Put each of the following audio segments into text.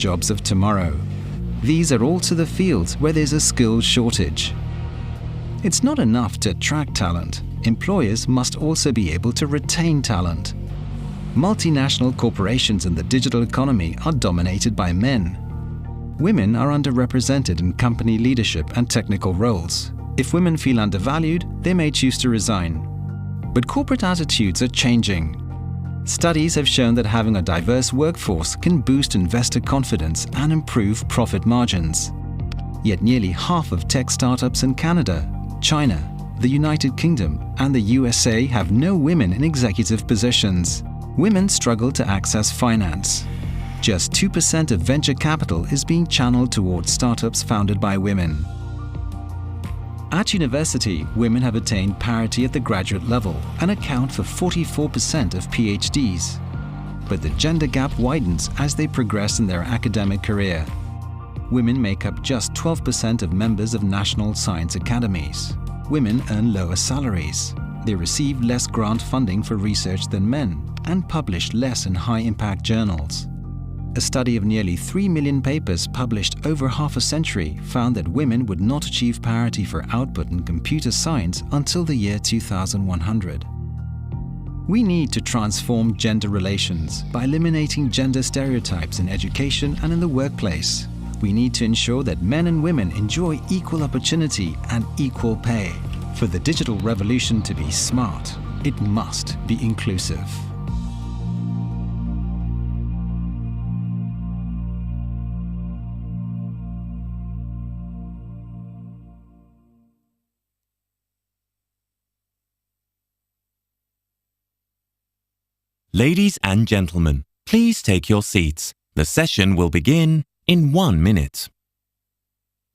jobs of tomorrow. These are also the fields where there's a skills shortage. It's not enough to attract talent. Employers must also be able to retain talent. Multinational corporations in the digital economy are dominated by men. Women are underrepresented in company leadership and technical roles. If women feel undervalued, they may choose to resign. But corporate attitudes are changing. Studies have shown that having a diverse workforce can boost investor confidence and improve profit margins. Yet nearly half of tech startups in Canada, China, the United Kingdom, and the USA have no women in executive positions. Women struggle to access finance. Just 2% of venture capital is being channeled towards startups founded by women. At university, women have attained parity at the graduate level and account for 44% of PhDs. But the gender gap widens as they progress in their academic career. Women make up just 12% of members of national science academies. Women earn lower salaries. They receive less grant funding for research than men and publish less in high-impact journals. A study of nearly 3 million papers published over half a century found that women would not achieve parity for output in computer science until the year 2100. We need to transform gender relations by eliminating gender stereotypes in education and in the workplace. We need to ensure that men and women enjoy equal opportunity and equal pay. For the digital revolution to be smart, it must be inclusive. Ladies and gentlemen, please take your seats. The session will begin in 1 minute.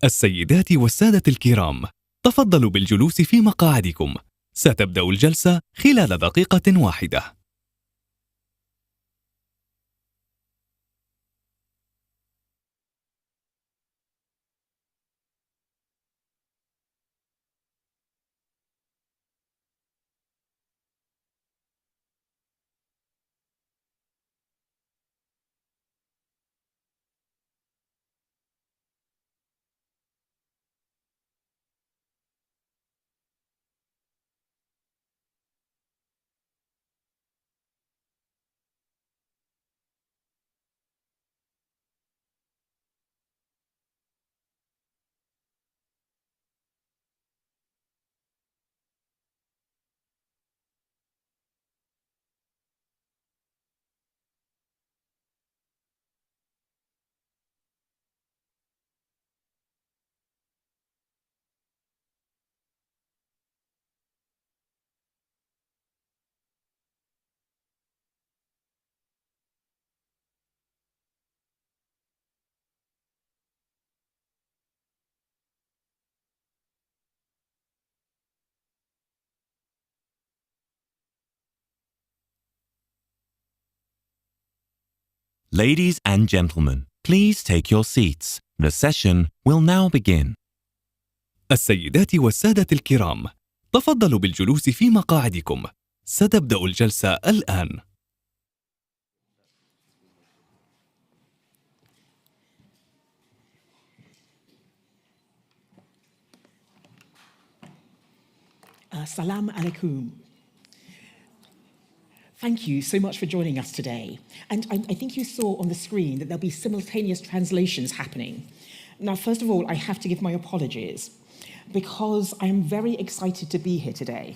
السيدات والسادة الكرام، تفضلوا بالجلوس في مقاعدكم. ستبدأ الجلسة خلال دقيقة واحدة. Ladies and gentlemen, please take your seats. The session will now begin. السيدات والسادة الكرام، تفضلوا بالجلوس في مقاعدكم. ستبدأ الجلسة الآن. Assalamu alaikum. Thank you so much for joining us today. And I think you saw on the screen that there'll be simultaneous translations happening. Now, first of all, I have to give my apologies because I am very excited to be here today.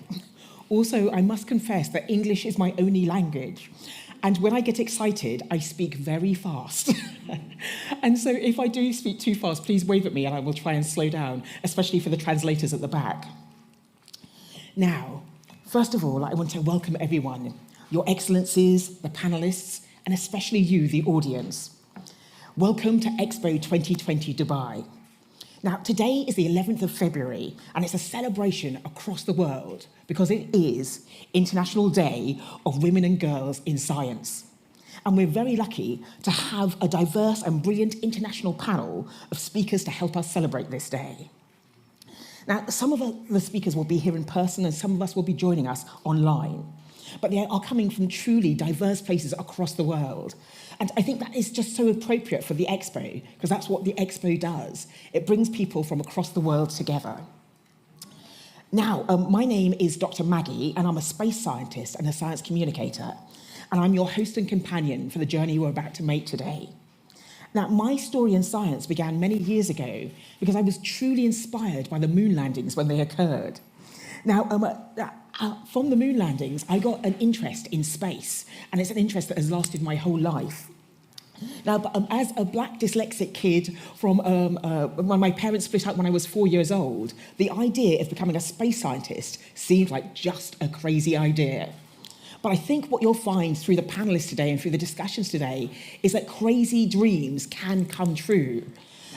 Also, I must confess that English is my only language. And when I get excited, I speak very fast. And so if I do speak too fast, please wave at me and I will try and slow down, especially for the translators at the back. Now, first of all, I want to welcome everyone, Your Excellencies, the panelists, and especially you, the audience. Welcome to Expo 2020 Dubai. Now, today is the 11th of February, and it's a celebration across the world because it is International Day of Women and Girls in Science. And we're very lucky to have a diverse and brilliant international panel of speakers to help us celebrate this day. Now, some of the speakers will be here in person and some of us will be joining us online. But they are coming from truly diverse places across the world. And I think that is just so appropriate for the Expo, because that's what the Expo does. It brings people from across the world together. Now, my name is Dr. Maggie, and I'm a space scientist and a science communicator, and I'm your host and companion for the journey we're about to make today. Now, my story in science began many years ago because I was truly inspired by the moon landings when they occurred. Now, from the moon landings, I got an interest in space, and it's an interest that has lasted my whole life. Now, as a black dyslexic kid from when my parents split up when I was 4 years old, the idea of becoming a space scientist seemed like just a crazy idea. But I think what you'll find through the panelists today and through the discussions today is that crazy dreams can come true.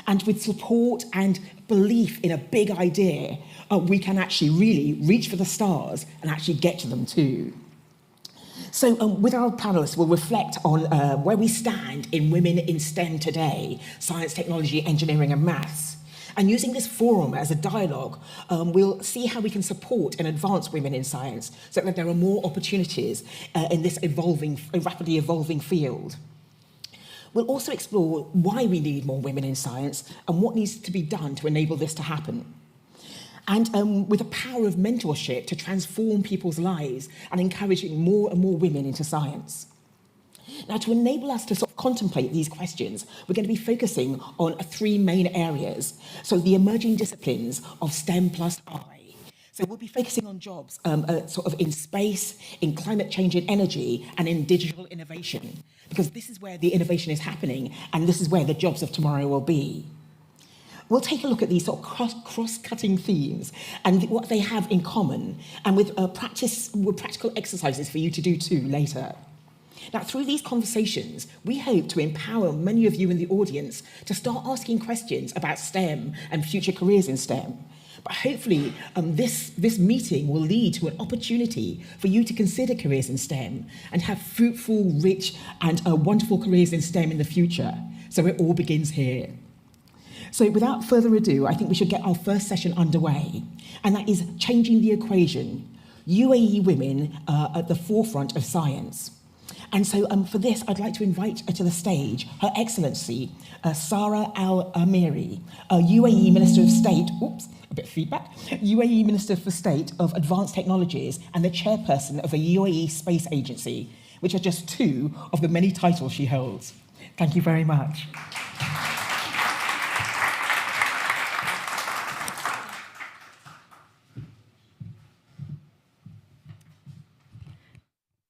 And with support and belief in a big idea, we can actually really reach for the stars and actually get to them too. So with our panelists, we'll reflect on where we stand in women in STEM today, science, technology, engineering and maths. And using this forum as a dialogue, we'll see how we can support and advance women in science so that there are more opportunities in this rapidly evolving field. We'll also explore why we need more women in science and what needs to be done to enable this to happen. And with the power of mentorship to transform people's lives and encouraging more and more women into science. Now, to enable us to sort of contemplate these questions, we're going to be focusing on 3 main areas. So the emerging disciplines of STEM plus I. So we'll be focusing on jobs sort of in space, in climate change and energy, and in digital innovation, because this is where the innovation is happening, and this is where the jobs of tomorrow will be. We'll take a look at these sort of cross-cutting themes and what they have in common, and with practical exercises for you to do too later. Now, through these conversations, we hope to empower many of you in the audience to start asking questions about STEM and future careers in STEM. But hopefully, this meeting will lead to an opportunity for you to consider careers in STEM and have fruitful, rich, and wonderful careers in STEM in the future. So it all begins here. So without further ado, I think we should get our first session underway, and that is changing the equation, UAE women at the forefront of science. And so for this, I'd like to invite to the stage Her Excellency Sara Al-Amiri, UAE Minister of State, UAE Minister for State of Advanced Technologies and the chairperson of the UAE Space Agency, which are just 2 of the many titles she holds. Thank you very much.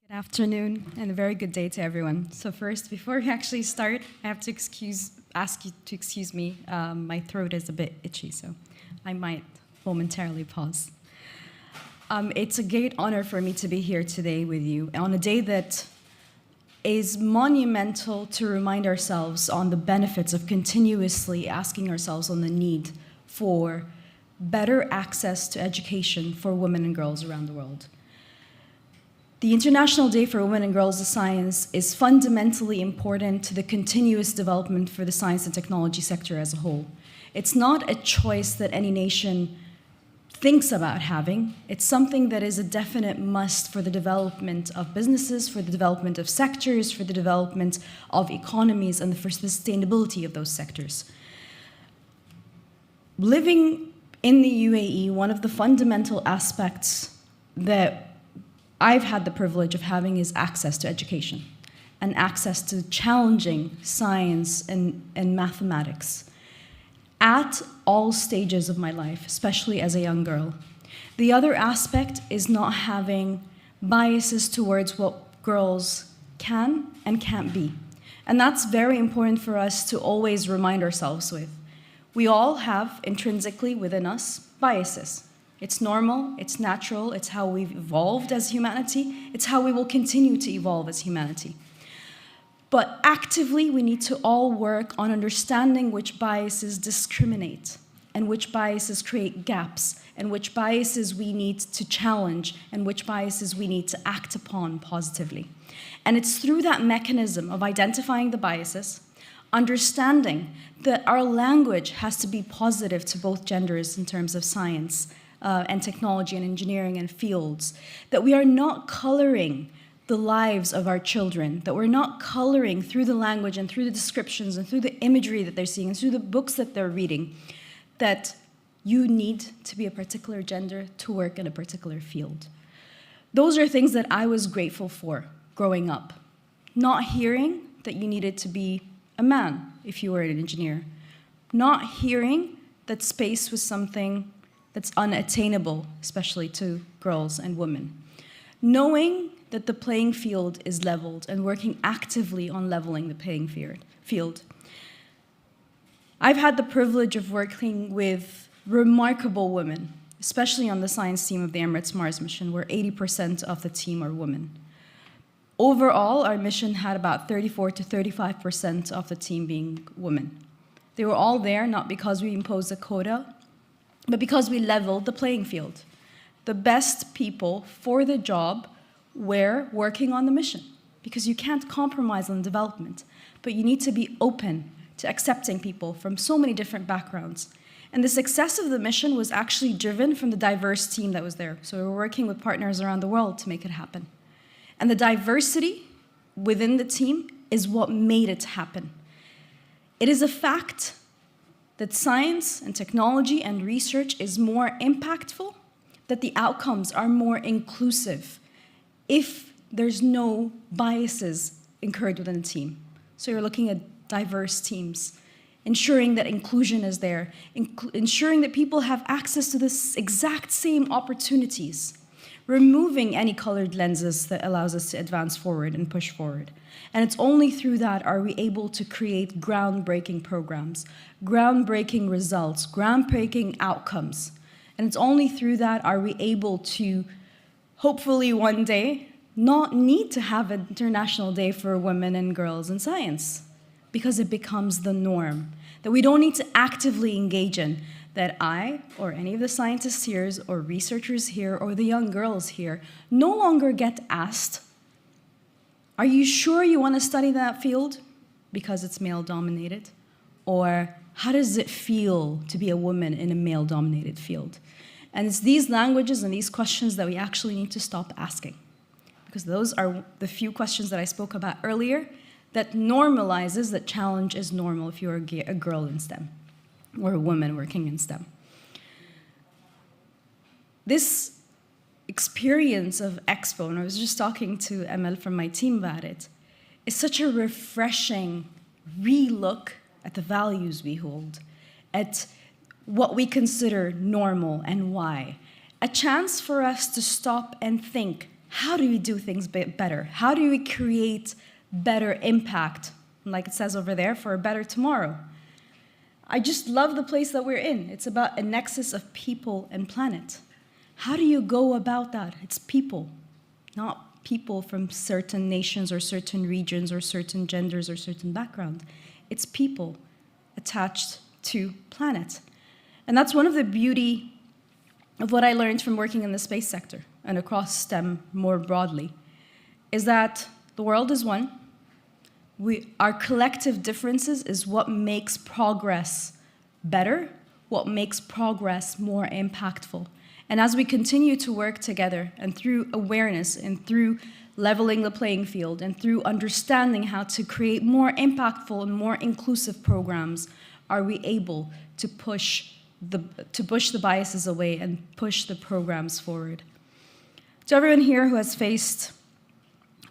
Good afternoon and a very good day to everyone. So first, before we actually start, I have to ask you to excuse me. My throat is a bit itchy, so I might momentarily pause. It's a great honor for me to be here today with you on a day that is monumental to remind ourselves on the benefits of continuously asking ourselves on the need for better access to education for women and girls around the world. The International Day for Women and Girls of Science is fundamentally important to the continuous development for the science and technology sector as a whole. It's not a choice that any nation thinks about having. It's something that is a definite must for the development of businesses, for the development of sectors, for the development of economies, and for the sustainability of those sectors. Living in the UAE, one of the fundamental aspects that I've had the privilege of having is access to education and access to challenging science and mathematics at all stages of my life, especially as a young girl. The other aspect is not having biases towards what girls can and can't be. And that's very important for us to always remind ourselves with. We all have intrinsically within us biases. It's normal, it's natural, it's how we've evolved as humanity, it's how we will continue to evolve as humanity. But actively, we need to all work on understanding which biases discriminate and which biases create gaps and which biases we need to challenge and which biases we need to act upon positively. And it's through that mechanism of identifying the biases, understanding that our language has to be positive to both genders in terms of science, and technology and engineering and fields, that we are not coloring the lives of our children, that we're not coloring through the language and through the descriptions and through the imagery that they're seeing and through the books that they're reading, that you need to be a particular gender to work in a particular field. Those are things that I was grateful for growing up. Not hearing that you needed to be a man if you were an engineer. Not hearing that space was something that's unattainable, especially to girls and women. Knowing that the playing field is leveled and working actively on leveling the playing field. I've had the privilege of working with remarkable women, especially on the science team of the Emirates Mars mission, where 80% of the team are women. Overall, our mission had about 34 to 35% of the team being women. They were all there not because we imposed a quota, but because we leveled the playing field. The best people for the job were working on the mission, because you can't compromise on development, but you need to be open to accepting people from so many different backgrounds. And the success of the mission was actually driven from the diverse team that was there. So we were working with partners around the world to make it happen. And the diversity within the team is what made it happen. It is a fact that science and technology and research is more impactful, that the outcomes are more inclusive if there's no biases incurred within the team. So you're looking at diverse teams, ensuring that inclusion is there, ensuring that people have access to the exact same opportunities, removing any colored lenses that allows us to advance forward and push forward. And it's only through that are we able to create groundbreaking programs, groundbreaking results, groundbreaking outcomes. And it's only through that are we able to, hopefully one day, not need to have an International Day for women and girls in science, because it becomes the norm, that we don't need to actively engage in, that I, or any of the scientists here, or researchers here, or the young girls here, no longer get asked, are you sure you want to study that field because it's male-dominated? Or how does it feel to be a woman in a male-dominated field? And it's these languages and these questions that we actually need to stop asking, because those are the few questions that I spoke about earlier that normalizes that challenge is normal if you're a girl in STEM or a woman working in STEM. This experience of Expo, and I was just talking to Emel from my team about it, is such a refreshing re-look at the values we hold, at what we consider normal and why. A chance for us to stop and think, how do we do things better? How do we create better impact, like it says over there, for a better tomorrow? I just love the place that we're in. It's about a nexus of people and planet. How do you go about that? It's people, not people from certain nations or certain regions or certain genders or certain background. It's people attached to planet. And that's one of the beauty of what I learned from working in the space sector and across STEM more broadly, is that the world is one. Our collective differences is what makes progress better, what makes progress more impactful. And as we continue to work together, and through awareness, and through leveling the playing field, and through understanding how to create more impactful and more inclusive programs, are we able to push the biases away and push the programs forward. To everyone here who has faced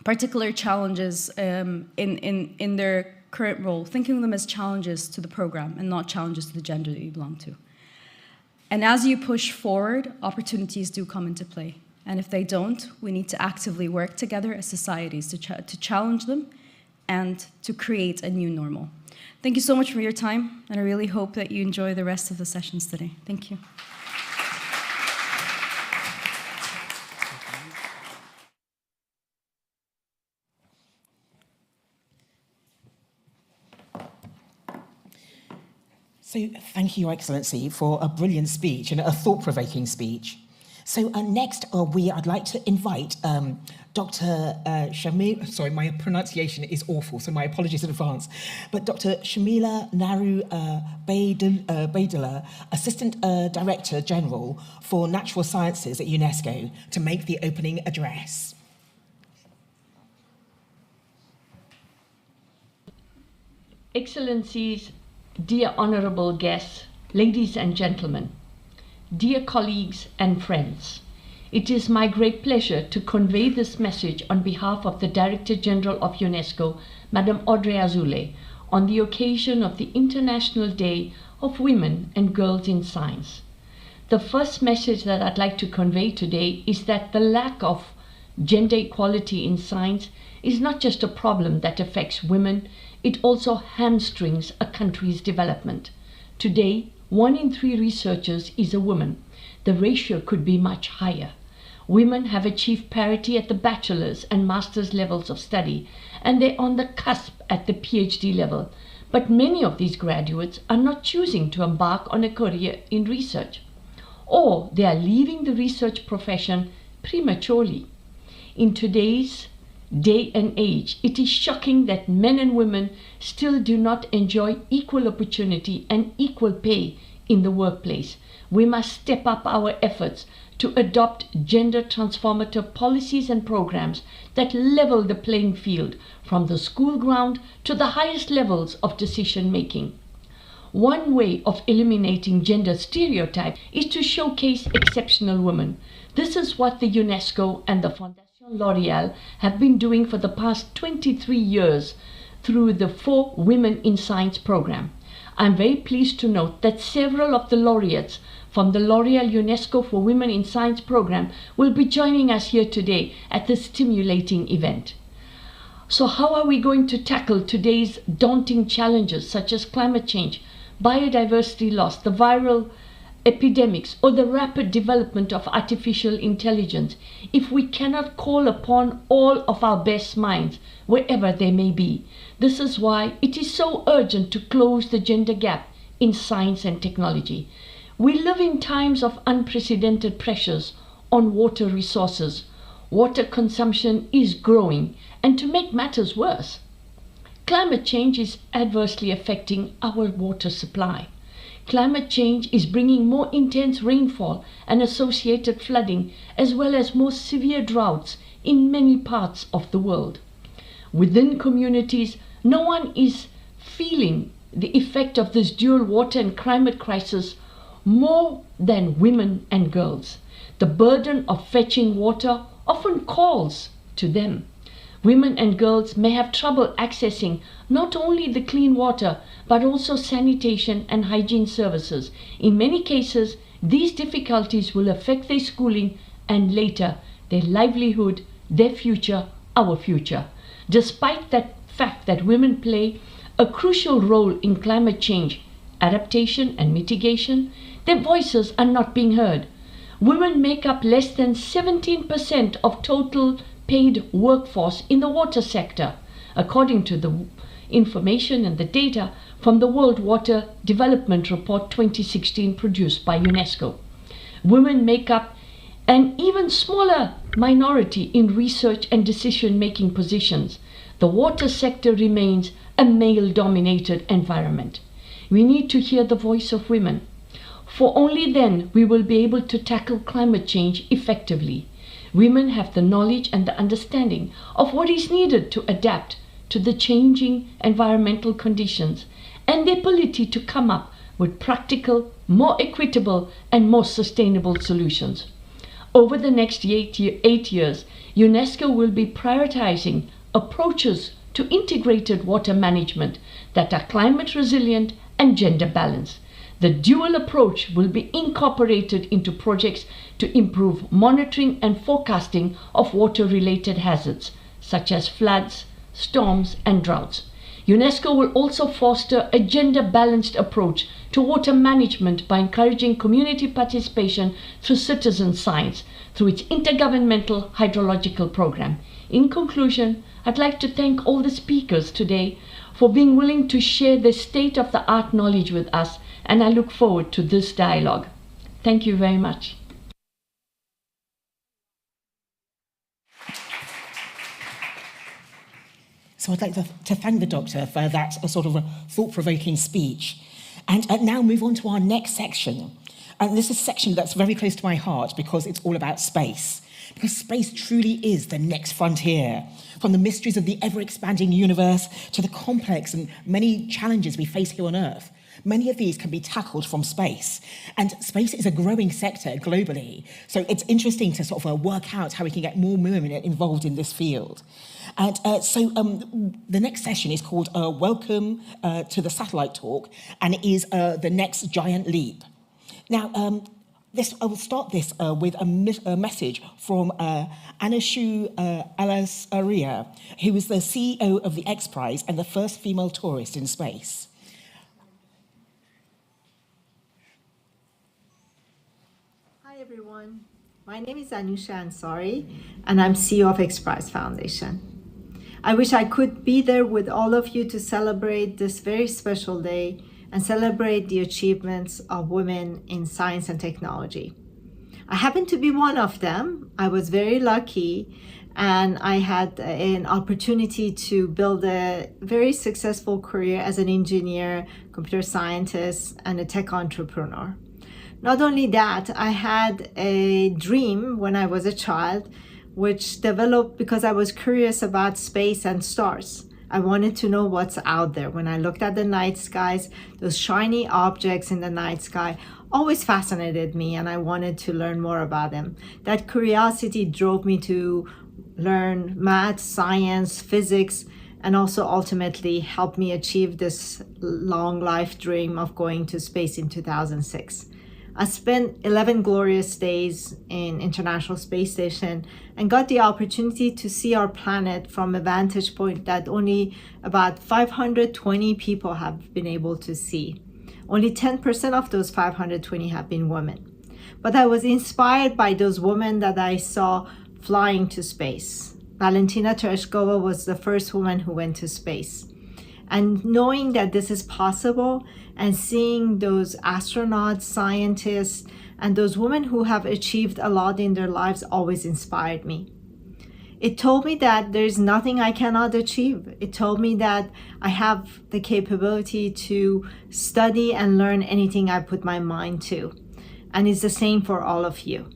particular challenges in their current role, thinking of them as challenges to the program and not challenges to the gender that you belong to. And as you push forward, opportunities do come into play. And if they don't, we need to actively work together as societies to challenge them and to create a new normal. Thank you so much for your time, and I really hope that you enjoy the rest of the sessions today. Thank you. So thank you, Your Excellency, for a brilliant speech and a thought-provoking speech. So next, I'd like to invite Dr. Shamila, sorry, my pronunciation is awful, so my apologies in advance, but Dr. Shamila Naru Baidula, Assistant Director General for Natural Sciences at UNESCO, to make the opening address. Excellencies, dear honorable guests, ladies and gentlemen, dear colleagues and friends, it is my great pleasure to convey this message on behalf of the Director General of UNESCO, Madame Audrey Azoulay, on the occasion of the International Day of Women and Girls in Science. The first message that I'd like to convey today is that the lack of gender equality in science is not just a problem that affects women, it also hamstrings a country's development. Today, 1 in 3 researchers is a woman. The ratio could be much higher. Women have achieved parity at the bachelor's and master's levels of study, and they're on the cusp at the PhD level. But many of these graduates are not choosing to embark on a career in research, or they are leaving the research profession prematurely. In today's day and age, it is shocking that men and women still do not enjoy equal opportunity and equal pay in the workplace. We must step up our efforts to adopt gender transformative policies and programs that level the playing field from the school ground to the highest levels of decision making. One way of eliminating gender stereotypes is to showcase exceptional women. This is what the UNESCO and the Fondation L'Oréal have been doing for the past 23 years through the 4 Women in Science program. I'm very pleased to note that several of the laureates from the L'Oréal UNESCO for Women in Science program will be joining us here today at this stimulating event. So how are we going to tackle today's daunting challenges such as climate change, biodiversity loss, the viral epidemics, or the rapid development of artificial intelligence if we cannot call upon all of our best minds wherever they may be? This is why it is so urgent to close the gender gap in science and technology. We live in times of unprecedented pressures on water resources. Water consumption is growing, and to make matters worse, climate change is adversely affecting our water supply. Climate change is bringing more intense rainfall and associated flooding, as well as more severe droughts in many parts of the world. Within communities, no one is feeling the effect of this dual water and climate crisis more than women and girls. The burden of fetching water often calls to them. Women and girls may have trouble accessing not only the clean water, but also sanitation and hygiene services. In many cases, these difficulties will affect their schooling and later their livelihood, their future, our future. Despite that fact that women play a crucial role in climate change, adaptation and mitigation, their voices are not being heard. Women make up less than 17% of total paid workforce in the water sector, according to the information and the data from the World Water Development Report 2016 produced by UNESCO. Women make up an even smaller minority in research and decision-making positions. The water sector remains a male-dominated environment. We need to hear the voice of women, for only then we will be able to tackle climate change effectively. Women have the knowledge and the understanding of what is needed to adapt to the changing environmental conditions and the ability to come up with practical, more equitable and more sustainable solutions. Over the next 8 years, UNESCO will be prioritizing approaches to integrated water management that are climate resilient and gender balanced. The dual approach will be incorporated into projects to improve monitoring and forecasting of water-related hazards, such as floods, storms, and droughts. UNESCO will also foster a gender-balanced approach to water management by encouraging community participation through citizen science, through its intergovernmental hydrological program. In conclusion, I'd like to thank all the speakers today for being willing to share their state-of-the-art knowledge with us, and I look forward to this dialogue. Thank you very much. So I'd like to thank the doctor for that sort of a thought-provoking speech. And now move on to our next section. And this is a section that's very close to my heart because it's all about space. because space truly is the next frontier. From the mysteries of the ever-expanding universe to the complex and many challenges we face here on Earth, many of these can be tackled from space. And space is a growing sector globally. So it's interesting to sort of work out how we can get more women involved in this field. And the next session is called Welcome to the Satellite Talk, and it is the next giant leap. Now, I will start this with a message from Anushu Alasaria, who is the CEO of the X Prize and the first female tourist in space. Hi, everyone. My name is Anusha Ansari, and I'm CEO of X Prize Foundation. I wish I could be there with all of you to celebrate this very special day and celebrate the achievements of women in science and technology. I happen to be one of them. I was very lucky, and I had an opportunity to build a very successful career as an engineer, computer scientist, and a tech entrepreneur. Not only that, I had a dream when I was a child, which developed because I was curious about space and stars. I wanted to know what's out there. When I looked at the night skies, those shiny objects in the night sky always fascinated me, and I wanted to learn more about them. That curiosity drove me to learn math, science, physics, and also ultimately helped me achieve this long life dream of going to space in 2006. I spent 11 glorious days in International Space Station and got the opportunity to see our planet from a vantage point that only about 520 people have been able to see. Only 10% of those 520 have been women. But I was inspired by those women that I saw flying to space. Valentina Tereshkova was the first woman who went to space. And knowing that this is possible and seeing those astronauts, scientists, and those women who have achieved a lot in their lives always inspired me. It told me that there's nothing I cannot achieve. It told me that I have the capability to study and learn anything I put my mind to. And it's the same for all of you.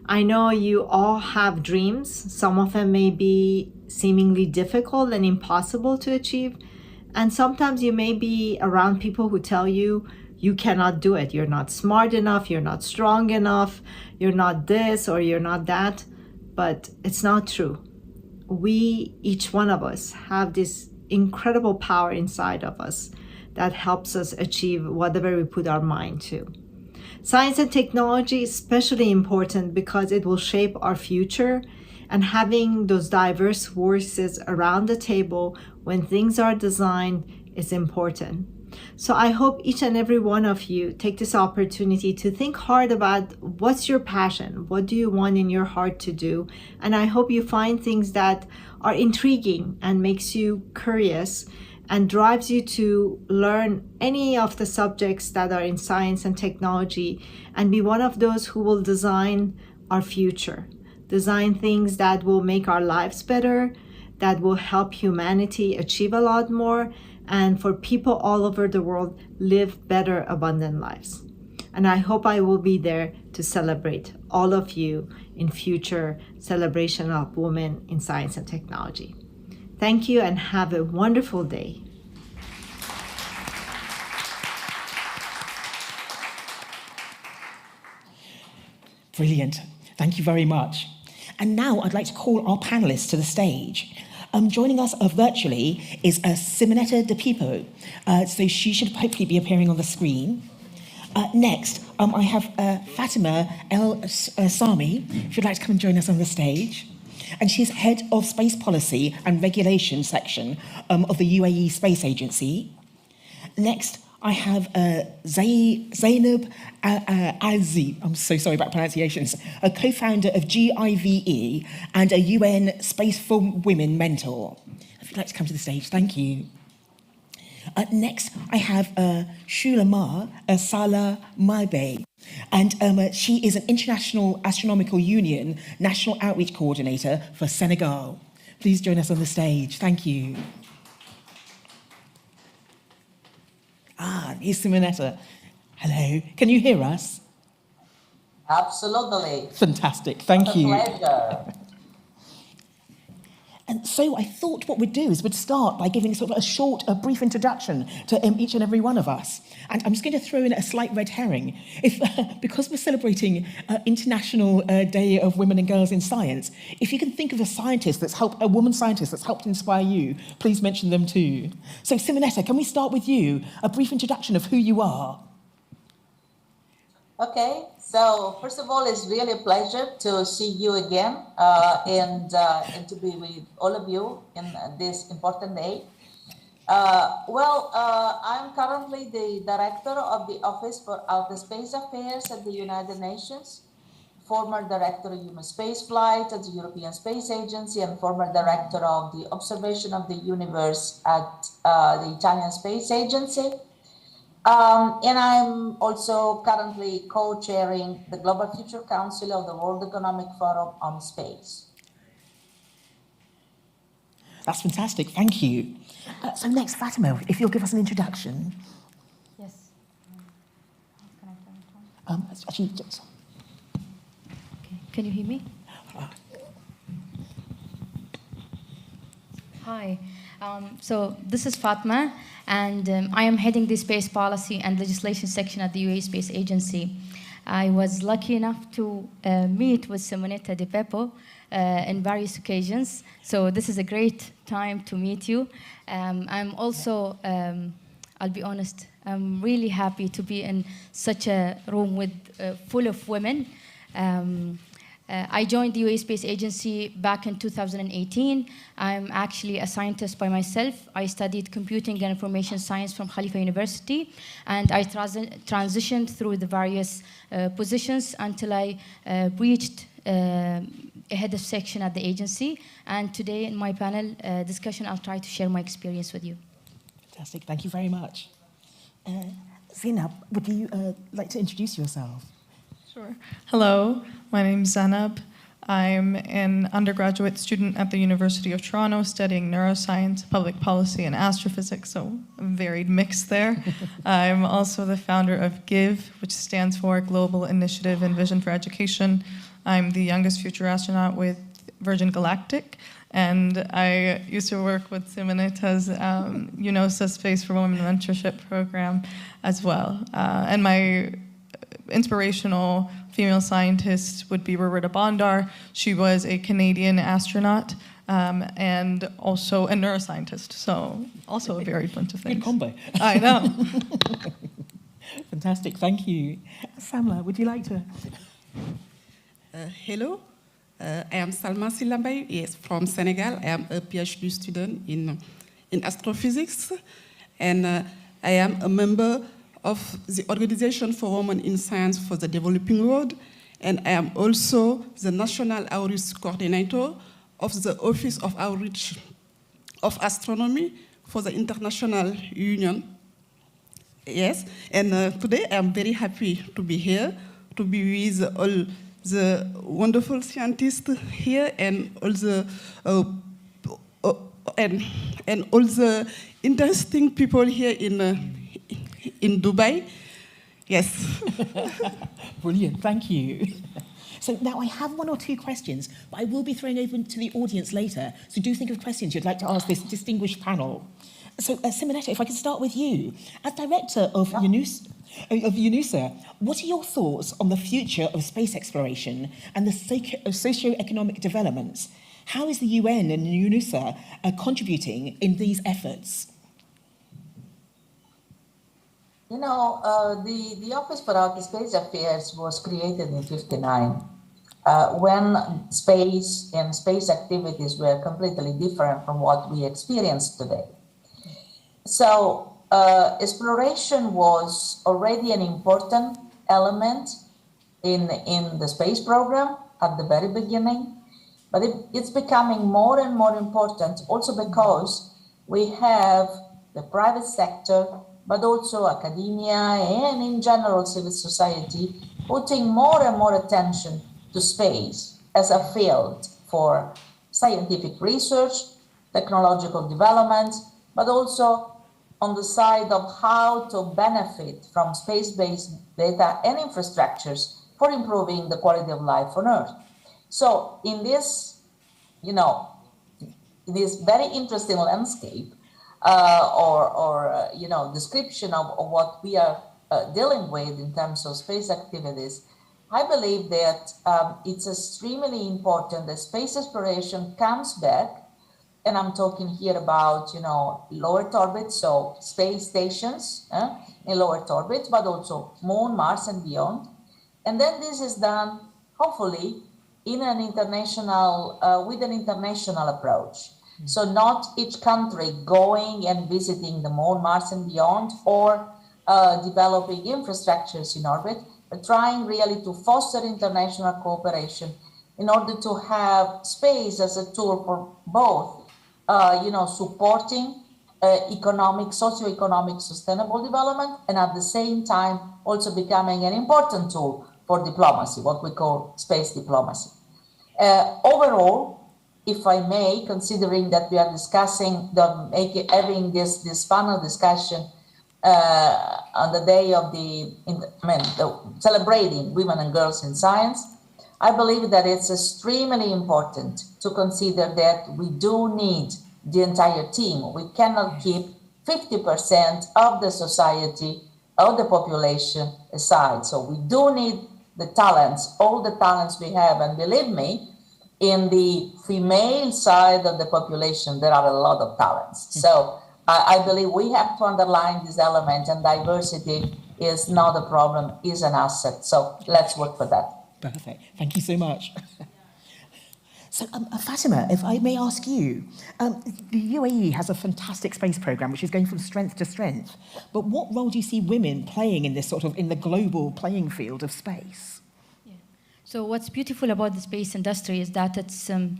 I know you all have dreams. Some of them may be seemingly difficult and impossible to achieve. And sometimes you may be around people who tell you, you cannot do it. You're not smart enough. You're not strong enough. You're not this or you're not that. But it's not true. We, each one of us, have this incredible power inside of us that helps us achieve whatever we put our mind to. Science and technology is especially important because it will shape our future, and having those diverse voices around the table when things are designed is important. So I hope each and every one of you take this opportunity to think hard about what's your passion, what do you want in your heart to do, and I hope you find things that are intriguing and makes you curious and drives you to learn any of the subjects that are in science and technology and be one of those who will design our future. Design things that will make our lives better, that will help humanity achieve a lot more, and for people all over the world live better, abundant lives. And I hope I will be there to celebrate all of you in future celebration of women in science and technology. Thank you and have a wonderful day. Brilliant. Thank you very much. And now I'd like to call our panelists to the stage. Joining us virtually is Simonetta De Pipo. So she should hopefully be appearing on the screen. Next, I have Fatima El Sami, if you'd like to come and join us on the stage. And she's head of Space Policy and Regulation section of the UAE Space Agency. Next, I have Zainab Alzi, I'm so sorry about pronunciations, a co-founder of GIVE and a UN Space for Women mentor. If you'd like to come to the stage, thank you. Next, I have Shulamar Salah Maibe, and she is an International Astronomical Union National Outreach Coordinator for Senegal. Please join us on the stage, thank you. Here's Simonetta. Hello, can you hear us? Absolutely. Fantastic, thank you. Pleasure. And so I thought what we'd do is we'd start by giving sort of a brief introduction to each and every one of us. And I'm just going to throw in a slight red herring. Because we're celebrating International Day of Women and Girls in Science, if you can think of a woman scientist that's helped inspire you, please mention them too. So Simonetta, can we start with you? A brief introduction of who you are. Okay, so first of all, it's really a pleasure to see you again and to be with all of you in this important day. I'm currently the director of the Office for Outer Space Affairs at the United Nations, former director of human spaceflight at the European Space Agency, and former director of the Observation of the Universe at the Italian Space Agency. And I'm also currently co-chairing the Global Future Council of the World Economic Forum on Space. That's fantastic, thank you. So next, Fatima, if you'll give us an introduction. Yes. Actually, okay. Can you hear me? Hi. So this is Fatma, and I am heading the Space Policy and Legislation section at the UAE Space Agency. I was lucky enough to meet with Simonetta Di Beppo in various occasions, so this is a great time to meet you. I'm also, I'll be honest, I'm really happy to be in such a room with full of women. I joined the UAE Space Agency back in 2018. I'm actually a scientist by myself. I studied computing and information science from Khalifa University, and I transitioned through the various positions until I reached a head of section at the agency. And today in my panel discussion, I'll try to share my experience with you. Fantastic, thank you very much. Zainab, would you like to introduce yourself? Sure. Hello, my name is Zainab. I'm an undergraduate student at the University of Toronto studying neuroscience, public policy, and astrophysics, so a varied mix there. I'm also the founder of GIVE, which stands for Global Initiative and Vision for Education. I'm the youngest future astronaut with Virgin Galactic, and I used to work with Simonetta's UNESCO Space for Women Mentorship program as well. And my inspirational female scientist would be Roberta Bondar. She was a Canadian astronaut and also a neuroscientist, so also a varied bunch of things. Good combo. I know. Fantastic, thank you. Samla, would you like to? Hello, I am Salma Silambay, yes, from Senegal. I am a PhD student in astrophysics, and I am a member of the Organization for Women in Science for the Developing World, and I am also the National Outreach Coordinator of the Office of Outreach of Astronomy for the International Union. Yes, and today I am very happy to be here, to be with all the wonderful scientists here and all the and all the interesting people here in Dubai. Yes. Brilliant, thank you. So now I have one or two questions, but I will be throwing open to the audience later, so do think of questions you'd like to ask this distinguished panel. So Simonetta, if I could start with you. As director of UNUSA, what are your thoughts on the future of space exploration and the socio-economic developments? How is the UN and UNUSA contributing in these efforts? You know, the Office for Outer Space Affairs was created in 1959 when space and space activities were completely different from what we experience today. So exploration was already an important element in the space program at the very beginning, but it's becoming more and more important also because we have the private sector, but also academia and in general civil society putting more and more attention to space as a field for scientific research, technological development, but also on the side of how to benefit from space-based data and infrastructures for improving the quality of life on Earth. So in this, in this very interesting landscape description of what we are dealing with in terms of space activities, I believe that it's extremely important that space exploration comes back, and I'm talking here about, low Earth orbit, so space stations in low Earth orbit, but also Moon, Mars, and beyond. And then this is done, hopefully, in an international, with an international approach. Mm-hmm. So not each country going and visiting the Moon, Mars, and beyond, or developing infrastructures in orbit, but trying really to foster international cooperation in order to have space as a tool for both, supporting socioeconomic sustainable development, and at the same time also becoming an important tool for diplomacy, what we call space diplomacy. Overall, if I may, considering that we are discussing, having this panel discussion on the day of celebrating women and girls in science, I believe that it's extremely important to consider that we do need the entire team. We cannot keep 50% of the society, of the population aside. So we do need the talents, all the talents we have. And believe me, in the female side of the population, there are a lot of talents. So I believe we have to underline this element, and diversity is not a problem, is an asset. So let's work for that. Perfect. Thank you so much. So, Fatima, if I may ask you, the UAE has a fantastic space program which is going from strength to strength. But what role do you see women playing in this in the global playing field of space? Yeah. So, what's beautiful about the space industry is that it's a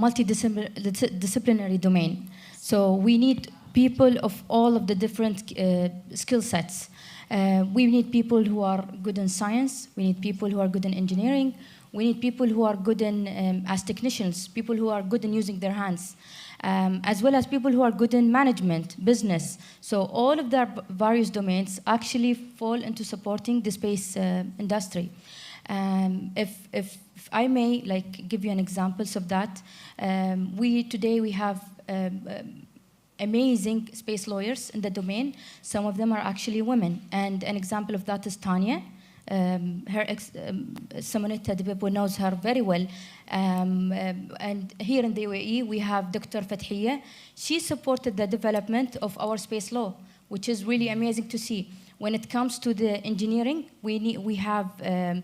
multidisciplinary domain. So, we need people of all of the different skill sets. We need people who are good in science. We need people who are good in engineering. We need people who are good in as technicians, people who are good in using their hands, as well as people who are good in management, business. So all of their various domains actually fall into supporting the space industry. If I may give you an examples of that, today we have amazing space lawyers in the domain. Some of them are actually women, and an example of that is Tanya. Simonetta Debepo knows her very well. And here in the UAE, we have Dr. Fathiya. She supported the development of our space law, which is really amazing to see. When it comes to the engineering, we have a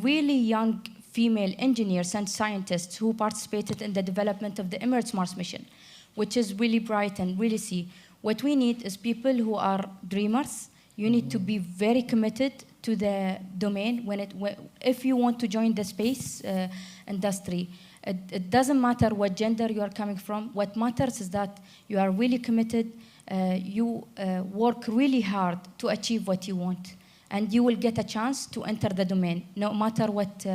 really young female engineers and scientists who participated in the development of the Emirates Mars mission, which is really bright and really see. What we need is people who are dreamers. You need to be very committed to the domain. If you want to join the space industry, it doesn't matter what gender you are coming from. What matters is that you are really committed. You work really hard to achieve what you want, and you will get a chance to enter the domain, no matter what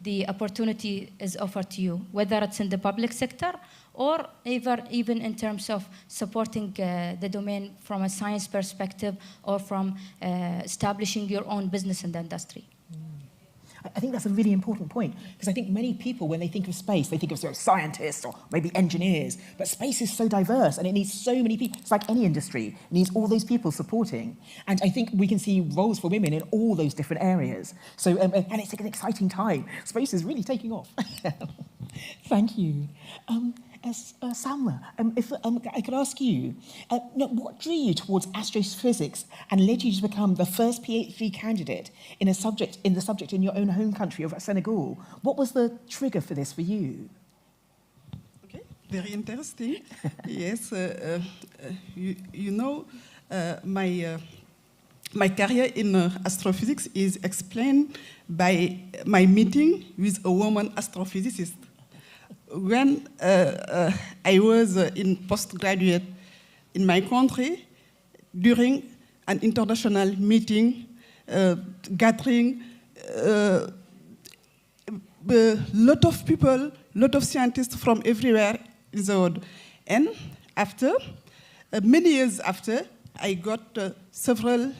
the opportunity is offered to you, whether it's in the public sector or even in terms of supporting the domain from a science perspective or from establishing your own business in the industry. I think that's a really important point, because I think many people, when they think of space, they think of scientists or maybe engineers, but space is so diverse and it needs so many people. It's like any industry, it needs all those people supporting. And I think we can see roles for women in all those different areas. So, and it's an exciting time. Space is really taking off. Thank you. Salma, if I could ask you, what drew you towards astrophysics and led you to become the first PhD candidate in the subject in your own home country of Senegal? What was the trigger for this for you? Okay, very interesting. Yes, my career in astrophysics is explained by my meeting with a woman astrophysicist. When I was in postgraduate in my country, during an international meeting, gathering, a lot of people, lot of scientists from everywhere in the world. And after, many years after, I got several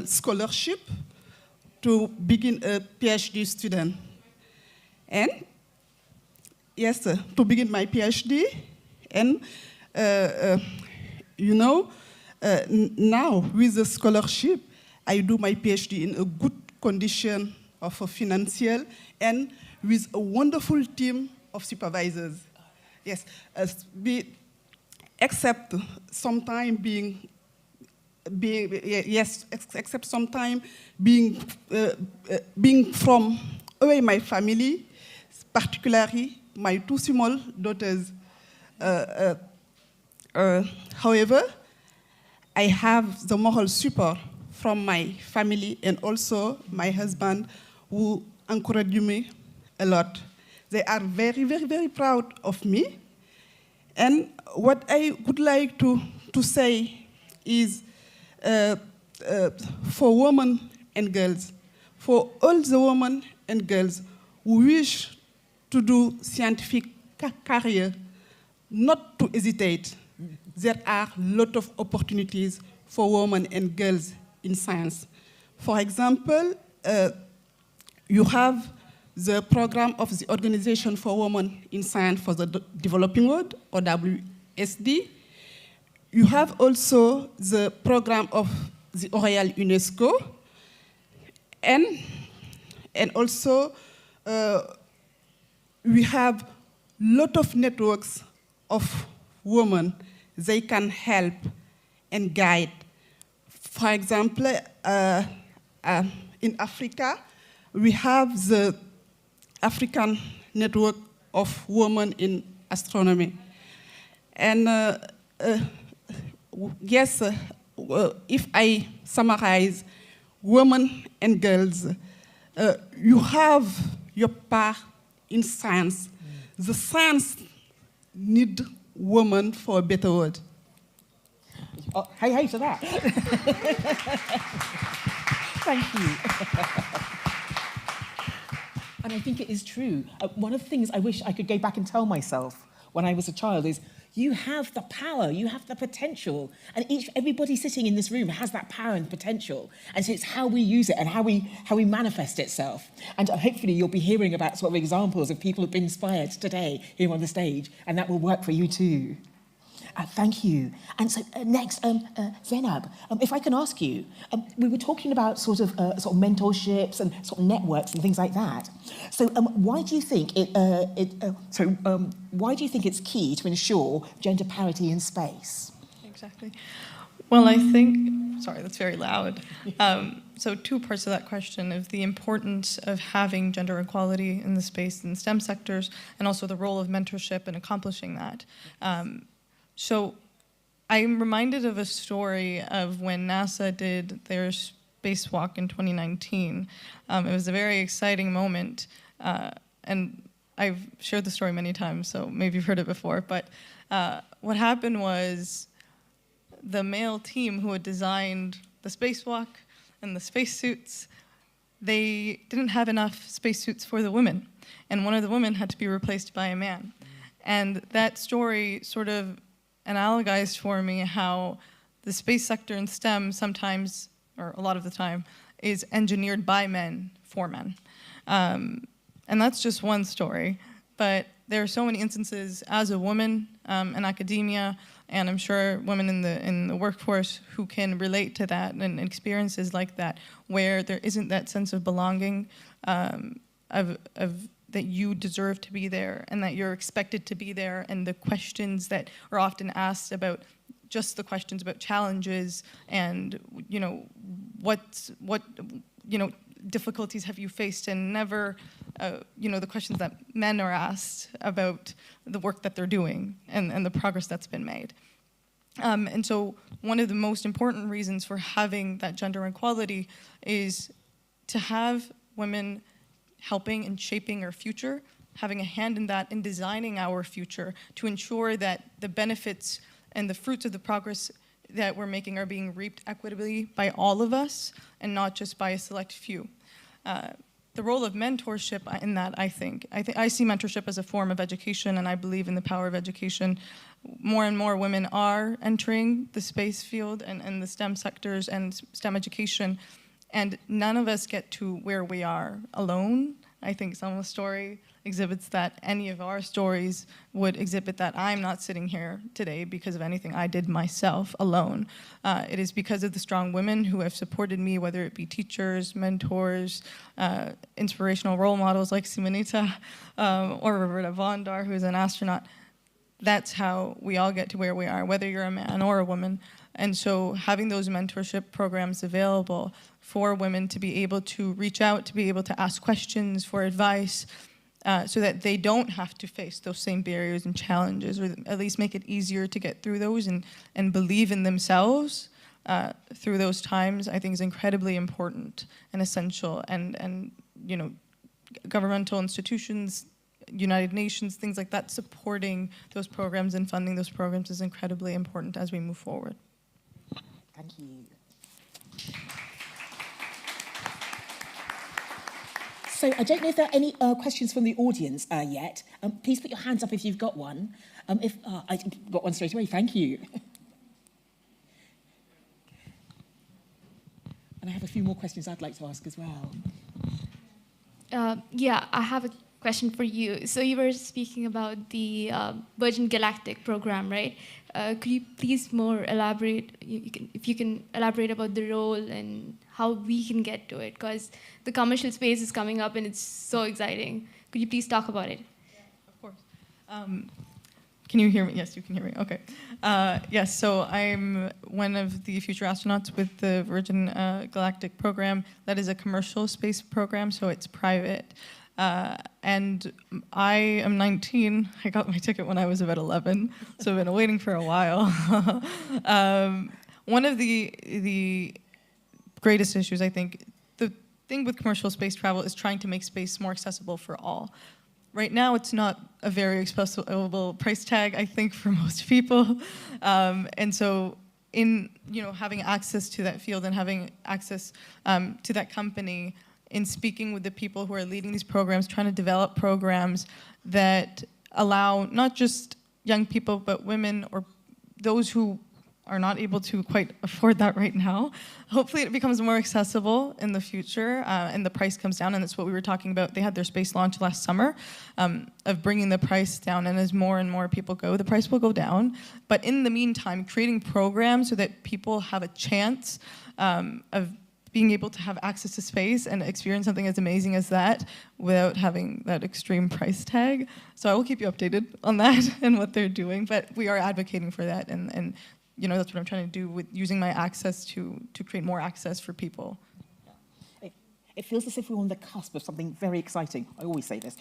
scholarships to begin a PhD student. And yes, to begin my PhD, and you know, now with the scholarship, I do my PhD in a good condition of a financial and with a wonderful team of supervisors. Yes, except sometimes except sometimes being from away my family, particularly my two small daughters. However, I have the moral support from my family and also my husband, who encourage me a lot. They are very, very, very proud of me. And what I would like to say is for women and girls, for all the women and girls who wish to do scientific career, not to hesitate. There are a lot of opportunities for women and girls in science. For example, you have the program of the Organization for Women in Science for the Developing World, or WSD. You have also the program of the Royal UNESCO, and also we have a lot of networks of women. They can help and guide. For example, in Africa, we have the African Network of Women in Astronomy. And yes, if I summarize, women and girls, you have your part in science. The science needs women for a better world. Oh, hey to that. Thank you. And I think it is true. One of the things I wish I could go back and tell myself when I was a child is, you have the power, you have the potential, and everybody sitting in this room has that power and potential. And so it's how we use it and how we manifest itself. And hopefully you'll be hearing about sort of examples of people who've been inspired today here on the stage, and that will work for you too. Thank you. And so next, Zainab, if I can ask you, we were talking about sort of mentorships and sort of networks and things like that. So why do you think why do you think it's key to ensure gender parity in space? Exactly. Well, I think, sorry, that's very loud. So two parts of that question of the importance of having gender equality in the space and STEM sectors, and also the role of mentorship in accomplishing that. So I'm reminded of a story of when NASA did their spacewalk in 2019. It was a very exciting moment, and I've shared the story many times, so maybe you've heard it before, but what happened was the male team who had designed the spacewalk and the spacesuits, they didn't have enough spacesuits for the women, and one of the women had to be replaced by a man. And that story sort of analogized for me how the space sector in STEM sometimes, or a lot of the time, is engineered by men for men. And that's just one story, but there are so many instances as a woman in academia, and I'm sure women in the workforce who can relate to that and experiences like that, where there isn't that sense of belonging, of that you deserve to be there and that you're expected to be there, and the questions that are often asked about, just the questions about challenges and what difficulties have you faced, and never the questions that men are asked about the work that they're doing and the progress that's been made. And so one of the most important reasons for having that gender equality is to have women helping and shaping our future, having a hand in that, in designing our future, to ensure that the benefits and the fruits of the progress that we're making are being reaped equitably by all of us and not just by a select few. The role of mentorship in that, I see mentorship as a form of education, and I believe in the power of education. More and more women are entering the space field and the STEM sectors and STEM education, And none of us get to where we are alone. I think Salma's story exhibits that. Any of our stories would exhibit that. I'm not sitting here today because of anything I did myself alone. It is because of the strong women who have supported me, whether it be teachers, mentors, inspirational role models like Simonita, or Roberta Vondar, who is an astronaut. That's how we all get to where we are, whether you're a man or a woman. And so having those mentorship programs available for women to be able to reach out, to be able to ask questions for advice, so that they don't have to face those same barriers and challenges, or at least make it easier to get through those and believe in themselves through those times, I think is incredibly important and essential. And you know, governmental institutions, United Nations, things like that, supporting those programs and funding those programs is incredibly important as we move forward. Thank you. So I don't know if there are any questions from the audience yet. Please put your hands up if you've got one. I got one straight away, thank you. And I have a few more questions I'd like to ask as well. Yeah, I have a question for you. So you were speaking about the Virgin Galactic program, right? Could you please more elaborate, if you can elaborate about the role and how we can get to it? Because the commercial space is coming up and it's so exciting. Could you please talk about it? Yeah, of course. Can you hear me? Yes, you can hear me. Okay. Yes, so I'm one of the future astronauts with the Virgin Galactic program. That is a commercial space program, so it's private. And I am 19. I got my ticket when I was about 11, so I've been waiting for a while. One of the greatest issues, I think, the thing with commercial space travel is trying to make space more accessible for all. Right now, it's not a very accessible price tag, I think, for most people. And so in having access to that field and having access to that company, in speaking with the people who are leading these programs, trying to develop programs that allow not just young people, but women or those who are not able to quite afford that right now. Hopefully it becomes more accessible in the future and the price comes down, and that's what we were talking about. They had their space launch last summer of bringing the price down, and as more and more people go, the price will go down. But in the meantime, creating programs so that people have a chance of being able to have access to space and experience something as amazing as that without having that extreme price tag. So I will keep you updated on that and what they're doing, but we are advocating for that, and that's what I'm trying to do with using my access to create more access for people. It feels as if we're on the cusp of something very exciting. I always say this.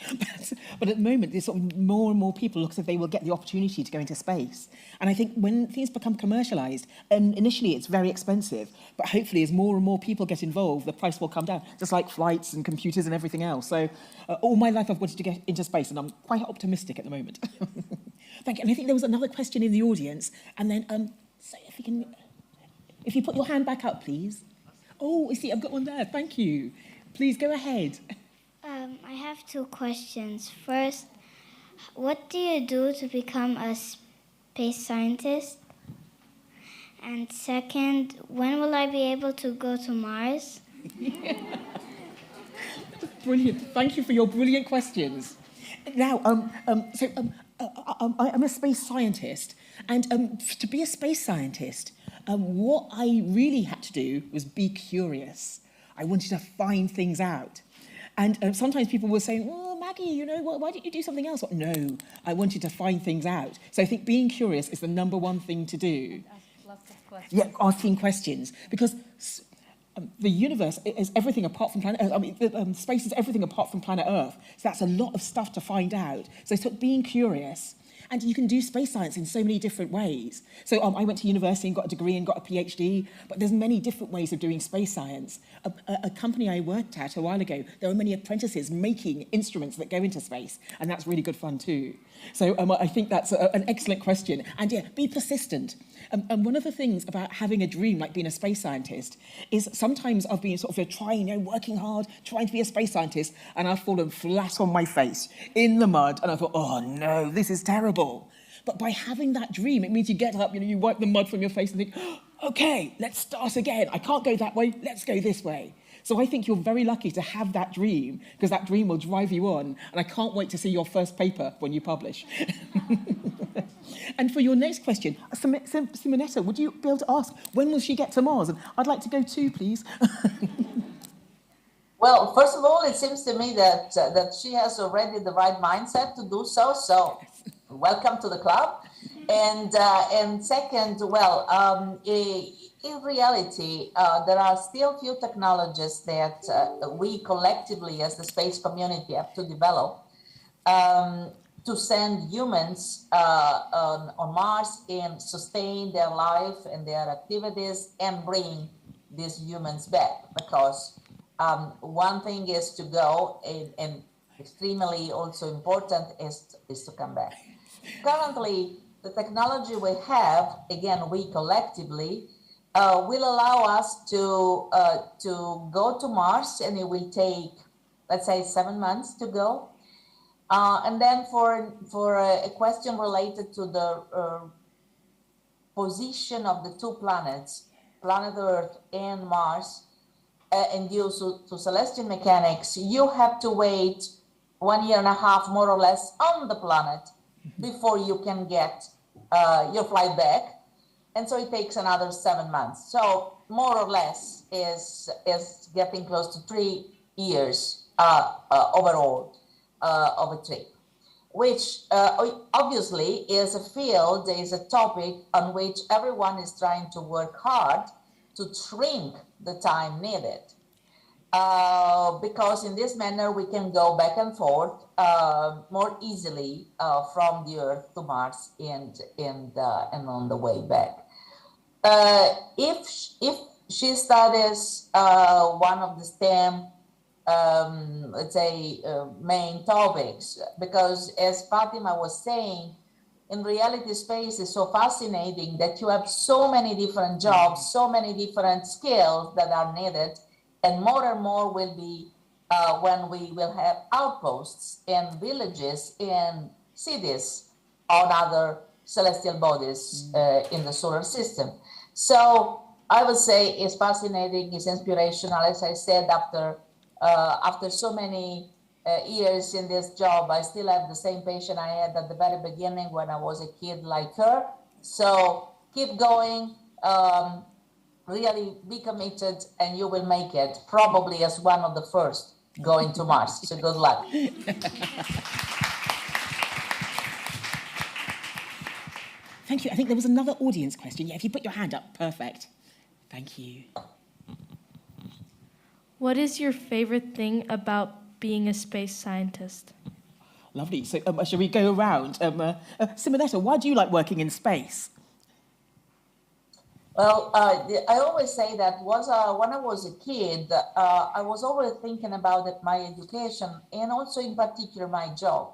But at the moment, there's sort of more and more people look as if they will get the opportunity to go into space. And I think when things become commercialized, initially it's very expensive, but hopefully as more and more people get involved, the price will come down, just like flights and computers and everything else. So all my life I've wanted to get into space, and I'm quite optimistic at the moment. Thank you. And I think there was another question in the audience. And then, so if you put your hand back up, please. Oh, I see, I've got one there. Thank you. Please go ahead. I have two questions. First, what do you do to become a space scientist? And second, when will I be able to go to Mars? Brilliant. Thank you for your brilliant questions. Now, I'm a space scientist, and to be a space scientist, what I really had to do was be curious. I wanted to find things out. And sometimes people were saying, oh, Maggie, why don't you do something else? No, I wanted to find things out. So I think being curious is the number one thing to do. Ask lots of questions. Yeah, asking questions. Because the universe is everything apart from planet Earth. Space is everything apart from planet Earth. So that's a lot of stuff to find out. So being curious. And you can do space science in so many different ways. So I went to university and got a degree and got a PhD, but there's many different ways of doing space science. A company I worked at a while ago, there were many apprentices making instruments that go into space, and that's really good fun too. So I think that's an excellent question. And yeah, be persistent. And one of the things about having a dream, like being a space scientist, is sometimes I've been sort of trying, working hard, trying to be a space scientist, and I've fallen flat on my face in the mud, and I thought, oh no, this is terrible. But by having that dream, it means you get up, you wipe the mud from your face and think, oh, okay, let's start again. I can't go that way, let's go this way. So I think you're very lucky to have that dream, because that dream will drive you on. And I can't wait to see your first paper when you publish. And for your next question, Simonetta, would you be able to ask, when will she get to Mars? And I'd like to go too, please. Well, first of all, it seems to me that she has already the right mindset to do so. So, welcome to the club. And second, well, in reality, there are still few technologies that we collectively, as the space community, have to develop to send humans on Mars and sustain their life and their activities and bring these humans back, because one thing is to go, and extremely also important is to come back. Currently, the technology we have, again, we collectively, will allow us to go to Mars, and it will take, let's say, 7 months to go. And then for a question related to the position of the two planets, planet Earth and Mars, and due to celestial mechanics, you have to wait 1.5 years, more or less, on the planet before you can get your flight back. And so it takes another 7 months. So more or less is getting close to 3 years overall of a trip, which obviously is a field, is a topic on which everyone is trying to work hard to shrink the time needed. Because in this manner, we can go back and forth more easily from the Earth to Mars and on the way back. If she studies one of the STEM, let's say, main topics, because as Fatima was saying, in reality, space is so fascinating that you have so many different jobs, so many different skills that are needed, and more will be when we will have outposts and villages and cities on other celestial bodies in the solar system. So I would say it's fascinating, it's inspirational. As I said, after so many years in this job, I still have the same passion I had at the very beginning when I was a kid like her. So keep going, really be committed, and you will make it, probably as one of the first going to Mars. So good luck. Thank you. I think there was another audience question. Yeah, if you put your hand up, perfect. Thank you. What is your favorite thing about being a space scientist? Lovely. So shall we go around? Simonetta, why do you like working in space? Well, I always say that when I was a kid, I was always thinking about my education and also in particular my job.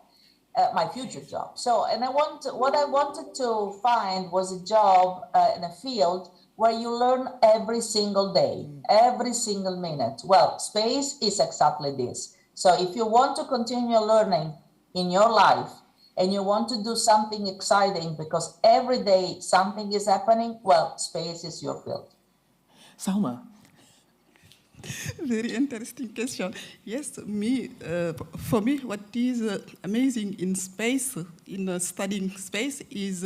My future job. So, and what I wanted to find was a job in a field where you learn every single day, every single minute. Well, space is exactly this. So if you want to continue learning in your life and you want to do something exciting because every day something is happening, well, space is your field. Salma. Very interesting question. Yes, for me, what is amazing in space, in studying space, is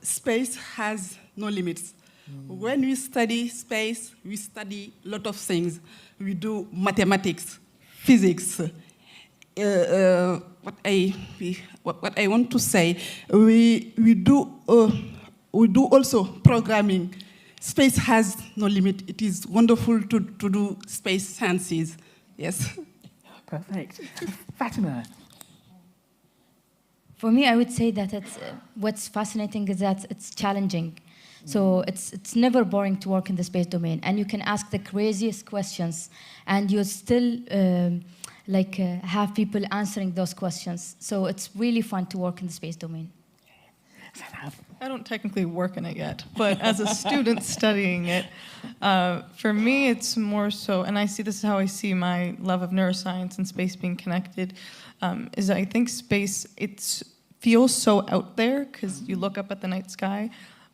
space has no limits. When we study space, we study a lot of things. We do mathematics, physics. What I want to say, we do also programming. Space has no limit. It is wonderful to do space sciences. Yes. Perfect. Fatima. For me, I would say that what's fascinating is that it's challenging. So it's never boring to work in the space domain, and you can ask the craziest questions, and you still have people answering those questions. So it's really fun to work in the space domain. I don't technically work in it yet, but as a student studying it, for me it's more so, and I see this is how I see my love of neuroscience and space being connected, is I think space, it feels so out there because you look up at the night sky,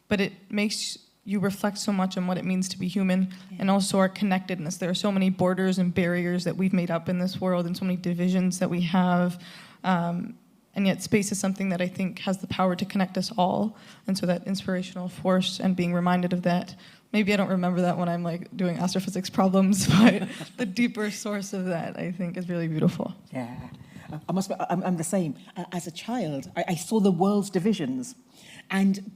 but it makes you reflect so much on what it means to be human, and also our connectedness. There are so many borders and barriers that we've made up in this world, and so many divisions that we have. And yet space is something that I think has the power to connect us all. And so that inspirational force and being reminded of that, maybe I don't remember that when I'm like doing astrophysics problems, but the deeper source of that I think is really beautiful. Yeah, I'm the same. As a child, I saw the world's divisions.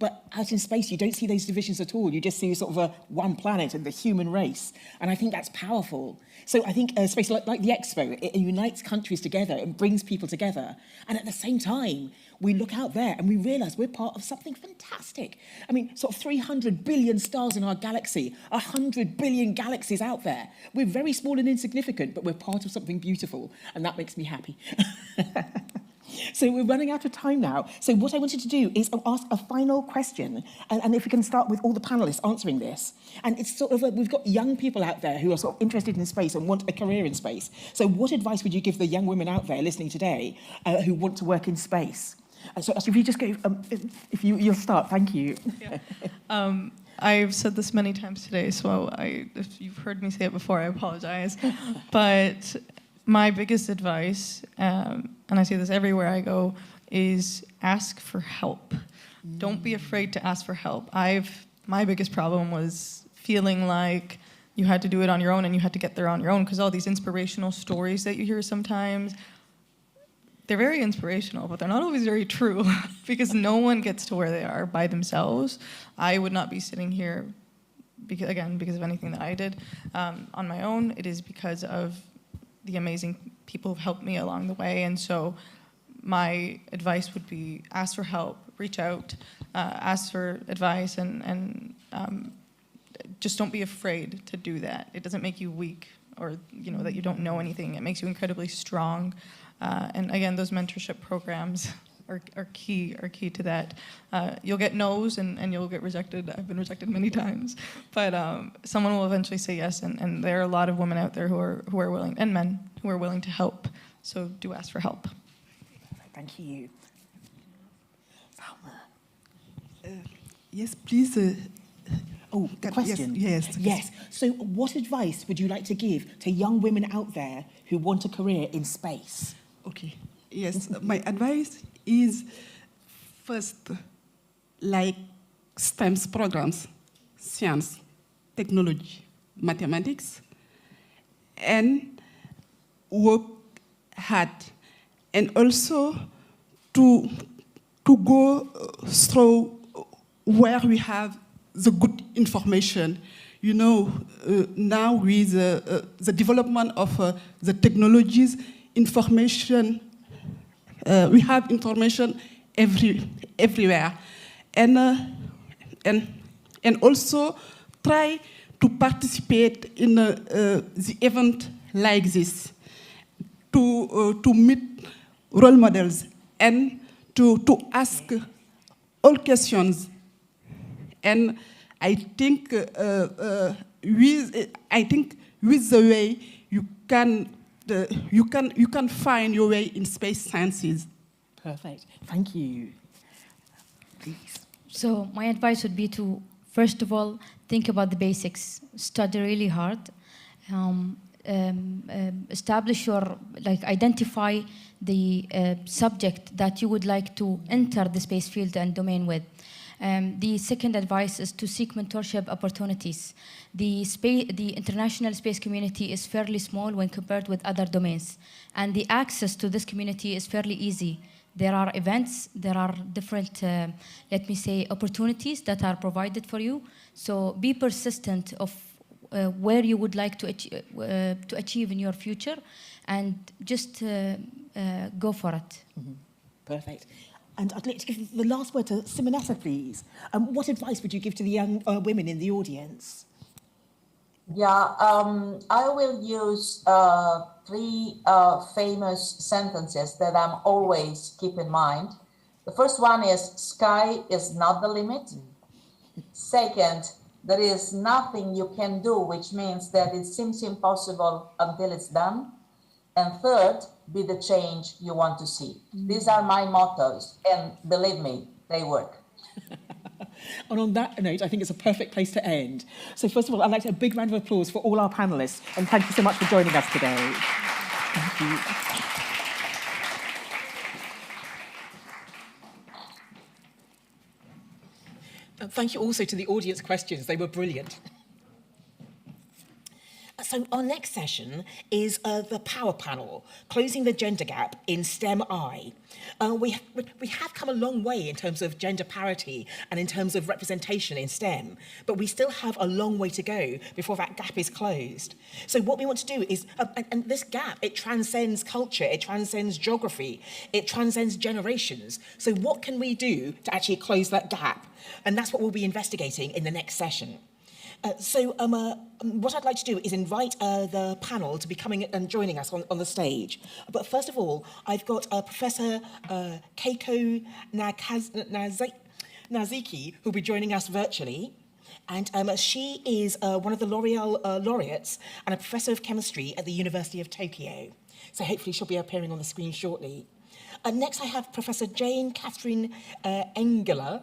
But out in space, you don't see those divisions at all. You just see sort of one planet and the human race. And I think that's powerful. So I think space, like the Expo, it unites countries together and brings people together. And at the same time, we look out there and we realize we're part of something fantastic. I mean, sort of 300 billion stars in our galaxy, 100 billion galaxies out there. We're very small and insignificant, but we're part of something beautiful. And that makes me happy. So we're running out of time now. So what I wanted to do is ask a final question, and if we can start with all the panelists answering this. And it's sort of, we've got young people out there who are sort of interested in space and want a career in space. So what advice would you give the young women out there listening today who want to work in space? So if you just go, if you'll start, thank you. Yeah. I've said this many times today, so if you've heard me say it before, I apologize. But my biggest advice, and I say this everywhere I go, is ask for help. Don't be afraid to ask for help. My biggest problem was feeling like you had to do it on your own and you had to get there on your own, because all these inspirational stories that you hear sometimes, they're very inspirational, but they're not always very true because no one gets to where they are by themselves. I would not be sitting here, because of anything that I did on my own. It is because of the amazing people who've helped me along the way. And so my advice would be ask for help, reach out, ask for advice, and just don't be afraid to do that. It doesn't make you weak or that you don't know anything. It makes you incredibly strong. And again, those mentorship programs are key to that. You'll get no's and you'll get rejected. I've been rejected many times, but someone will eventually say yes. And there are a lot of women out there who are willing, and men who are willing to help. So do ask for help. Thank you. Yes, please. Question. Yes. So what advice would you like to give to young women out there who want a career in space? Okay. Yes, my advice is first, like STEM programs, science, technology, mathematics, and work hard, and also to go through where we have the good information. Now with the development of the technologies, information, we have information everywhere, and also try to participate in the event like this, to meet role models and to ask all questions. And I think with the way you can find your way in space sciences. Perfect. Thank you. Please. So my advice would be to, first of all, think about the basics. Study really hard. Establish identify the subject that you would like to enter the space field and domain with. The second advice is to seek mentorship opportunities. The international space community is fairly small when compared with other domains, and the access to this community is fairly easy. There are events, there are different, opportunities that are provided for you. So be persistent of where you would like to achieve in your future, and just go for it. Mm-hmm. Perfect. And I'd like to give the last word to Simonetta, please. What advice would you give to the young women in the audience? Yeah, I will use 3 famous sentences that I'm always keep in mind. The first one is, sky is not the limit. Second, there is nothing you can do, which means that it seems impossible until it's done. And third, be the change you want to see. These are my mottos, and believe me, they work. And on that note, I think it's a perfect place to end. So first of all, I'd like to have a big round of applause for all our panellists, and thank you so much for joining us today. Thank you. And thank you also to the audience questions. They were brilliant. So our next session is the power panel, Closing the Gender Gap in STEM-I. We have come a long way in terms of gender parity and in terms of representation in STEM, but we still have a long way to go before that gap is closed. So what we want to do is, and this gap, it transcends culture, it transcends geography, it transcends generations. So what can we do to actually close that gap? And that's what we'll be investigating in the next session. What I'd like to do is invite the panel to be coming and joining us on the stage. But first of all, I've got Professor Keiko Naziki, who'll be joining us virtually. And she is one of the L'Oreal laureates and a professor of chemistry at the University of Tokyo. So hopefully she'll be appearing on the screen shortly. Next, I have Professor Jane Catherine Engeler,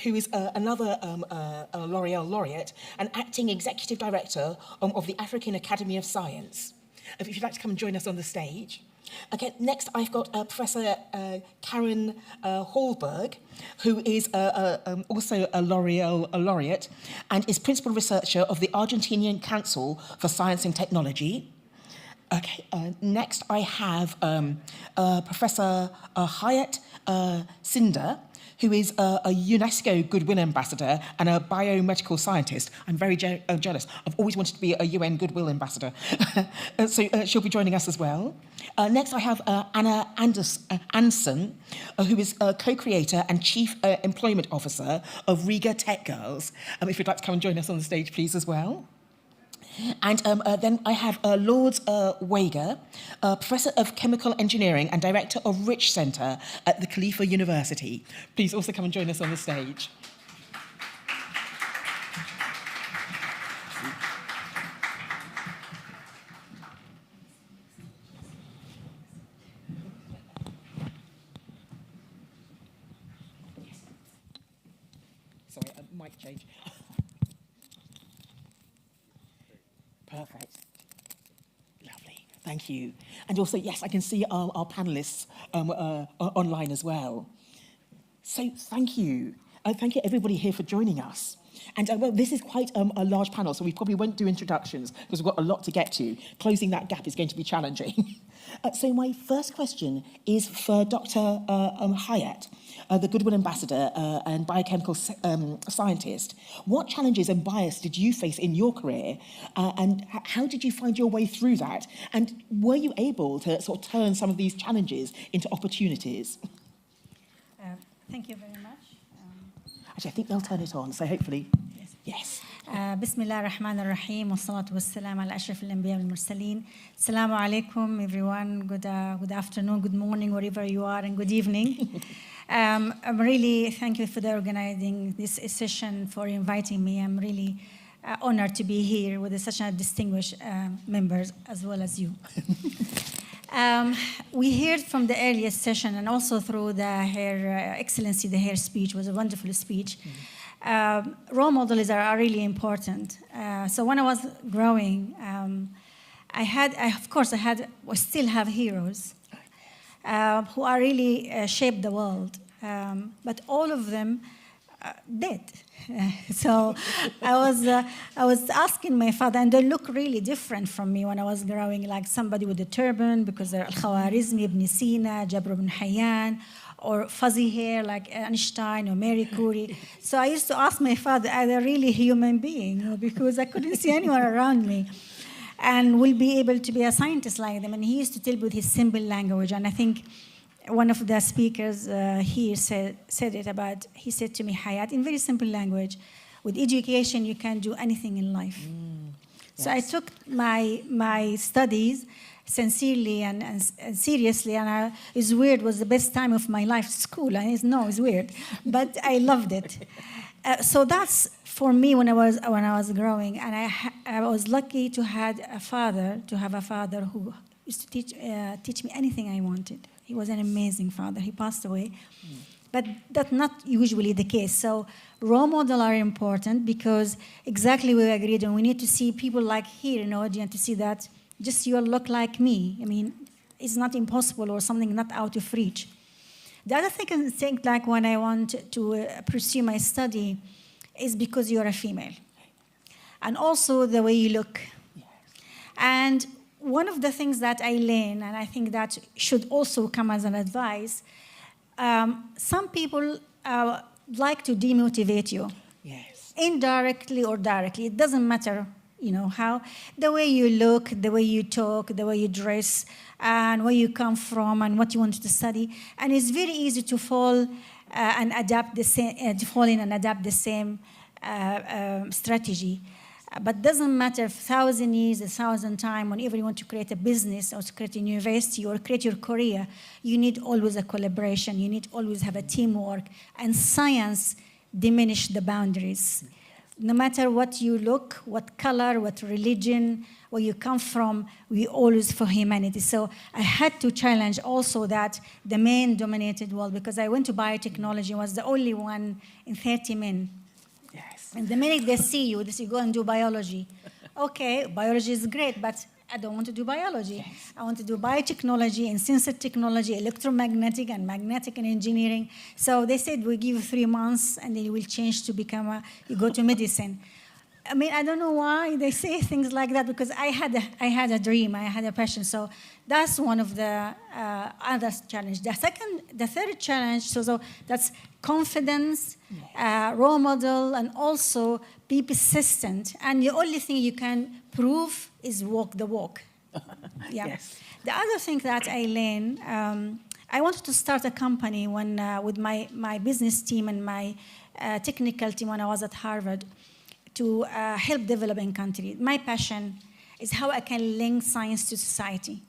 who is another L'Oreal laureate and acting executive director of the African Academy of Science. If you'd like to come and join us on the stage. Okay, next, I've got Professor Karen Hallberg, who is also a L'Oreal laureate and is principal researcher of the Argentinian Council for Science and Technology. Okay, next I have Professor Hayat Sinder, who is a UNESCO Goodwill Ambassador and a biomedical scientist. I'm very jealous. I've always wanted to be a UN Goodwill Ambassador. So she'll be joining us as well. Next I have Anna Anson, who is a co-creator and chief employment officer of Riga Tech Girls. If you'd like to come and join us on the stage, please, as well. And then I have Lourdes Wager, Professor of Chemical Engineering and Director of Rich Centre at the Khalifa University. Please also come and join us on the stage. Sorry, mic change. Perfect. Lovely. Thank you. And also, yes, I can see our panellists online as well. So thank you. Thank you, everybody here, for joining us. And well, this is quite a large panel, so we probably won't do introductions because we've got a lot to get to. Closing that gap is going to be challenging. So my first question is for Dr. Hayat, the Goodwill Ambassador and biochemical scientist. What challenges and bias did you face in your career, and how did you find your way through that? And were you able to sort of turn some of these challenges into opportunities? Thank you very much. Actually, I think they'll turn it on, so hopefully, yes. بسم الله الرحمن الرحيم والصلاة والسلام على أشرف الأنبياء والمرسلين. Assalamu alaikum, everyone. Good afternoon, good morning, wherever you are, and good evening. I'm really thank you for organizing this session, for inviting me. I'm really honored to be here with such a distinguished members as well as you. We heard from the earliest session and also through her excellency, the speech was a wonderful speech. Role models are really important. So when I was growing, I still have heroes who are really shaped the world, but all of them dead. So I was asking my father, and they look really different from me when I was growing, like somebody with a turban, because they're Al-Khawarizmi, Ibn Sina, Jabr ibn Hayyan, or fuzzy hair like Einstein or Marie Curie. So I used to ask my father, are they really human beings? Because I couldn't see anyone around me. And will be able to be a scientist like them. And he used to tell with his simple language. And I think one of the speakers here said it about, he said to me, Hayat, in very simple language, with education, you can do anything in life. Yes. So I took my studies sincerely and seriously, and it's weird, it was the best time of my life, school. It's weird, but I loved it. So that's for me when I was growing, and I was lucky to have a father who used to teach me anything I wanted. He was an amazing father. He passed away, But that's not usually the case. So role models are important because exactly we agreed on. We need to see people like here in the audience to see that just you look like me. I mean, it's not impossible or something not out of reach. The other thing I think, like when I want to pursue my study, is because you're a female. And also the way you look. Yes. And one of the things that I learn, and I think that should also come as an advice, some people like to demotivate you. Yes. Indirectly or directly. It doesn't matter, you know, how. The way you look, the way you talk, the way you dress, and where you come from, and what you want to study. And it's very easy to fall and adapt the same, to fall in and adapt the same strategy. But doesn't matter 1,000 years, 1,000 times, whenever you want to create a business or to create a university or create your career, you need always a collaboration. You need always have a teamwork. And science diminish the boundaries. No matter what you look, what color, what religion, where you come from, we always for humanity. So I had to challenge also that the men-dominated world, because I went to biotechnology, was the only one in 30 men. And the minute they see you, they say, go and do biology. Okay, biology is great, but I don't want to do biology. Yes. I want to do biotechnology and sensor technology, electromagnetic and magnetic and engineering. So they said, we give you 3 months, and then you will change to become you go to medicine. I mean, I don't know why they say things like that, because I had a dream, I had a passion. So that's one of the other challenge. The third challenge, so that's confidence, role model, and also be persistent. And the only thing you can prove is walk the walk. Yeah. Yes. The other thing that I learned, I wanted to start a company when with my business team and my technical team when I was at Harvard, to help developing countries. My passion is how I can link science to society.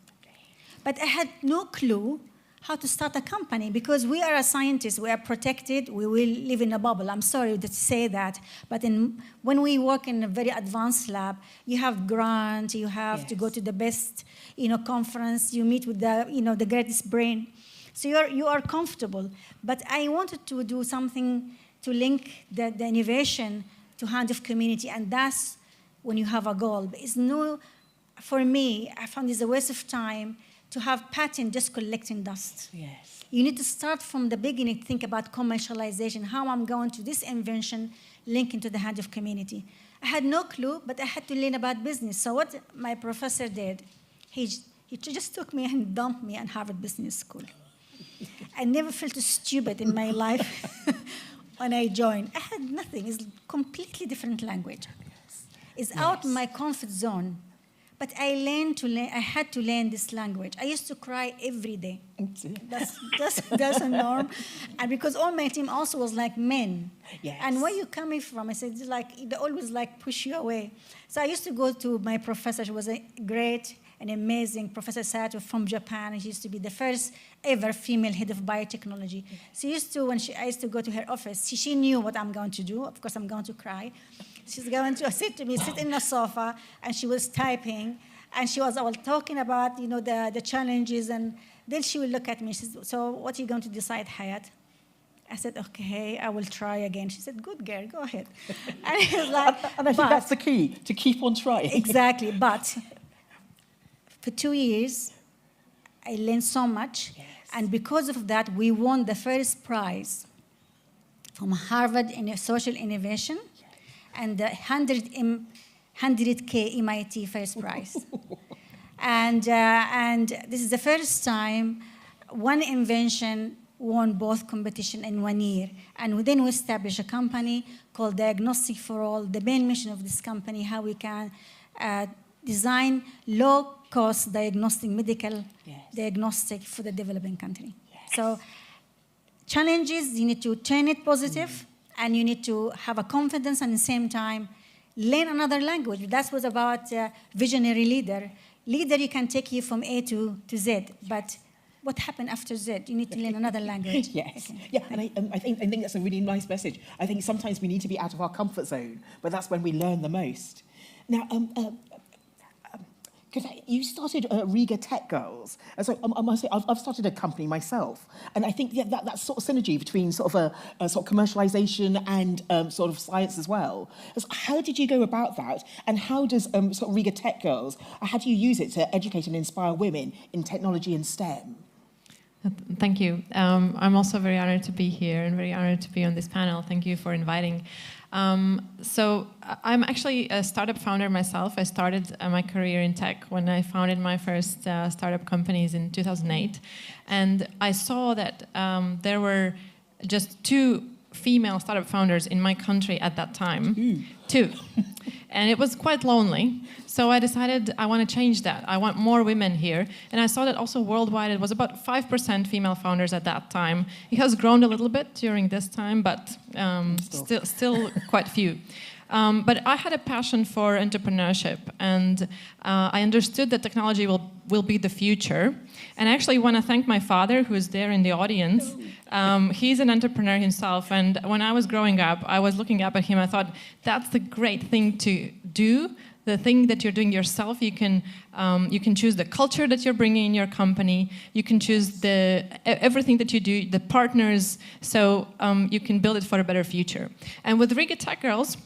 But I had no clue how to start a company, because we are a scientist, we are protected, we will live in a bubble. I'm sorry to say that, but when we work in a very advanced lab, you have grant, you have to go to the best, conference, you meet with the, the greatest brain. So you are comfortable. But I wanted to do something to link the innovation to hand of community, and that's when you have a goal. But it's no, for me, I found it's a waste of time to have patent just collecting dust. Yes. You need to start from the beginning to think about commercialization, how I'm going to this invention link into the hand of community. I had no clue, but I had to learn about business. So what my professor did, he just took me and dumped me at Harvard Business School. I never felt stupid in my life when I joined. I had nothing. It's a completely different language. It's out my comfort zone. But I had to learn this language. I used to cry every day. That's a norm. And because all my team also was like men. Yes. And where you coming from? I said, they always push you away. So I used to go to my professor. She was a great and amazing Professor Sato from Japan. She used to be the first ever female head of biotechnology. So I used to go to her office. She knew what I'm going to do. Of course, I'm going to cry. She's going to sit in the sofa, and she was typing, and she was all talking about, the challenges, and then she would look at me. She said, so what are you going to decide, Hayat? I said, okay, I will try again. She said, good girl, go ahead. And I was like, and I think that's the key, to keep on trying. Exactly, but for 2 years, I learned so much, and because of that, we won the first prize from Harvard in social innovation, and the 100K MIT first prize. and this is the first time one invention won both competition in 1 year. And then we established a company called Diagnostic for All. The main mission of this company, how we can design low-cost medical diagnostic for the developing country. Yes. So challenges, you need to turn it positive, and you need to have a confidence, and at the same time, learn another language. That's what about visionary leader. Leader, you can take you from A to Z, but what happened after Z? You need to learn another language. Yes. Okay. Yeah, and I think that's a really nice message. I think sometimes we need to be out of our comfort zone, but that's when we learn the most. Now, you started Riga Tech Girls. And so I must say, I've started a company myself. And I think that sort of synergy between sort of a sort of commercialization and sort of science as well. So how did you go about that? And how does sort of Riga Tech Girls, how do you use it to educate and inspire women in technology and STEM? Thank you. I'm also very honored to be here and very honored to be on this panel. Thank you for inviting. So I'm actually a startup founder myself. I started my career in tech when I founded my first startup companies in 2008. And I saw that there were just 2 female startup founders in my country at that time. 2. And it was quite lonely. So I decided I want to change that. I want more women here. And I saw that also worldwide it was about 5% female founders at that time. It has grown a little bit during this time, but still quite few. But I had a passion for entrepreneurship, and I understood that technology will be the future. And I actually want to thank my father, who is there in the audience. He's an entrepreneur himself, and when I was growing up, I was looking up at him. I thought, that's the great thing to do. The thing that you're doing yourself, you can choose the culture that you're bringing in your company. You can choose everything that you do, the partners, so you can build it for a better future. And with Riga Tech Girls,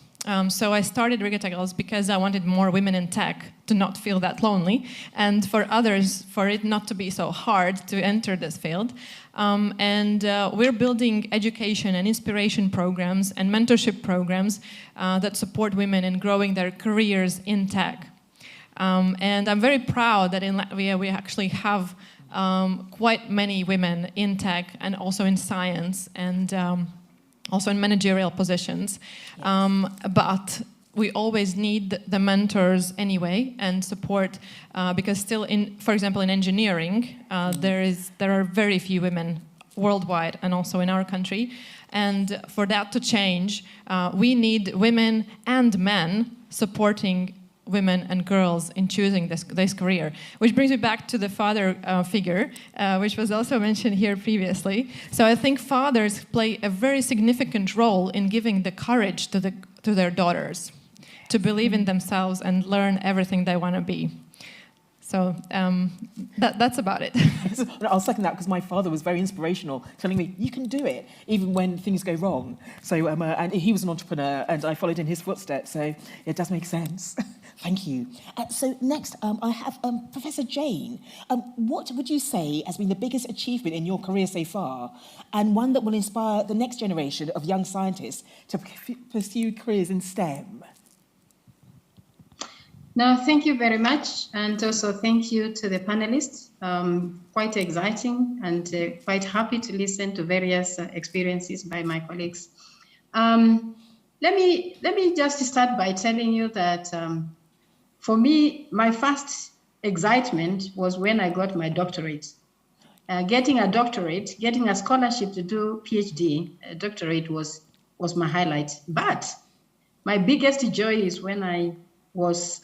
so I started Riga Tech Girls because I wanted more women in tech to not feel that lonely, and for others, for it not to be so hard to enter this field. And we're building education and inspiration programs and mentorship programs that support women in growing their careers in tech. And I'm very proud that in Latvia we actually have quite many women in tech and also in science and also in managerial positions. But we always need the mentors anyway and support because still, for example, in engineering, there are very few women worldwide and also in our country. And for that to change, we need women and men supporting women and girls in choosing this career. Which brings me back to the father figure, which was also mentioned here previously. So I think fathers play a very significant role in giving the courage to their daughters to believe in themselves and learn everything they want to be. So that's about it. I'll second that because my father was very inspirational, telling me, you can do it, even when things go wrong. So, and he was an entrepreneur, and I followed in his footsteps, so it does make sense. Thank you. So next, I have Professor Jane. What would you say has been the biggest achievement in your career so far, and one that will inspire the next generation of young scientists to pursue careers in STEM? No, thank you very much. And also thank you to the panelists. Quite exciting and quite happy to listen to various experiences by my colleagues. Let me just start by telling you that for me, my first excitement was when I got my doctorate. Getting a doctorate, getting a scholarship to do PhD, a doctorate was my highlight. But my biggest joy is when I was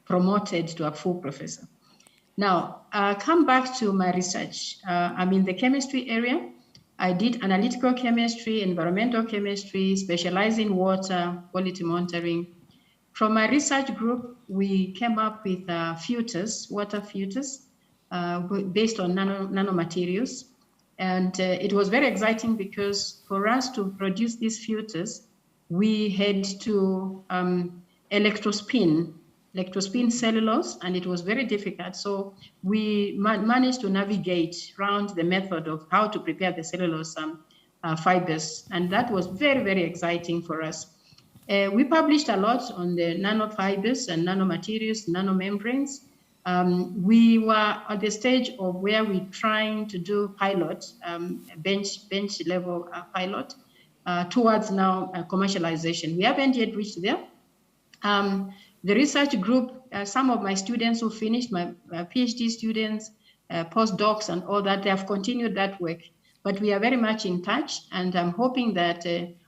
promoted to a full professor. Now, come back to my research. I'm in the chemistry area. I did analytical chemistry, environmental chemistry, specialized in water, quality monitoring. From my research group, we came up with filters, water filters, based on nanomaterials. And it was very exciting because for us to produce these filters, we had to electrospin cellulose, and it was very difficult. So we managed to navigate around the method of how to prepare the cellulose fibers. And that was very, very exciting for us. We published a lot on the nanofibers and nanomaterials, nanomembranes. We were at the stage of where we're trying to do pilot, bench level pilot, towards now commercialization. We haven't yet reached there. The research group, some of my students who finished, my PhD students, postdocs and all that, they have continued that work. But we are very much in touch, and I'm hoping that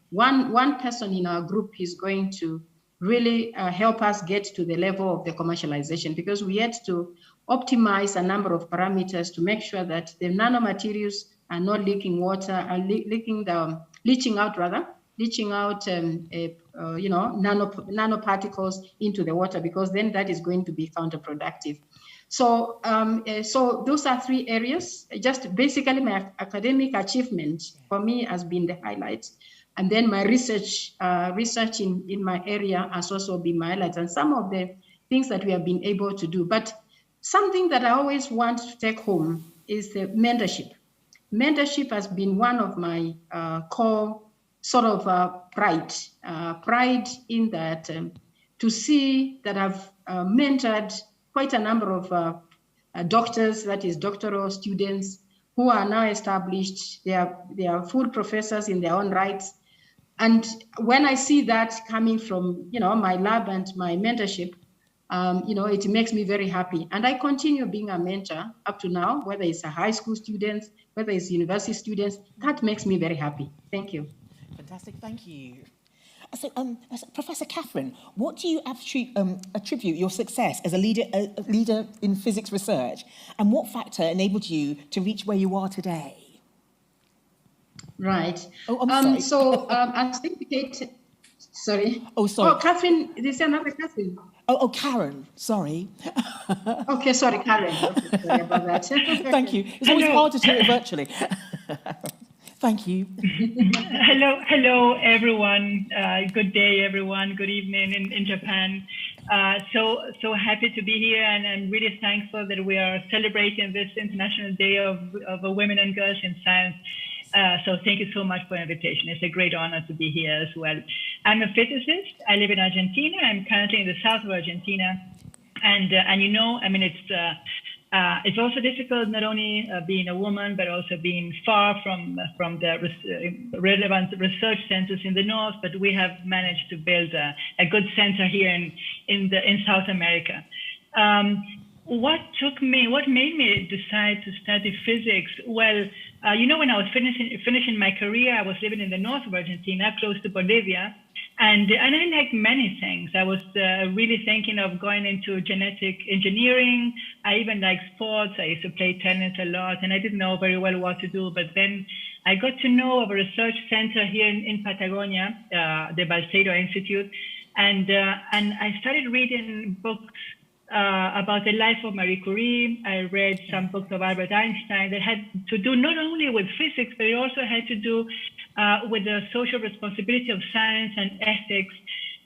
one person in our group is going to really help us get to the level of the commercialization, because we had to optimize a number of parameters to make sure that the nanomaterials are not leaking water, are leaching out nanoparticles into the water, because then that is going to be counterproductive. So, so those are 3 areas. Just basically my academic achievement for me has been the highlight. And then my research in my area has also been my highlight, and some of the things that we have been able to do. But something that I always want to take home is the mentorship. Mentorship has been one of my core sort of pride in that, to see that I've mentored quite a number of doctors, that is doctoral students, who are now established. They are full professors in their own rights. And when I see that coming from, my lab and my mentorship, it makes me very happy. And I continue being a mentor up to now, whether it's a high school students, whether it's university students. That makes me very happy. Thank you. Fantastic, thank you. So, Professor Catherine, what do you attribute your success as a leader in physics research, and what factor enabled you to reach where you are today? Right. Oh, I'm sorry. So, as indicated, sorry. Oh, sorry. Oh, Catherine, is there another Catherine? Oh, Karen, sorry. Okay, sorry, Karen. Okay, sorry about that. Thank you. It's always hard to do it virtually. Thank you. Hello, everyone. Good day, everyone. Good evening in Japan. So happy to be here, and I'm really thankful that we are celebrating this International Day of Women and Girls in Science. So thank you so much for the invitation. It's a great honor to be here as well. I'm a physicist. I live in Argentina. I'm currently in the south of Argentina, and it's also difficult not only being a woman, but also being far from the relevant research centers in the north. But we have managed to build a good center here in South America. What made me decide to study physics? Well, when I was finishing my career, I was living in the north of Argentina, close to Bolivia. And I liked many things. I was really thinking of going into genetic engineering. I even liked sports. I used to play tennis a lot, and I didn't know very well what to do. But then I got to know of a research center here in Patagonia, the Balseiro Institute, and I started reading books about the life of Marie Curie. I read some books of Albert Einstein that had to do not only with physics, but it also had to do with the social responsibility of science and ethics.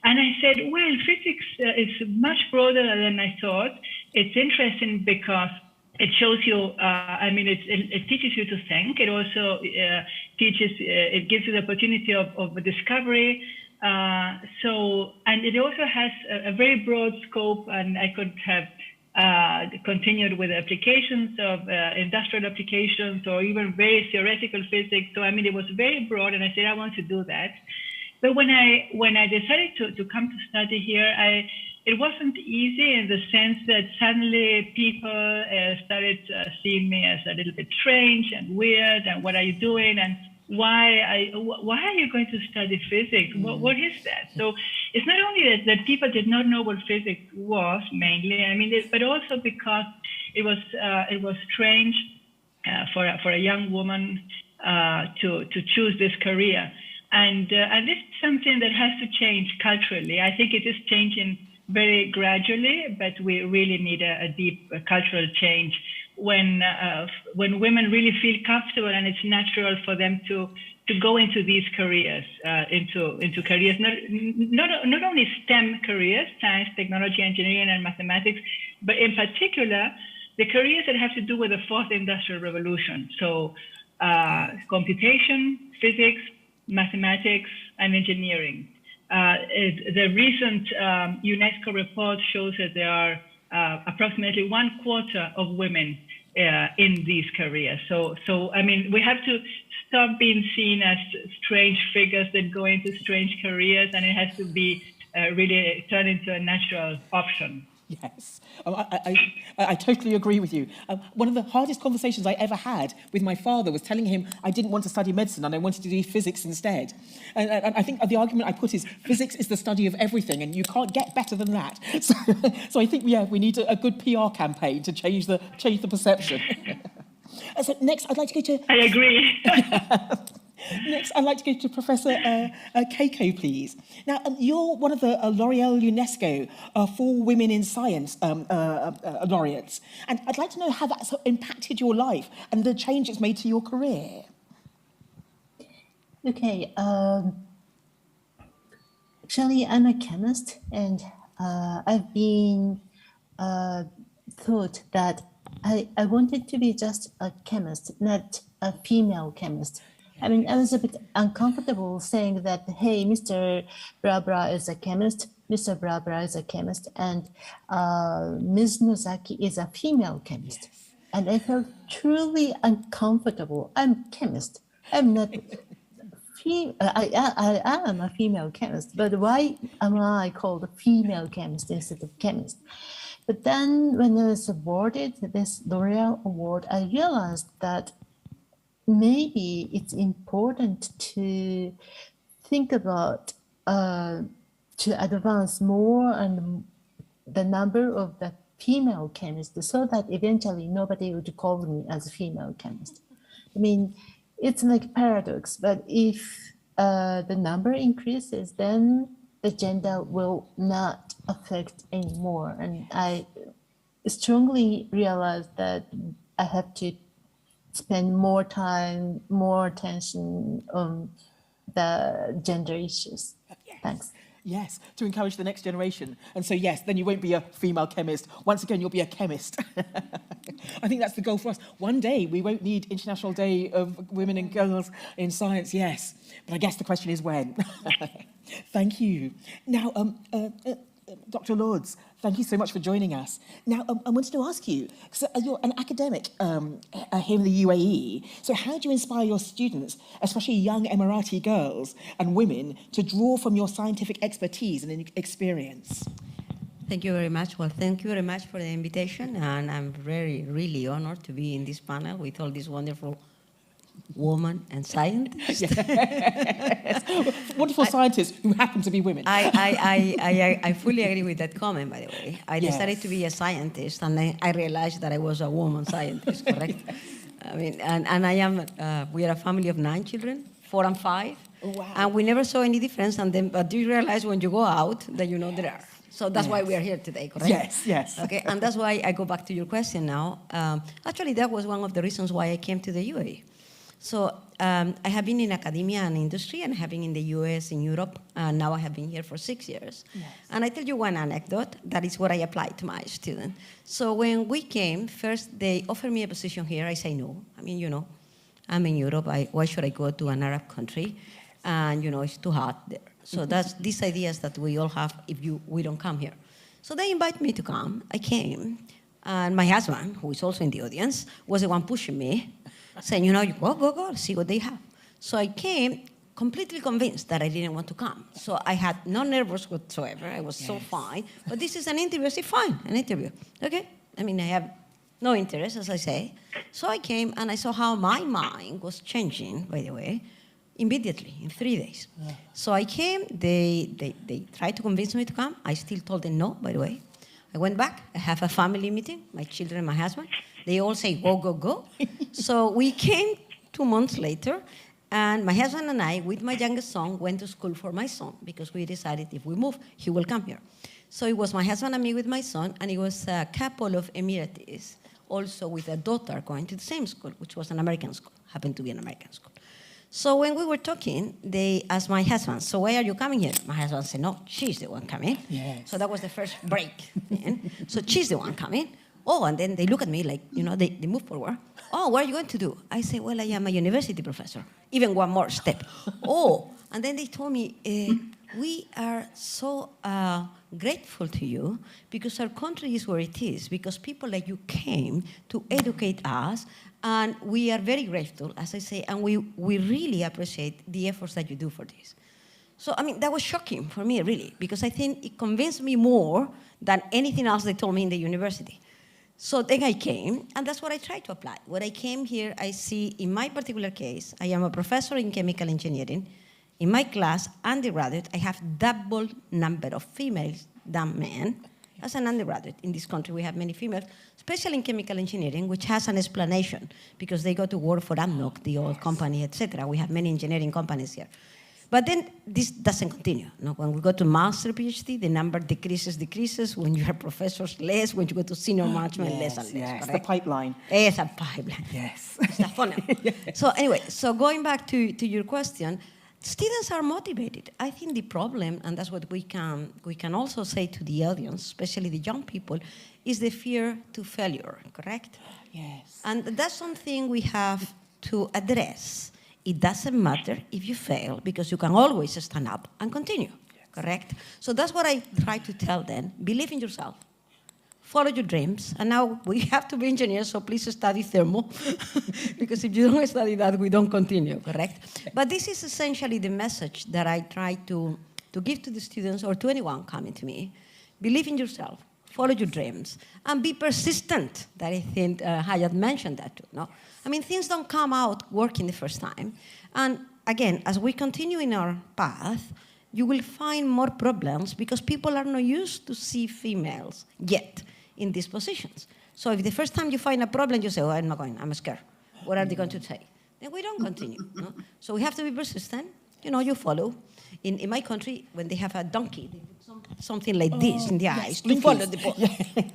And I said, well, physics is much broader than I thought. It's interesting because it shows you, it teaches you to think. It also it gives you the opportunity of discovery. And it also has a very broad scope, and I could have continued with applications of industrial applications or even very theoretical physics. So, it was very broad, and I said, I want to do that. But when I decided to come to study here, it wasn't easy in the sense that suddenly people started seeing me as a little bit strange and weird, and what are you doing? And why are you going to study physics? What is that? So it's not only that people did not know what physics was mainly, but also because it was strange for a young woman to choose this career, and this is something that has to change culturally. I think it is changing very gradually, but we really need a deep cultural change when women really feel comfortable and it's natural for them to go into these careers, into careers, not only STEM careers, science, technology, engineering, and mathematics, but in particular, the careers that have to do with the fourth industrial revolution. So computation, physics, mathematics, and engineering. The recent UNESCO report shows that there are approximately 1/4 of women in these careers. So we have to stop being seen as strange figures that go into strange careers, and it has to be really turned into a natural option. Yes, I totally agree with you. One of the hardest conversations I ever had with my father was telling him I didn't want to study medicine and I wanted to do physics instead. And I think the argument I put is physics is the study of everything, and you can't get better than that. So I think we need a good PR campaign to change the perception. So next, I'd like to go to. I agree. Next, I'd like to go to Professor Keiko, please. Now, you're one of the L'Oreal UNESCO for Women in Science laureates, and I'd like to know how that's impacted your life and the change it's made to your career. Okay, actually, I'm a chemist, and I've been thought that I wanted to be just a chemist, not a female chemist. I mean, I was a bit uncomfortable saying that, hey, Mr. Bra Bra is a chemist, Mr. Bra Bra is a chemist, and Ms. Nozaki is a female chemist. Yes. And I felt truly uncomfortable. I'm a chemist. I'm not... I am a female chemist, but why am I called a female chemist instead of chemist? But then when I was awarded this L'Oreal award, I realized that maybe it's important to think about to advance more and the number of the female chemists so that eventually nobody would call me as a female chemist. I mean, it's like a paradox, but if the number increases, then the gender will not affect anymore. And I strongly realized that I have to spend more time, more attention on the gender issues. Yes. Thanks. Yes, to encourage the next generation. And so, yes, then you won't be a female chemist. Once again, you'll be a chemist. I think that's the goal for us. One day, we won't need International Day of Women and Girls in Science, yes. But I guess the question is when. Thank you. Now, Dr. Lords, thank you so much for joining us. Now, I wanted to ask you, because you're an academic here in the UAE, so how do you inspire your students, especially young Emirati girls and women, to draw from your scientific expertise and experience? Thank you very much. Well, thank you very much for the invitation, and I'm really honored to be in this panel with all these wonderful women and scientists. Yes. Wonderful scientists who happen to be women. I fully agree with that comment, by the way. I decided to be a scientist, and I realized that I was a woman scientist, correct? Yes. I mean, and I am, we are a family of 9 children, 4 and 5. Oh, wow. And we never saw any difference, and then, but you realize when you go out that you know there are. So that's why we are here today, correct? Yes, yes. Okay, and that's why I go back to your question now. Actually, that was one of the reasons why I came to the UAE. So I have been in academia and industry, and have been in the US, in Europe, and now I have been here for 6 years. Yes. And I tell you one anecdote, that is what I apply to my students. So when we came, first they offered me a position here. I say no. I mean, you know, I'm in Europe. Why should I go to an Arab country? And, you know, it's too hot there. So that's these ideas that we all have if we don't come here. So they invite me to come. I came. And my husband, who is also in the audience, was the one pushing me, saying, you know, you go, see what they have. So I came completely convinced that I didn't want to come. So I had no nerves whatsoever. I was so fine. But this is an interview. I said, fine, an interview. Okay? I mean, I have no interest, as I say. So I came, and I saw how my mind was changing, by the way, immediately, in 3 days. Yeah. So I came. They tried to convince me to come. I still told them no, by the way. I went back. I have a family meeting, my children and my husband. They all say, go. So we came 2 months later, and my husband and I, with my youngest son, went to school for my son, because we decided if we move, he will come here. So it was my husband and me with my son, and it was a couple of Emiratis, also with a daughter going to the same school, which was an American school, happened to be an American school. So when we were talking, they asked my husband, so why are you coming here? My husband said, no, she's the one coming. Yes. So that was the first break. So she's the one coming. Oh, and then they look at me like, you know, they move forward. Oh, what are you going to do? I say, well, I am a university professor. Even one more step. Oh, and then they told me, we are so grateful to you because our country is where it is, because people like you came to educate us, and we are very grateful, as I say, and we really appreciate the efforts that you do for this. So, I mean, that was shocking for me, really, because I think it convinced me more than anything else they told me in the university. So then I came, and that's what I tried to apply. When I came here, I see, in my particular case, I am a professor in chemical engineering. In my class, undergraduate, I have double number of females than men As an undergraduate in this country, we have many females, especially in chemical engineering, which has an explanation because they go to work for AMNOC, the oil company, etc. We have many engineering companies here. But then this doesn't continue. No? When we go to master PhD, the number decreases. When you are professors, less. When you go to senior management, less and less. Yes, correct? the pipeline. It's a pipeline. Yes. It's a funnel. Yes. So anyway, so going back to your question, students are motivated. I think the problem, and that's what we can also say to the audience, especially the young people, is the fear to failure, correct? Yes. And that's something we have to address. It doesn't matter if you fail, because you can always stand up and continue, correct? So that's what I try to tell them. Believe in yourself. Follow your dreams. And now we have to be engineers, so please study thermal, because if you don't study that, we don't continue, correct? But this is essentially the message that I try to give to the students or to anyone coming to me. Believe in yourself. Follow your dreams. And be persistent. That I think Hayat mentioned that too, no? I mean, things don't come out working the first time. And again, as we continue in our path, you will find more problems because people are not used to see females yet in these positions. So if the first time you find a problem, you say, oh, I'm not going, I'm scared. What are they going to say? Then we don't continue. No? So we have to be persistent. You know, you follow. In my country, when they have a donkey, they put something like this in the eyes to follow the ball.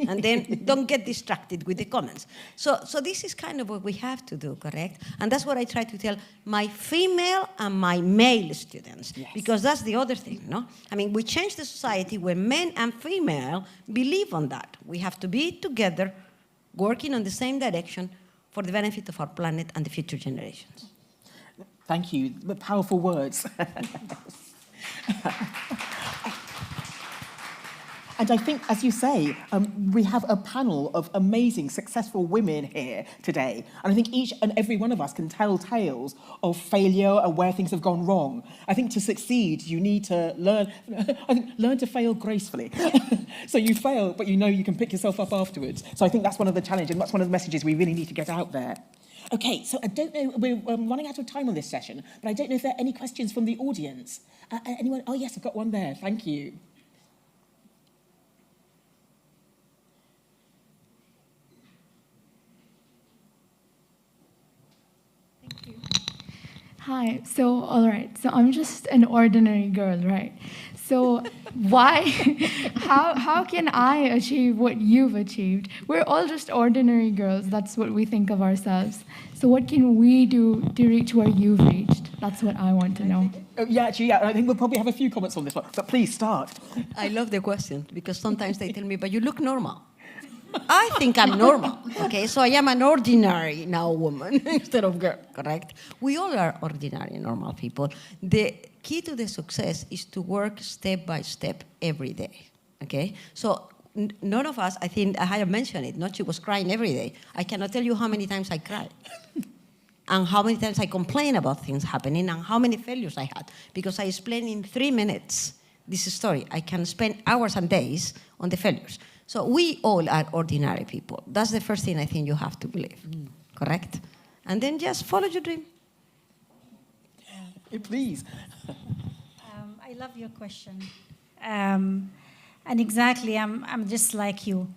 And then don't get distracted with the comments. So this is kind of what we have to do, correct? And that's what I try to tell my female and my male students, because that's the other thing, no? I mean, we change the society where men and female believe on that. We have to be together, working on the same direction for the benefit of our planet and the future generations. Thank you. The powerful words. And I think, as you say, we have a panel of amazing, successful women here today. And I think each and every one of us can tell tales of failure and where things have gone wrong. I think to succeed, you need to learn to fail gracefully. So you fail, but you know you can pick yourself up afterwards. So I think that's one of the challenges, and that's one of the messages we really need to get out there. Okay, so I don't know, we're running out of time on this session, but I don't know if there are any questions from the audience. Anyone? Oh, yes, I've got one there. Thank you. Thank you. Hi, so, all right, so I'm just an ordinary girl, right? So why, how can I achieve what you've achieved? We're all just ordinary girls. That's what we think of ourselves. So what can we do to reach where you've reached? That's what I want to know. Yeah, actually, I think we'll probably have a few comments on this one, but please start. I love the question, because sometimes they tell me, but you look normal. I think I'm normal, okay? So I am an ordinary now woman instead of girl, correct? We all are ordinary, normal people. The key to the success is to work step by step every day, okay? So none of us, I think, I have mentioned it, not she was crying every day. I cannot tell you how many times I cried. And how many times I complain about things happening and how many failures I had. Because I explained in 3 minutes this story. I can spend hours and days on the failures. So we all are ordinary people. That's the first thing I think you have to believe, correct? And then just follow your dream. Please. I love your question. And exactly, I'm just like you.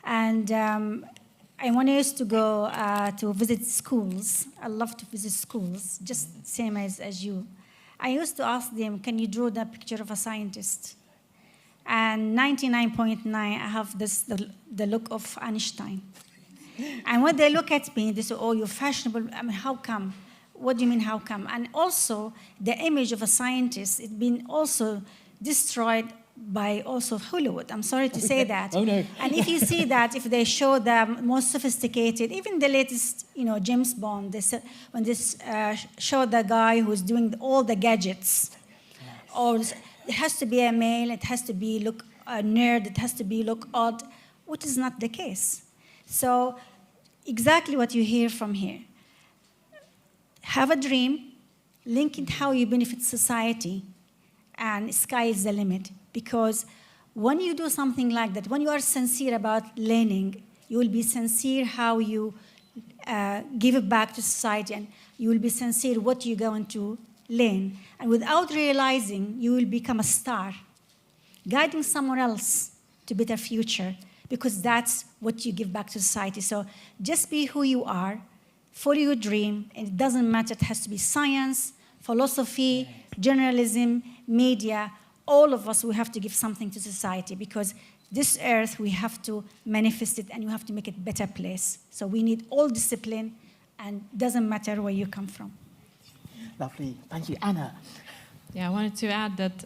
And I used to go to visit schools. I love to visit schools, just same as you. I used to ask them, can you draw the picture of a scientist? And 99.9, I have the look of Einstein. And when they look at me, they say, oh, you're fashionable. I mean, how come? What do you mean, how come? And also, the image of a scientist, it's been also destroyed by also Hollywood. I'm sorry to say that. Oh, no. And if you see that, if they show the most sophisticated, even the latest, James Bond, when they show the guy who's doing all the gadgets, or it has to be a male, it has to be look a nerd, it has to be look odd, which is not the case. So exactly what you hear from here. Have a dream, link it how you benefit society, and sky is the limit. Because when you do something like that, when you are sincere about learning, you will be sincere how you give it back to society, and you will be sincere what you're going to learn. And without realizing, you will become a star, guiding someone else to better future, because that's what you give back to society. So just be who you are, follow your dream, and it doesn't matter, it has to be science, philosophy, journalism, media. All of us, we have to give something to society, because this earth, we have to manifest it and we have to make it a better place. So we need all discipline, and it doesn't matter where you come from. Lovely. Thank you. Anna. Yeah, I wanted to add that,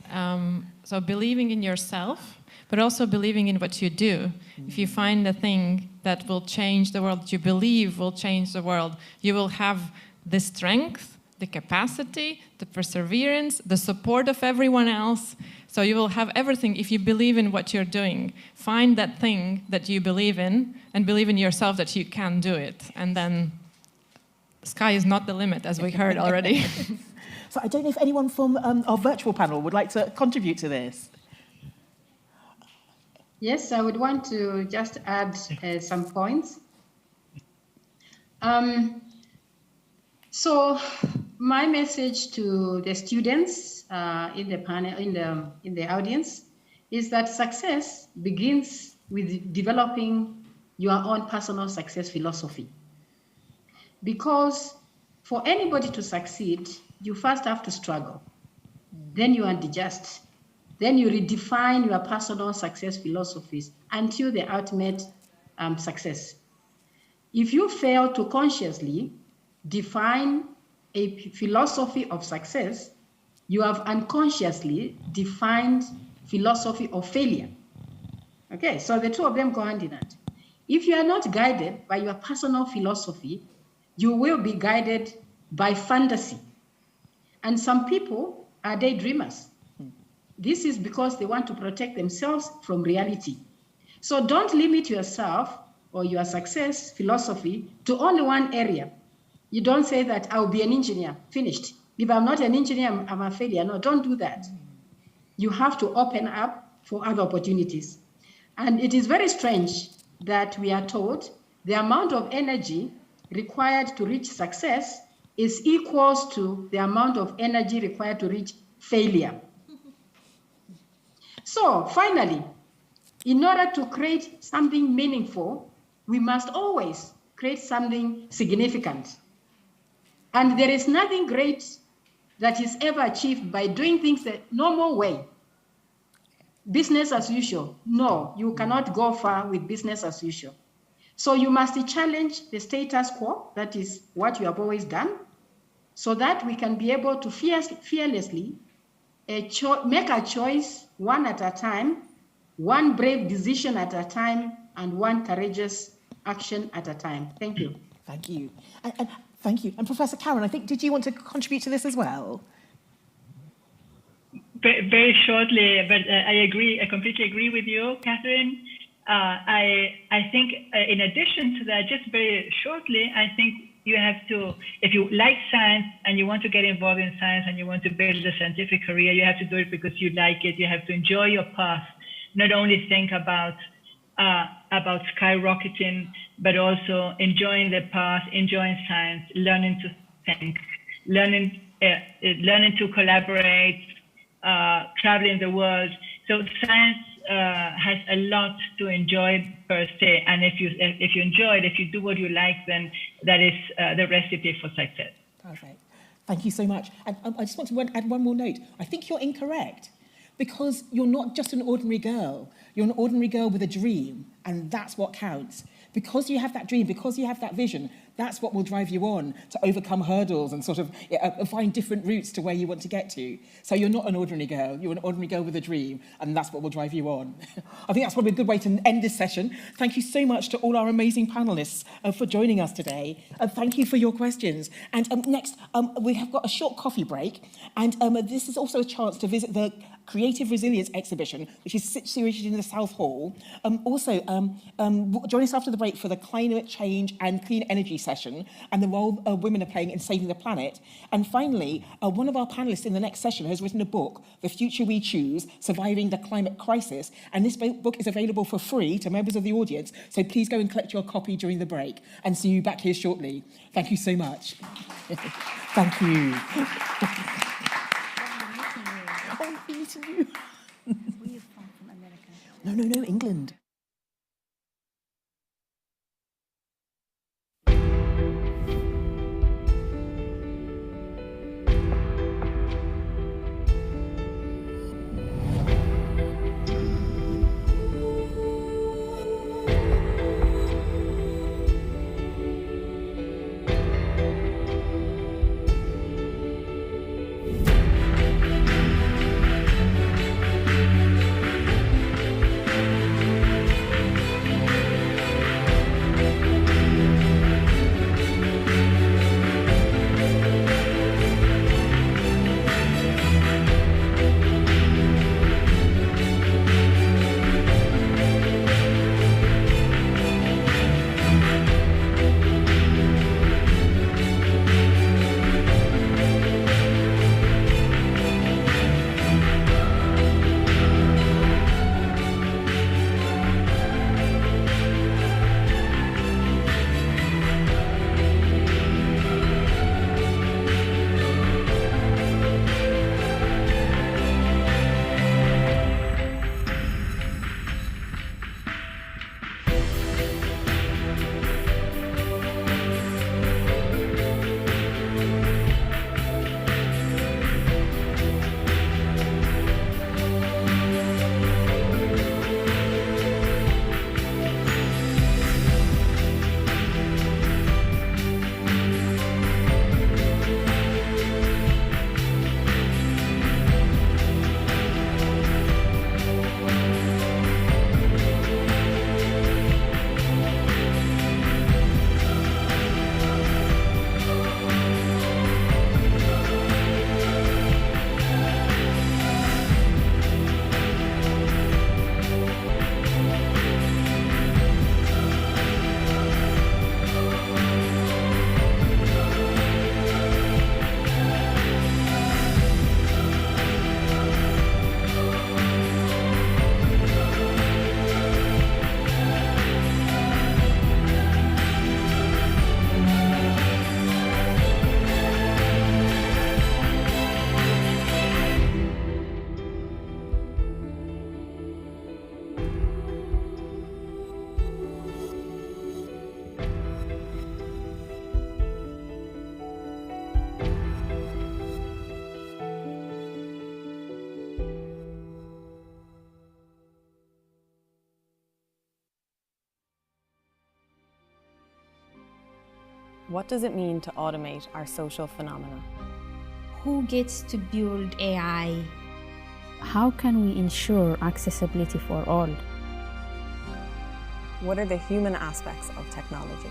so believing in yourself, but also believing in what you do. If you find a thing that will change the world, you believe will change the world, you will have the strength, the capacity, the perseverance, the support of everyone else. So you will have everything if you believe in what you're doing. Find that thing that you believe in and believe in yourself that you can do it. And then the sky is not the limit, as we heard already. So I don't know if anyone from our virtual panel would like to contribute to this. Yes, I would want to just add some points. So my message to the students in the panel, in the audience, is that success begins with developing your own personal success philosophy. Because for anybody to succeed, you first have to struggle. Then you adjust. Then you redefine your personal success philosophies until the ultimate success. If you fail to consciously define a philosophy of success, you have unconsciously defined philosophy of failure. Okay, so the two of them go hand in hand. If you are not guided by your personal philosophy, you will be guided by fantasy. And some people are daydreamers. This is because they want to protect themselves from reality. So don't limit yourself or your success philosophy to only one area. You don't say that I'll be an engineer, finished. If I'm not an engineer, I'm a failure. No, don't do that. You have to open up for other opportunities. And it is very strange that we are told the amount of energy required to reach success is equals to the amount of energy required to reach failure. So finally, in order to create something meaningful, we must always create something significant. And there is nothing great that is ever achieved by doing things the normal way. Business as usual. No, you cannot go far with business as usual. So you must challenge the status quo, that is what you have always done, so that we can be able to fearlessly make a choice one at a time, one brave decision at a time, and one courageous action at a time. Thank you. Thank you. And thank you. And Professor Karen, I think, did you want to contribute to this as well? Very shortly, but I agree. I completely agree with you, Catherine. I think in addition to that, just very shortly, I think you have to, if you like science and you want to get involved in science and you want to build a scientific career, you have to do it because you like it. You have to enjoy your path, not only think about skyrocketing, but also enjoying the path, enjoying science, learning to think, learning to collaborate, traveling the world. So science has a lot to enjoy per se, and if you enjoy it, if you do what you like, then that is the recipe for success. Perfect. Thank you so much. And I just want to add one more note. I think you're incorrect, because you're not just an ordinary girl. You're an ordinary girl with a dream, and that's what counts. Because you have that dream, because you have that vision, that's what will drive you on to overcome hurdles and sort of find different routes to where you want to get to. So you're not an ordinary girl, you're an ordinary girl with a dream, and that's what will drive you on. I think that's probably a good way to end this session. Thank you so much to all our amazing panellists for joining us today. Thank you for your questions. And next, we have got a short coffee break, and this is also a chance to visit the Creative Resilience exhibition, which is situated in the South Hall. Join us after the break for the climate change and clean energy session and the role women are playing in saving the planet. And finally, one of our panelists in the next session has written a book, The Future We Choose, Surviving the Climate Crisis. And this book is available for free to members of the audience. So please go and collect your copy during the break, and see you back here shortly. Thank you so much. Thank you. Oh, meeting you. Where are you from America? No, England. What does it mean to automate our social phenomena? Who gets to build AI? How can we ensure accessibility for all? What are the human aspects of technology?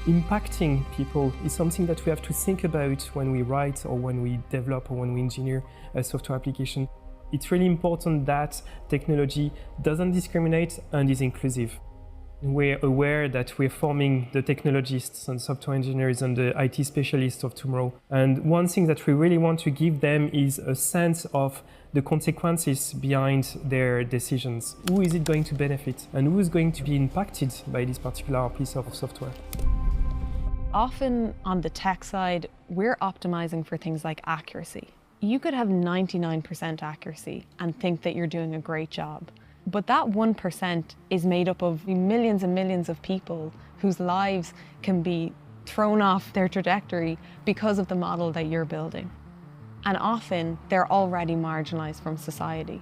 Impacting people is something that we have to think about when we write or when we develop or when we engineer a software application. It's really important that technology doesn't discriminate and is inclusive. We're aware that we're forming the technologists and software engineers and the IT specialists of tomorrow. And one thing that we really want to give them is a sense of the consequences behind their decisions. Who is it going to benefit and who is going to be impacted by this particular piece of software? Often on the tech side, we're optimizing for things like accuracy. You could have 99% accuracy and think that you're doing a great job. But that 1% is made up of millions and millions of people whose lives can be thrown off their trajectory because of the model that you're building. And often, they're already marginalized from society.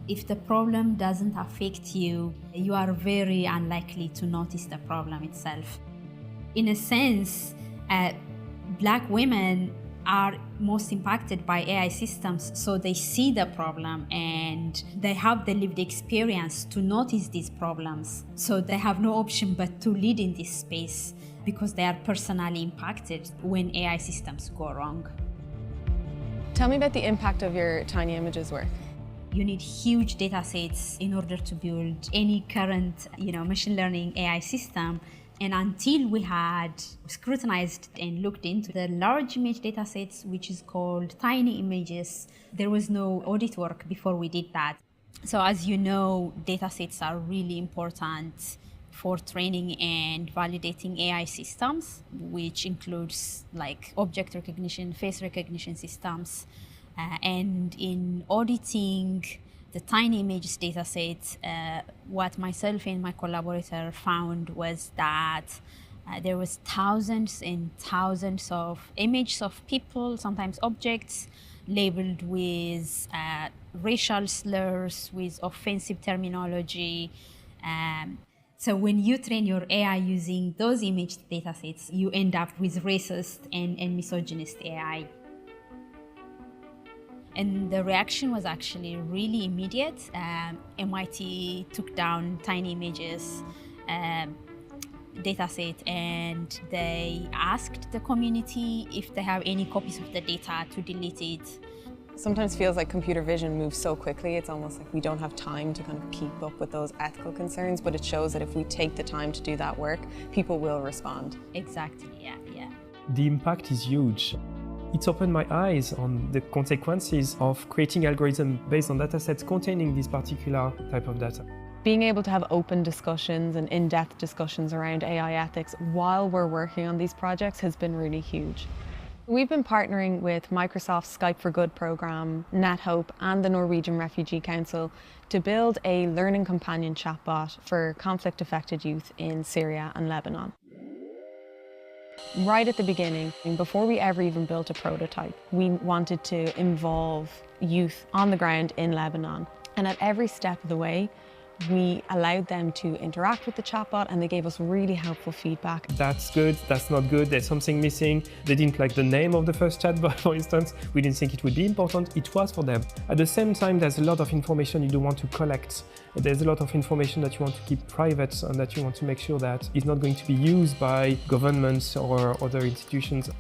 If the problem doesn't affect you, you are very unlikely to notice the problem itself. In a sense, Black women are most impacted by AI systems, so they see the problem and they have the lived experience to notice these problems. So they have no option but to lead in this space because they are personally impacted when AI systems go wrong. Tell me about the impact of your Tiny Images work. You need huge data sets in order to build any current, machine learning AI system. And until we had scrutinized and looked into the large image data sets, which is called Tiny Images, there was no audit work before we did that. So as you know, data sets are really important for training and validating AI systems, which includes like object recognition, face recognition systems, and in auditing the tiny images dataset, what myself and my collaborator found was that there was thousands and thousands of images of people, sometimes objects, labeled with racial slurs, with offensive terminology. So when you train your AI using those image datasets, you end up with racist and misogynist AI. And the reaction was actually really immediate. MIT took down tiny images dataset, and they asked the community if they have any copies of the data to delete it. Sometimes feels like computer vision moves so quickly, it's almost like we don't have time to kind of keep up with those ethical concerns, but it shows that if we take the time to do that work, people will respond. Exactly, yeah. The impact is huge. It's opened my eyes on the consequences of creating algorithms based on datasets containing this particular type of data. Being able to have open discussions and in-depth discussions around AI ethics while we're working on these projects has been really huge. We've been partnering with Microsoft's Skype for Good program, NetHope, and the Norwegian Refugee Council to build a learning companion chatbot for conflict-affected youth in Syria and Lebanon. Right at the beginning, before we ever even built a prototype, we wanted to involve youth on the ground in Lebanon. And at every step of the way, we allowed them to interact with the chatbot, and they gave us really helpful feedback. That's good, that's not good, there's something missing. They didn't like the name of the first chatbot, for instance. We didn't think it would be important. It was for them. At the same time, there's a lot of information you don't want to collect. There's a lot of information that you want to keep private and that you want to make sure that it's not going to be used by governments or other institutions.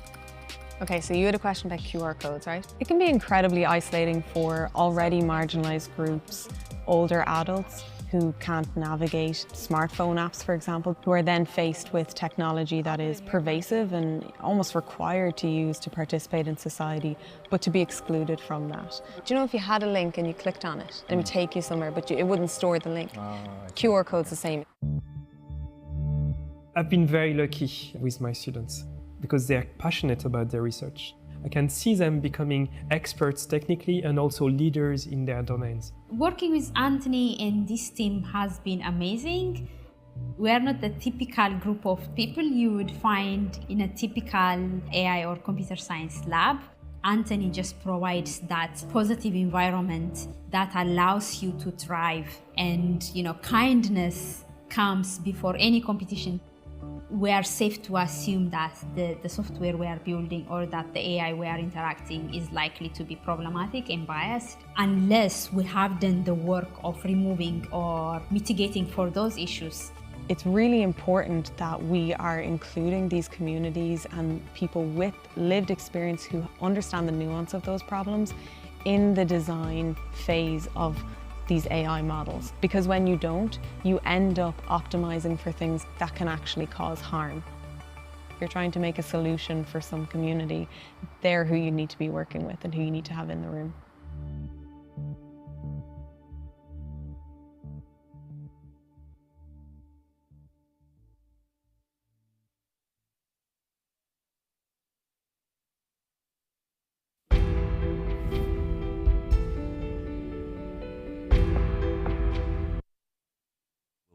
Okay, so you had a question about QR codes, right? It can be incredibly isolating for already marginalized groups, older adults who can't navigate smartphone apps, for example, who are then faced with technology that is pervasive and almost required to use to participate in society, but to be excluded from that. Do you know if you had a link and you clicked on it, it would take you somewhere, but it wouldn't store the link? QR code's the same. I've been very lucky with my students because they're passionate about their research. I can see them becoming experts technically and also leaders in their domains. Working with Anthony and this team has been amazing. We are not the typical group of people you would find in a typical AI or computer science lab. Anthony just provides that positive environment that allows you to thrive. And, kindness comes before any competition. We are safe to assume that the software we are building or that the AI we are interacting is likely to be problematic and biased unless we have done the work of removing or mitigating for those issues. It's really important that we are including these communities and people with lived experience who understand the nuance of those problems in the design phase of these AI models, because when you don't, you end up optimizing for things that can actually cause harm. If you're trying to make a solution for some community, they're who you need to be working with and who you need to have in the room.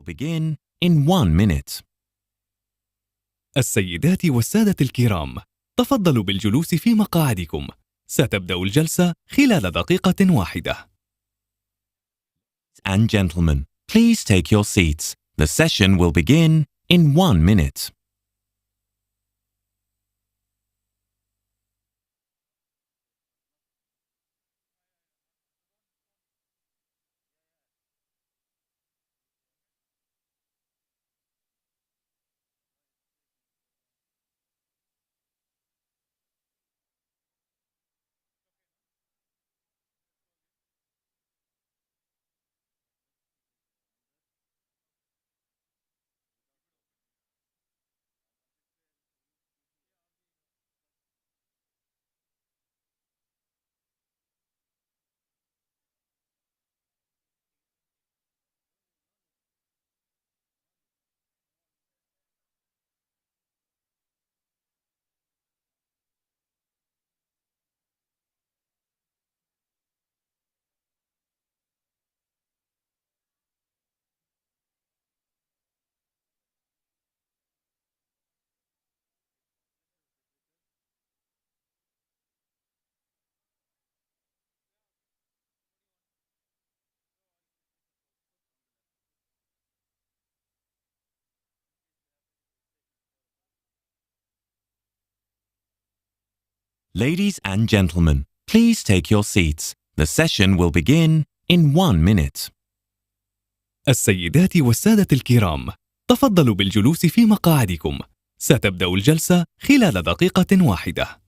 Begin in 1 minute. السيدات والسادة الكرام، تفضلوا بالجلوس في مقاعدكم. ستبدأ الجلسة خلال دقيقة واحدة. And gentlemen, please take your seats. The session will begin in 1 minute. Ladies and gentlemen, please take your seats. The session will begin in 1 minute. السيدات والسادة الكرام، تفضلوا بالجلوس في مقاعدكم. ستبدأ الجلسة خلال دقيقة واحدة.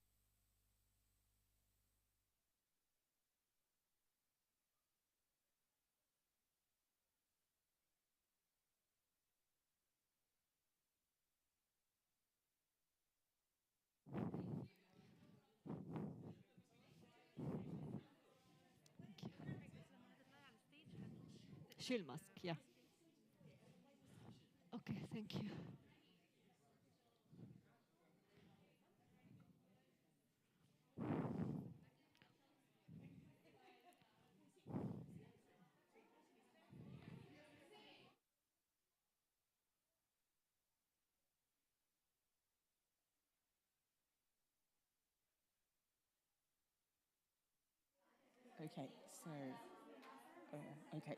Shield mask, yeah. Okay, thank you. Okay, so, okay.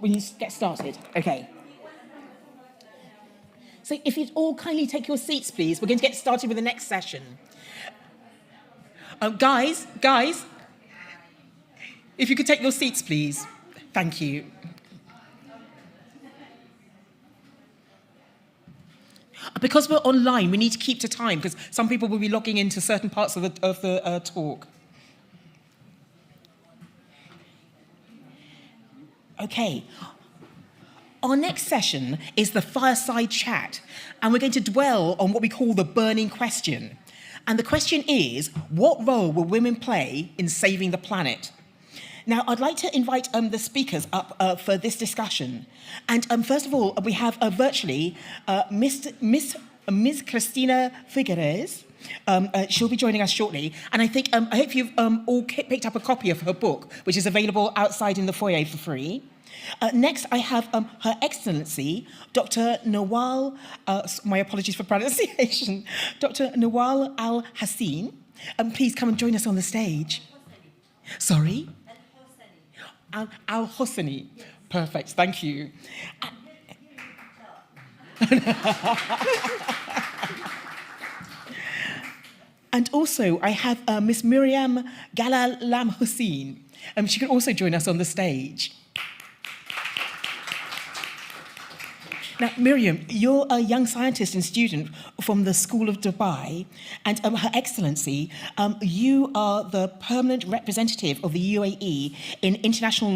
We need to get started. Okay. So if you'd all kindly take your seats, please. We're going to get started with the next session. Guys, if you could take your seats, please. Thank you. Because we're online, we need to keep to time because some people will be logging into certain parts of the talk. Okay. Our next session is the fireside chat, and we're going to dwell on what we call the burning question. And the question is, what role will women play in saving the planet? Now, I'd like to invite the speakers up for this discussion. And first of all, we have virtually Ms. Cristina Figueres. She'll be joining us shortly. And I hope you've all picked up a copy of her book, which is available outside in the foyer for free. Next, I have Her Excellency, Dr. Nawal, my apologies for pronunciation, Dr. Nawal Al-Hassin. Please come and join us on the stage. Sorry? Al-Hosseini. Perfect, thank you. And also, I have Miss Miriam Galalam Hussein. She can also join us on the stage. Now, Miriam, you're a young scientist and student from the School of Dubai, and Her Excellency, you are the permanent representative of the UAE in International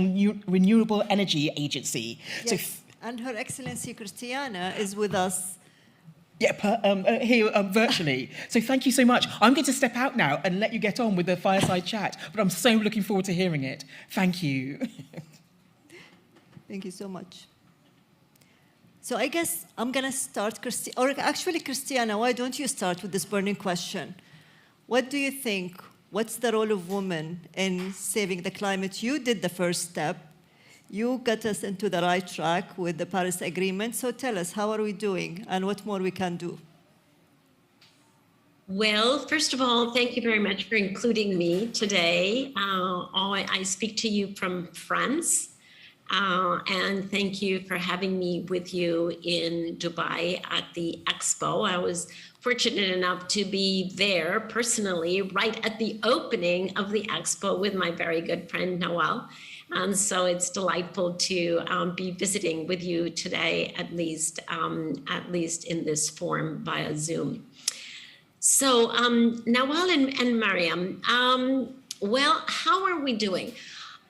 Renewable Energy Agency. Yes. So and Her Excellency Christiana is with us. Yeah, here virtually. So thank you so much. I'm going to step out now and let you get on with the fireside chat, but I'm so looking forward to hearing it. Thank you. Thank you so much. So I guess I'm going to start, Christiana, why don't you start with this burning question? What do you think? What's the role of women in saving the climate? You did the first step. You got us into the right track with the Paris Agreement. So tell us, how are we doing and what more we can do? Well, first of all, thank you very much for including me today. I speak to you from France. And thank you for having me with you in Dubai at the Expo. I was fortunate enough to be there personally right at the opening of the Expo with my very good friend Noel. And so it's delightful to be visiting with you today, at least in this form via Zoom. So Noel and Mariam, well, how are we doing?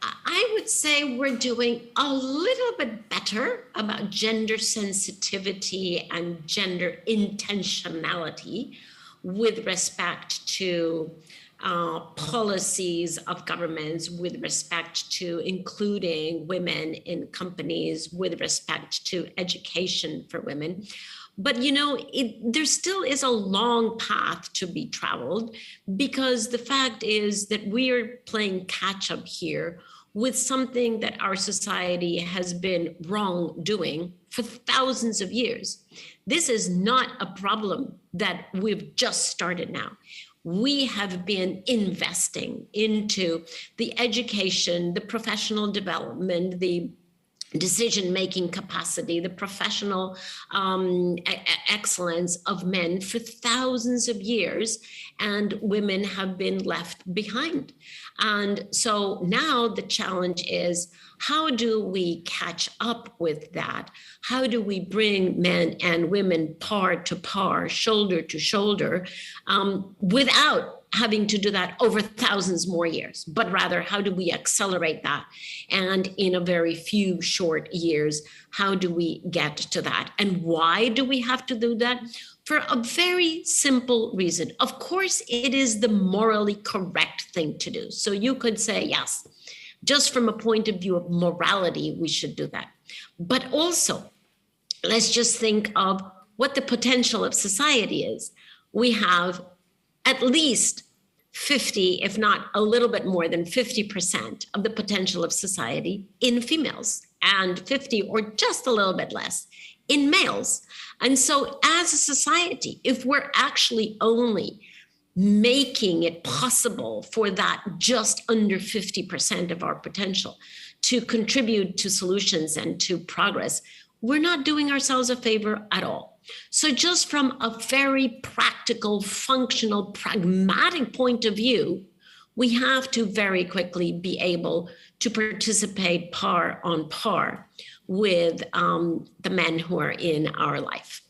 I would say we're doing a little bit better about gender sensitivity and gender intentionality with respect to policies of governments, with respect to including women in companies, with respect to education for women. But, you know, there still is a long path to be traveled, because the fact is that we are playing catch up here with something that our society has been wrongdoing for thousands of years. This is not a problem that we've just started now. We have been investing into the education, the professional development, the decision-making capacity, the professional excellence of men for thousands of years, and women have been left behind. And so now the challenge is, how do we catch up with that? How do we bring men and women par to par, shoulder to shoulder, without having to do that over thousands more years, but rather how do we accelerate that? And in a very few short years, how do we get to that? And why do we have to do that? For a very simple reason. Of course, it is the morally correct thing to do. So you could say, yes, just from a point of view of morality, we should do that. But also, let's just think of what the potential of society is. We have at least 50, if not a little bit more than 50% of the potential of society in females, and 50 or just a little bit less in males. And so as a society, if we're actually only making it possible for that just under 50% of our potential to contribute to solutions and to progress, we're not doing ourselves a favor at all. So just from a very practical, functional, pragmatic point of view, we have to very quickly be able to participate par on par with the men who are in our life.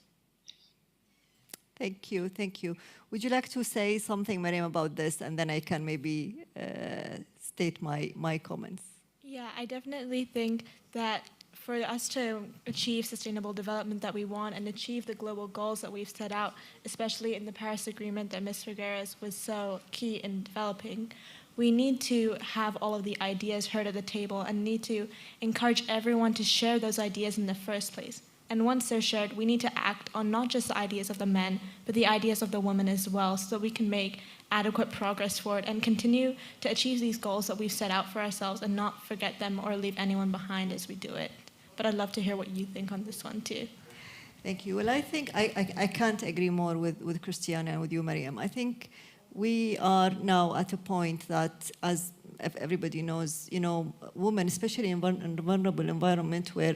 Thank you, thank you. Would you like to say something, Mariam, about this, and then I can maybe state my comments? Yeah, I definitely think that for us to achieve sustainable development that we want and achieve the global goals that we've set out, especially in the Paris Agreement that Ms. Figueres was so key in developing, we need to have all of the ideas heard at the table and need to encourage everyone to share those ideas in the first place. And once they're shared, we need to act on not just the ideas of the men, but the ideas of the women as well, so that we can make adequate progress forward and continue to achieve these goals that we've set out for ourselves and not forget them or leave anyone behind as we do it. But I'd love to hear what you think on this one too. Thank you. Well, I think I can't agree more with Christiana and with you, Mariam. I think we are now at a point that, as everybody knows, women, especially in vulnerable environment, were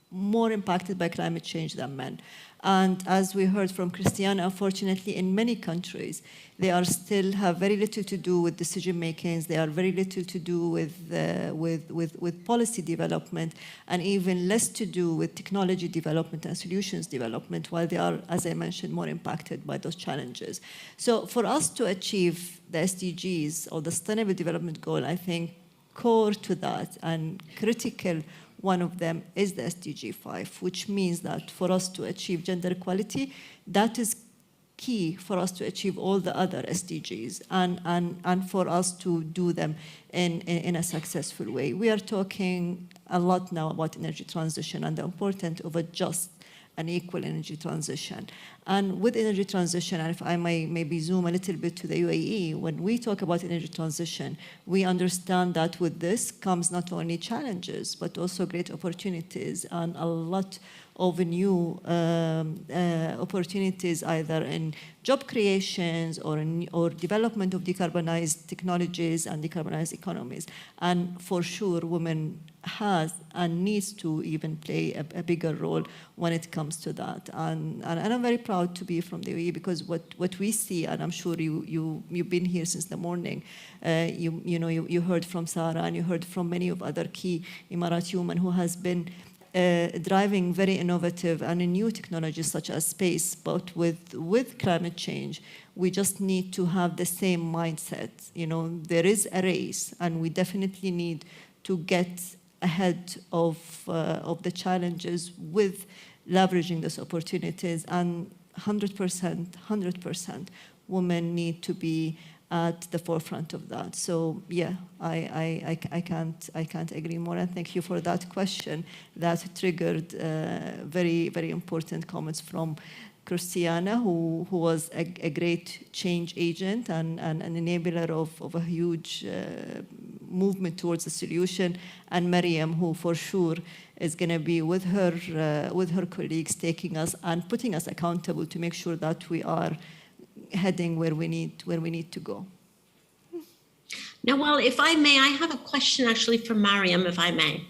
more impacted by climate change than men. And as we heard from Christiana, unfortunately, in many countries, they are still have very little to do with decision makings. They are very little to do with policy development, and even less to do with technology development and solutions development, while they are, as I mentioned, more impacted by those challenges. So for us to achieve the SDGs, or the Sustainable Development Goal, I think core to that and critical one of them is the SDG 5, which means that for us to achieve gender equality, that is key for us to achieve all the other SDGs and for us to do them in a successful way. We are talking a lot now about energy transition and the importance of a just and equal energy transition. And with energy transition, and if I may maybe zoom a little bit to the UAE, when we talk about energy transition, we understand that with this comes not only challenges, but also great opportunities and a lot of new opportunities, either in job creations or development of decarbonized technologies and decarbonized economies. And for sure, women has and needs to even play a bigger role when it comes to that. And I'm very proud to be from the UAE, because what we see, and I'm sure you've been here since the morning, you heard from Sarah and you heard from many of other key Emirati women who has been driving very innovative and new technologies such as space, but with climate change, we just need to have the same mindset. There is a race, and we definitely need to get ahead of the challenges with leveraging those opportunities, and 100% women need to be at the forefront of that. So yeah, I can't agree more, and thank you for that question that triggered very, very important comments from Christiana, who was a great change agent and an enabler of a huge movement towards a solution, and Mariam, who for sure is going to be with her colleagues, taking us and putting us accountable to make sure that we are heading where we need to go. Now, well, if I may, I have a question actually for Mariam, if I may.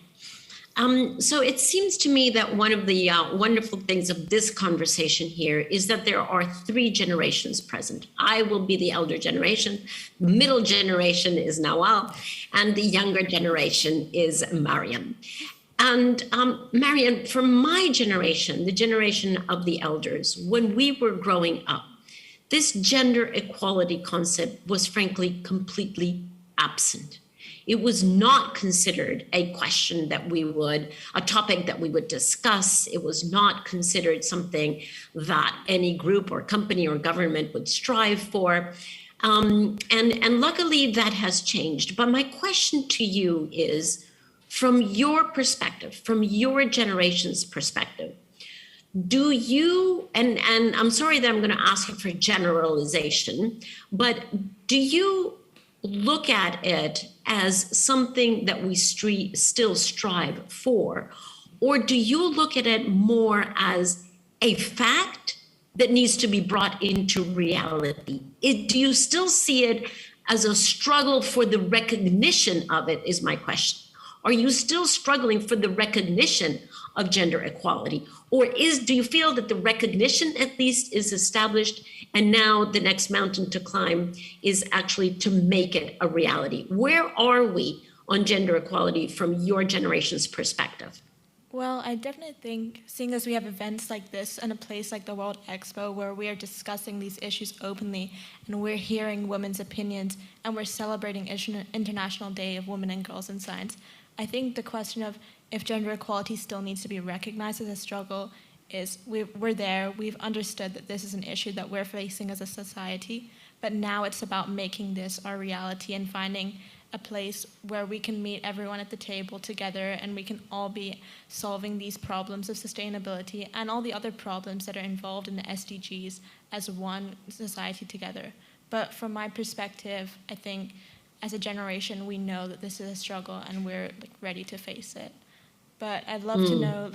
So it seems to me that one of the wonderful things of this conversation here is that there are 3 generations present. I will be the elder generation, the middle generation is Nawal, and the younger generation is Mariam. And Mariam, for my generation, the generation of the elders, when we were growing up, this gender equality concept was frankly completely absent. It was not considered a question that a topic that we would discuss. It was not considered something that any group or company or government would strive for. And luckily that has changed. But my question to you is, from your perspective, from your generation's perspective, do you, and I'm sorry that I'm going to ask you for generalization, but do you look at it as something that we still strive for? Or do you look at it more as a fact that needs to be brought into reality? Do you still see it as a struggle for the recognition of it, is my question? Are you still struggling for the recognition of gender equality? Or do you feel that the recognition at least is established and now the next mountain to climb is actually to make it a reality? Where are we on gender equality from your generation's perspective? Well, I definitely think, seeing as we have events like this and a place like the World Expo where we are discussing these issues openly and we're hearing women's opinions and we're celebrating International Day of Women and Girls in Science, I think the question of if gender equality still needs to be recognized as a struggle is we're there, we've understood that this is an issue that we're facing as a society, but now it's about making this our reality and finding a place where we can meet everyone at the table together and we can all be solving these problems of sustainability and all the other problems that are involved in the SDGs as one society together. But from my perspective, I think as a generation, we know that this is a struggle and we're ready to face it. But I'd love to know,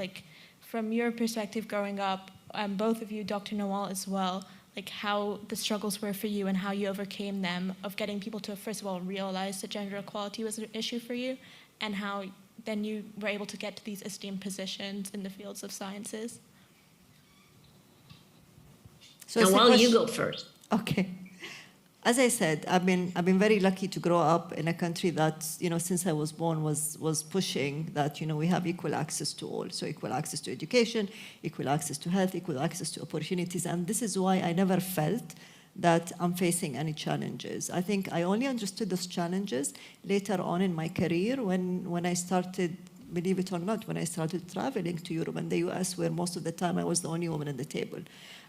from your perspective growing up, both of you, Dr. Nawal as well, how the struggles were for you and how you overcame them, of getting people to, first of all, realize that gender equality was an issue for you, and how then you were able to get to these esteemed positions in the fields of sciences. So Nawal, you go first. Okay. As I said, I've been very lucky to grow up in a country that, since I was born was pushing that, we have equal access to all. So equal access to education, equal access to health, equal access to opportunities. And this is why I never felt that I'm facing any challenges. I think I only understood those challenges later on in my career when I started, believe it or not, when I started traveling to Europe and the US, where most of the time I was the only woman at the table.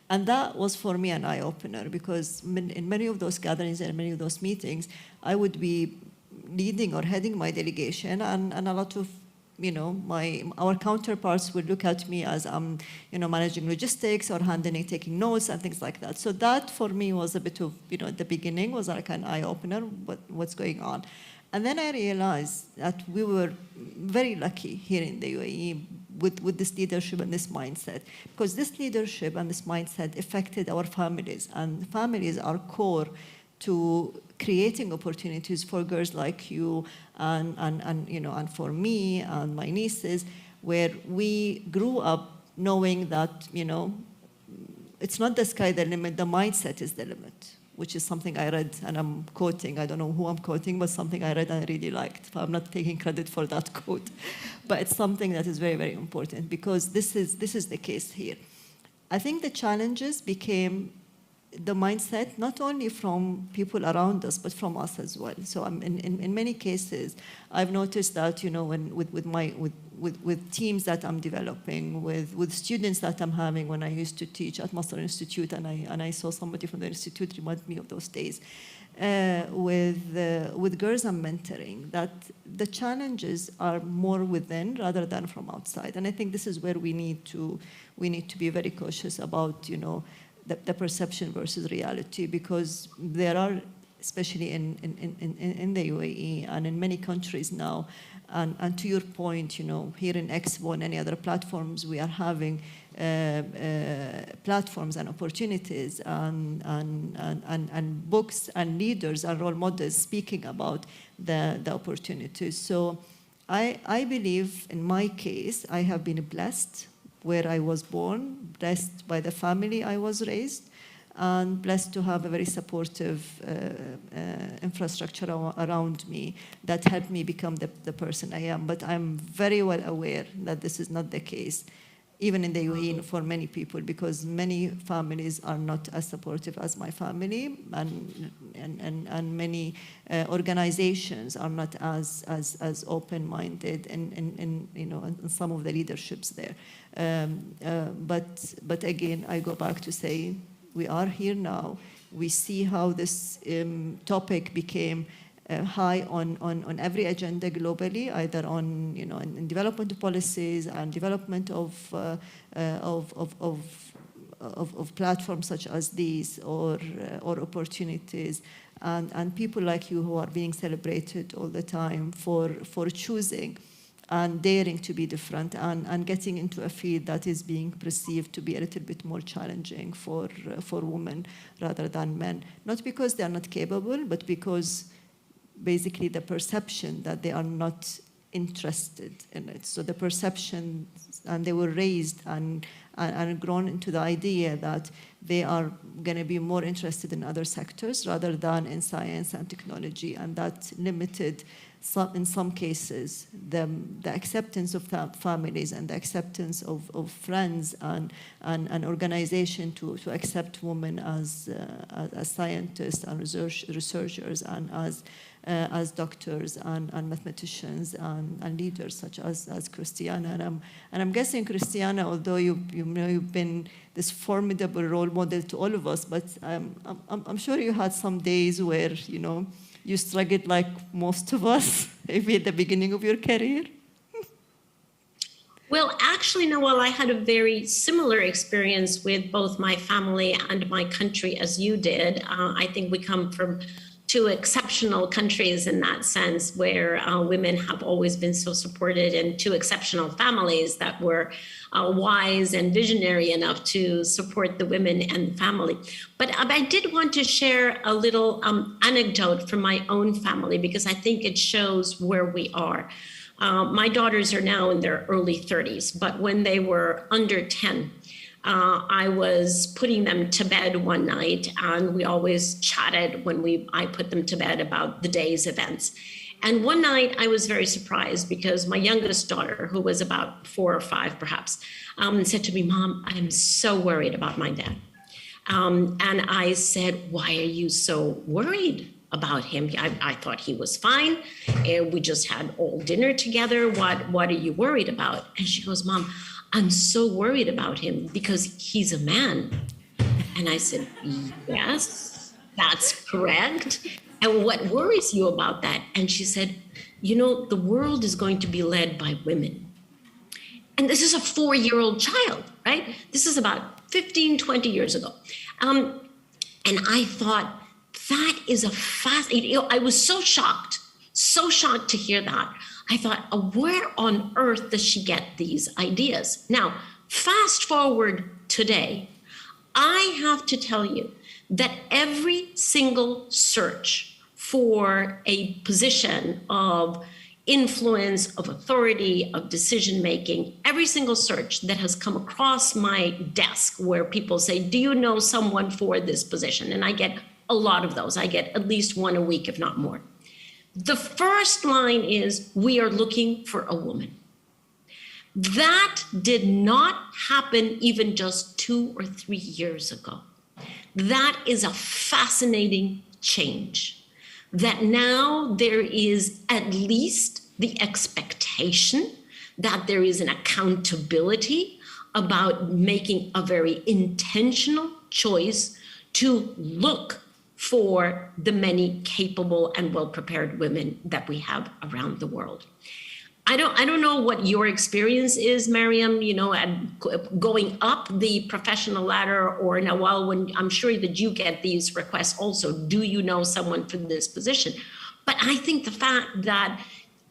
And that was for me an eye-opener, because in many of those gatherings and many of those meetings, I would be leading or heading my delegation, and a lot of our counterparts would look at me as I'm managing logistics or taking notes and things like that. So that for me was a bit of, at the beginning was like an eye-opener, what's going on. And then I realized that we were very lucky here in the UAE with this leadership and this mindset, because this leadership and this mindset affected our families, and families are core to creating opportunities for girls like you and for me and my nieces, where we grew up knowing that it's not the sky the limit, the mindset is the limit, which is something I read, and I'm quoting, I don't know who I'm quoting, but something I read and I really liked. I'm not taking credit for that quote, but it's something that is very, very important, because this is the case here. I think the challenges became the mindset, not only from people around us, but from us as well. So in many cases, I've noticed that, when with teams that I'm developing, with students that I'm having when I used to teach at Masr Institute, and I saw somebody from the institute remind me of those days, with girls I'm mentoring, that the challenges are more within rather than from outside. And I think this is where we need to be very cautious about, the perception versus reality, because there are, especially in the UAE and in many countries now, and to your point, here in Expo and any other platforms, we are having platforms and opportunities and books and leaders and role models speaking about the opportunities. So I believe, in my case, I have been blessed where I was born, blessed by the family I was raised, and blessed to have a very supportive infrastructure around me that helped me become the person I am. But I'm very well aware that this is not the case, even in the UAE for many people, because many families are not as supportive as my family, and many organizations are not as open-minded in some of the leaderships there. But again, I go back to say, we are here now. We see how this topic became high on every agenda globally, either on in development policies and development of platforms such as these, or opportunities, and people like you who are being celebrated all the time for choosing and daring to be different, and getting into a field that is being perceived to be a little bit more challenging for women rather than men. Not because they are not capable, but because basically the perception that they are not interested in it. So the perception, and they were raised and grown into the idea that they are going to be more interested in other sectors rather than in science and technology, and that limited, in some cases, the acceptance of families and the acceptance of friends and organization to accept women as scientists and researchers and as doctors and mathematicians and leaders such as Christiana. And I'm guessing, Christiana, although you've been this formidable role model to all of us, but I'm sure you had some days where you struggled like most of us, maybe at the beginning of your career. Well, actually, Noel, I had a very similar experience with both my family and my country as you did. I think we come from two exceptional countries in that sense, where women have always been so supported, and two exceptional families that were wise and visionary enough to support the women and the family. But I did want to share a little anecdote from my own family, because I think it shows where we are. My daughters are now in their early 30s, but when they were under 10, I was putting them to bed one night, and we always chatted when I put them to bed about the day's events. And one night I was very surprised, because my youngest daughter, who was about 4 or 5 perhaps, said to me, "Mom, I am so worried about my dad." And I said, "Why are you so worried about him? I thought he was fine. We just had all dinner together. What are you worried about?" And she goes, "Mom, I'm so worried about him because he's a man." And I said, "Yes, that's correct. And what worries you about that?" And she said, "The world is going to be led by women." And this is a 4-year-old child, right? This is about 15, 20 years ago. And I thought, that is I was so shocked to hear that. I thought, where on earth does she get these ideas? Now, fast forward today, I have to tell you that every single search for a position of influence, of authority, of decision-making, every single search that has come across my desk where people say, "Do you know someone for this position?" And I get a lot of those. I get at least one a week, if not more. The first line is, "We are looking for a woman." That did not happen even just 2 or 3 years ago. That is a fascinating change. That now there is at least the expectation that there is an accountability about making a very intentional choice to look for the many capable and well-prepared women that we have around the world. I don't know what your experience is, Mariam, at going up the professional ladder, or Nawal, when I'm sure that you get these requests also, do you know someone for this position? But I think the fact that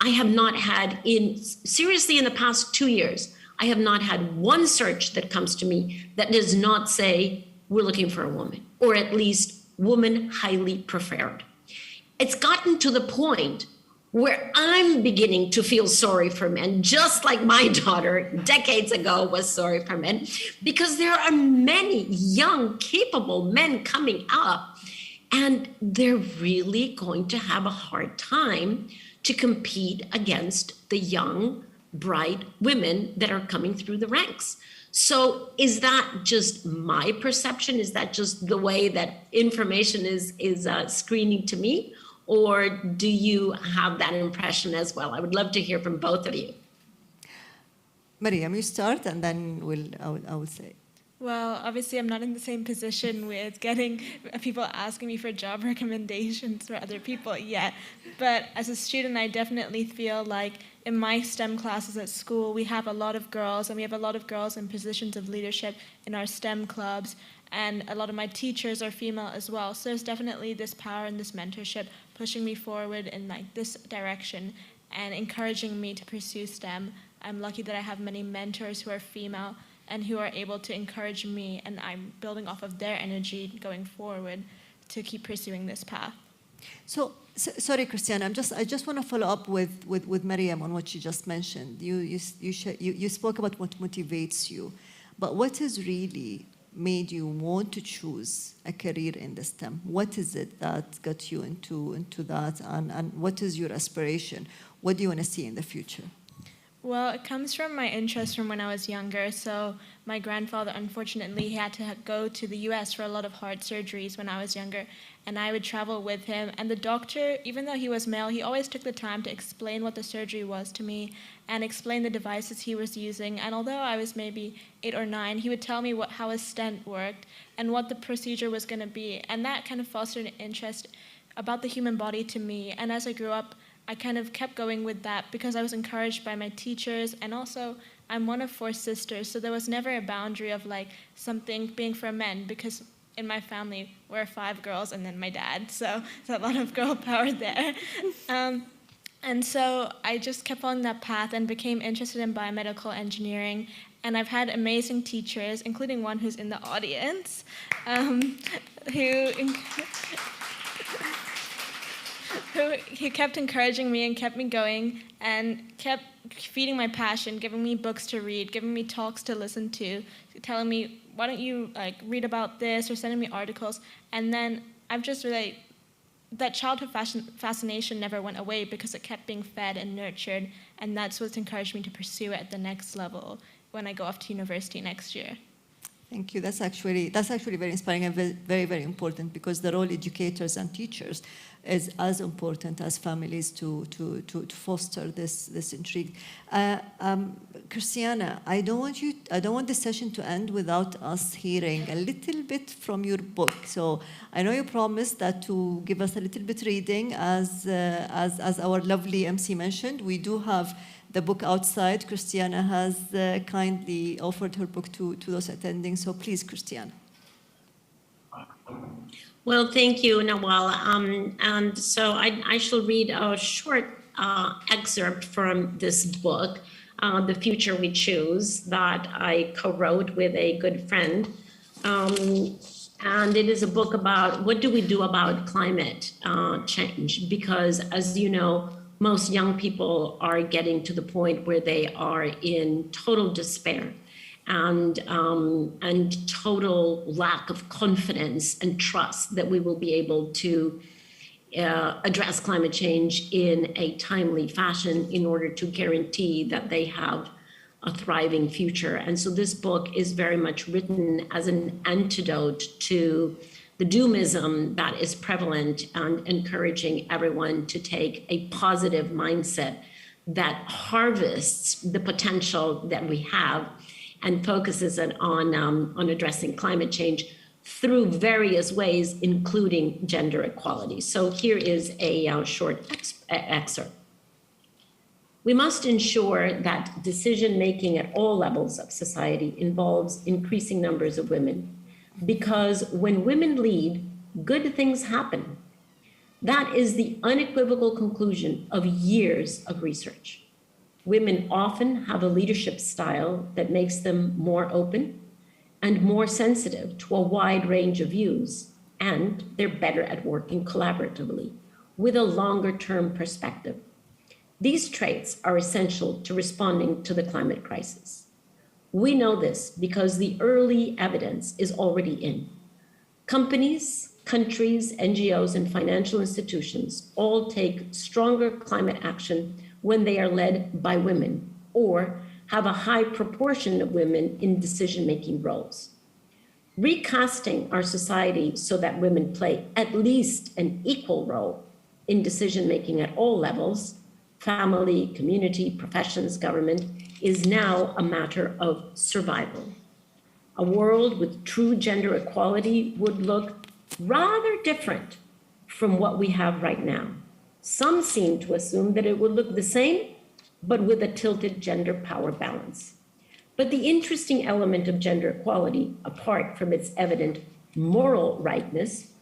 I have not had seriously in the past 2 years, I have not had one search that comes to me that does not say, we're looking for a woman, or at least woman highly preferred. It's gotten to the point where I'm beginning to feel sorry for men, just like my daughter decades ago was sorry for men, because there are many young, capable men coming up, and they're really going to have a hard time to compete against the young, bright women that are coming through the ranks. So is that just my perception? Is that just the way that information is screening to me? Or do you have that impression as well? I would love to hear from both of you. Mariam, you start, and then I will say. Well, obviously, I'm not in the same position with getting people asking me for job recommendations for other people yet. But as a student, I definitely feel like in my STEM classes at school, we have a lot of girls, and we have a lot of girls in positions of leadership in our STEM clubs. And a lot of my teachers are female as well. So there's definitely this power and this mentorship pushing me forward in this direction and encouraging me to pursue STEM. I'm lucky that I have many mentors who are female and who are able to encourage me, and I'm building off of their energy going forward to keep pursuing this path. So sorry, Christiana, I just want to follow up with Mariam on what she just mentioned. You spoke about what motivates you, but what has really made you want to choose a career in the STEM? What is it that got you into that, and what is your aspiration? What do you want to see in the future? Well, it comes from my interest from when I was younger. So my grandfather, unfortunately, he had to go to the US for a lot of heart surgeries when I was younger, and I would travel with him. And the doctor, even though he was male, he always took the time to explain what the surgery was to me and explain the devices he was using. And although I was maybe 8 or 9, he would tell me how a stent worked and what the procedure was going to be. And that kind of fostered an interest about the human body to me. And as I grew up, I kind of kept going with that because I was encouraged by my teachers, and also I'm one of 4 sisters, so there was never a boundary of something being for men, because in my family we're 5 girls and then my dad, so there's a lot of girl power there. And so I just kept on that path and became interested in biomedical engineering, and I've had amazing teachers, including one who's in the audience, who kept encouraging me and kept me going and kept feeding my passion, giving me books to read, giving me talks to listen to, telling me, why don't you read about this, or sending me articles. And then I've just really, that childhood fascination never went away because it kept being fed and nurtured, and that's what's encouraged me to pursue it at the next level when I go off to university next year. Thank you. That's actually very inspiring and very, very important, because the role educators and teachers is as important as families to foster this intrigue. Christiana, I don't want the session to end without us hearing a little bit from your book. So I know you promised that to give us a little bit reading, as our lovely MC mentioned. We do have the book outside. Christiana has kindly offered her book to those attending. So please, Christiana. Well, thank you, Nawal. And so I shall read a short excerpt from this book, The Future We Choose, that I co-wrote with a good friend. And it is a book about what do we do about climate change? Because, as you know, most young people are getting to the point where they are in total despair and total lack of confidence and trust that we will be able to address climate change in a timely fashion in order to guarantee that they have a thriving future. And so this book is very much written as an antidote to the doomism that is prevalent, and encouraging everyone to take a positive mindset that harvests the potential that we have and focuses it on addressing climate change through various ways, including gender equality. So here is a short excerpt. We must ensure that decision-making at all levels of society involves increasing numbers of women, because when women lead, good things happen. That is the unequivocal conclusion of years of research. Women often have a leadership style that makes them more open and more sensitive to a wide range of views, and they're better at working collaboratively with a longer-term perspective. These traits are essential to responding to the climate crisis. We know this because the early evidence is already in. Companies, countries, NGOs, and financial institutions all take stronger climate action when they are led by women or have a high proportion of women in decision-making roles. Recasting our society so that women play at least an equal role in decision-making at all levels, family, community, professions, government, is now a matter of survival. A world with true gender equality would look rather different from what we have right now. Some seem to assume that it would look the same, but with a tilted gender power balance. But the interesting element of gender equality, apart from its evident moral rightness,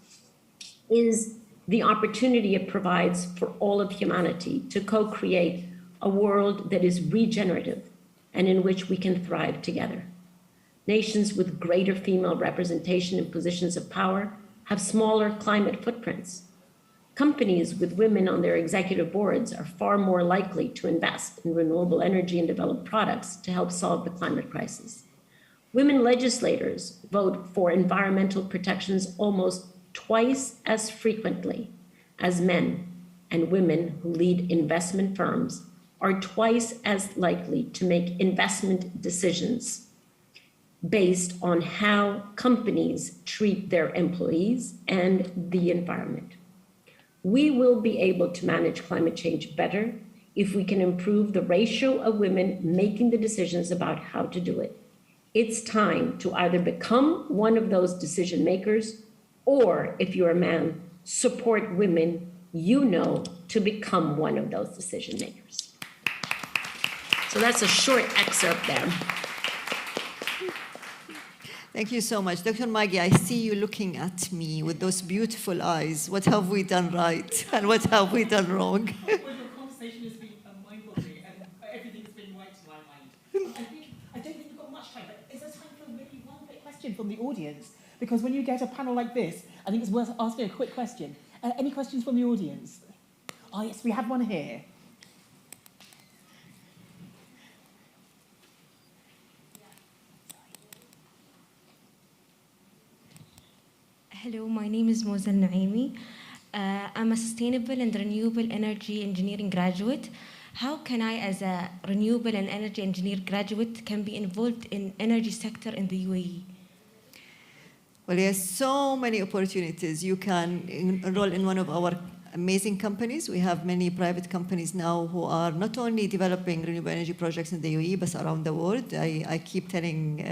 is the opportunity it provides for all of humanity to co-create a world that is regenerative and in which we can thrive together. Nations with greater female representation in positions of power have smaller climate footprints. Companies with women on their executive boards are far more likely to invest in renewable energy and develop products to help solve the climate crisis. Women legislators vote for environmental protections almost twice as frequently as men, and women who lead investment firms are twice as likely to make investment decisions based on how companies treat their employees and the environment. We will be able to manage climate change better if we can improve the ratio of women making the decisions about how to do it. It's time to either become one of those decision makers, or if you're a man, support women you know to become one of those decision makers. So that's a short excerpt there. Thank you so much. Dr. Maggie, I see you looking at me with those beautiful eyes. What have we done right and what have we done wrong? Well, your conversation has been mind-boggling and everything's been right to my mind. I don't think we've got much time, but is there time for maybe one quick question from the audience? Because when you get a panel like this, I think it's worth asking a quick question. Any questions from the audience? Oh, yes, we have one here. Hello, my name is Mozel Naimi. I'm a sustainable and renewable energy engineering graduate. How can I, as a renewable and energy engineer graduate, can be involved in energy sector in the UAE? Well, yes, so many opportunities. You can enroll in one of our amazing companies. We have many private companies now who are not only developing renewable energy projects in the UAE, but around the world. I keep telling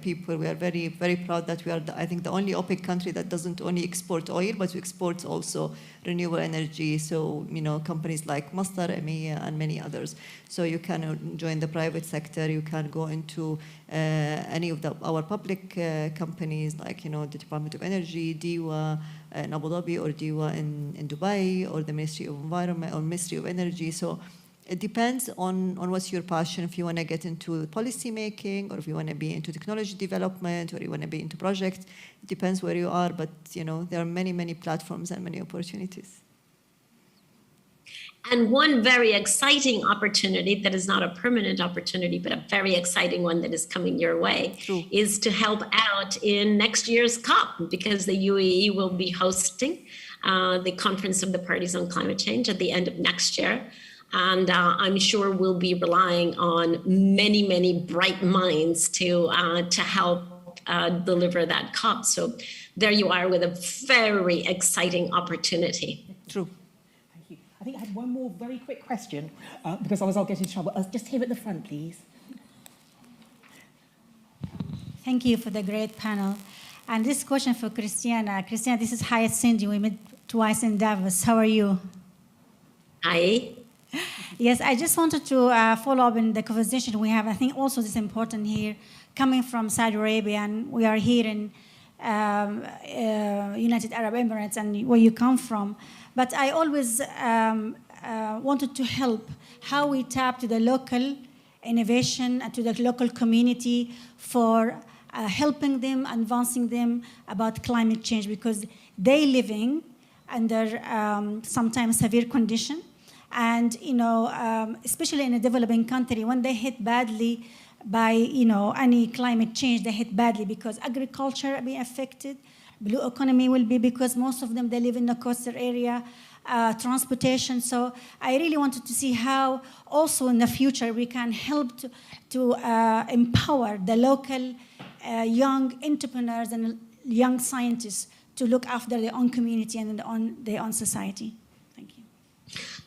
people we are very, very proud that we are, I think, the only OPEC country that doesn't only export oil, but we export also renewable energy. So, you know, companies like Masdar, EMEA, and many others. So you can join the private sector. You can go into any of our public companies, like, you know, the Department of Energy, DEWA, in Abu Dhabi, or DEWA in Dubai, or the Ministry of Environment or Ministry of Energy. So it depends on what's your passion. If you want to get into policy making, or if you want to be into technology development, or you want to be into projects, it depends where you are. But, you know, there are many, many platforms and many opportunities. And one very exciting opportunity that is not a permanent opportunity, but a very exciting one that is coming your way, is to help out in next year's COP, because the UAE will be hosting the Conference of the Parties on Climate Change at the end of next year. And I'm sure we'll be relying on many, many bright minds to help deliver that COP. So there you are with a very exciting opportunity. True. Thank you. I think I had one more very quick question because otherwise I'll get in trouble. Just here at the front, please. Thank you for the great panel. And this question for Christiana. Christiana, this is Hyacinth. We met twice in Davos. How are you? Hi. Yes, I just wanted to follow up in the conversation we have. I think also this is important here, coming from Saudi Arabia, and we are here in United Arab Emirates and where you come from. But I always wanted to help how we tap to the local innovation and to the local community for helping them, advancing them about climate change, because they living under sometimes severe condition. And, especially in a developing country, when they hit badly by, any climate change, they hit badly because agriculture will be affected, blue economy will be, because most of them, they live in the coastal area, transportation. So I really wanted to see how also in the future we can help to empower the local young entrepreneurs and young scientists to look after their own community and their own society.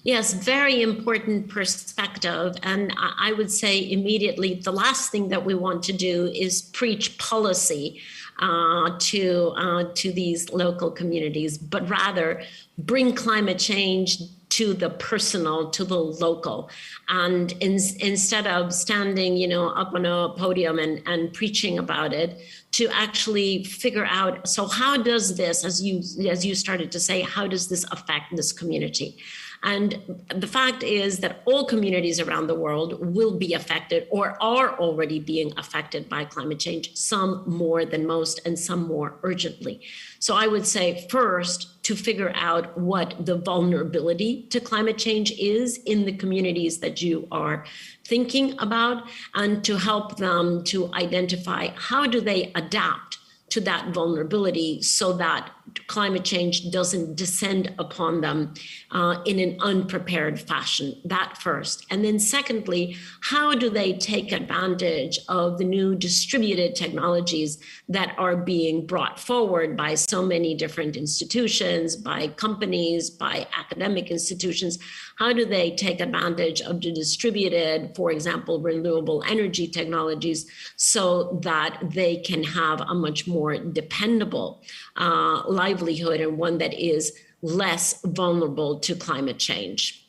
Yes, very important perspective. And I would say immediately the last thing that we want to do is preach policy to these local communities, but rather bring climate change to the personal, to the local. And instead of standing, up on a podium and preaching about it, to actually figure out, so how does this, as you started to say, how does this affect this community? And the fact is that all communities around the world will be affected or are already being affected by climate change, some more than most and some more urgently. So I would say first to figure out what the vulnerability to climate change is in the communities that you are thinking about, and to help them to identify how do they adapt to that vulnerability so that climate change doesn't descend upon them in an unprepared fashion. That first. And then secondly, how do they take advantage of the new distributed technologies that are being brought forward by so many different institutions, by companies, by academic institutions? How do they take advantage of the distributed, for example, renewable energy technologies so that they can have a much more dependable livelihood and one that is less vulnerable to climate change?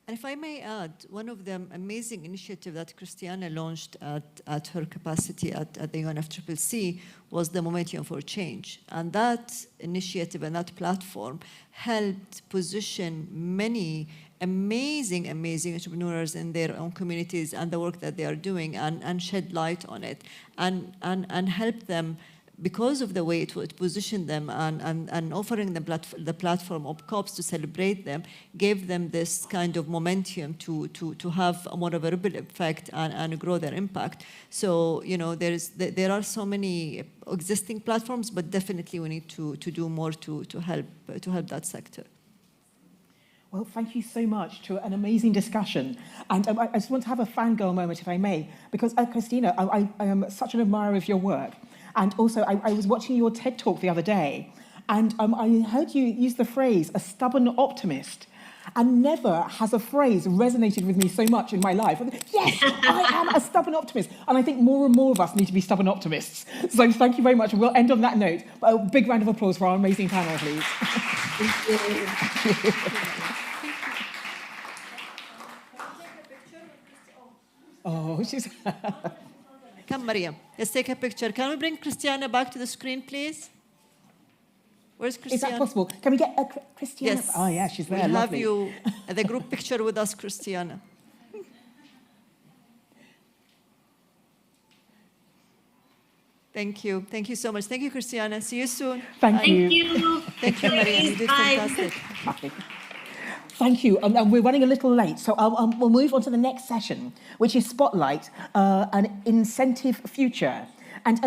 And if I may add, one of the amazing initiatives that Christiana launched at her capacity at the UNFCCC was the Momentum for Change. And that initiative and that platform helped position many amazing entrepreneurs in their own communities and the work that they are doing, and shed light on it and help them because of the way it positioned them and offering them the platform of COPs to celebrate them, gave them this kind of momentum to have more of a ripple effect and grow their impact. So, there are so many existing platforms, but definitely we need to do more to help that sector. Well, thank you so much to an amazing discussion. And I just want to have a fangirl moment, if I may, because Christina, I am such an admirer of your work. And also, I was watching your TED Talk the other day, and I heard you use the phrase, a stubborn optimist. And never has a phrase resonated with me so much in my life. Yes, I am a stubborn optimist. And I think more and more of us need to be stubborn optimists. So thank you very much. And we'll end on that note. A big round of applause for our amazing panel, please. Thank you. Oh, she's... Come, Maria. Let's take a picture. Can we bring Christiana back to the screen, please? Where's Christiana? Is that possible? Can we get Christiana? Yes. Oh, yeah, she's there. We'll have Lovely. you at the group picture with us, Christiana. Thank you. Thank you so much. Thank you, Christiana. See you soon. Thank you. Thank you. Thank you, Maria. You did fantastic. Thank you. We're running a little late, so we'll move on to the next session, which is Spotlight, an Incentive Future. And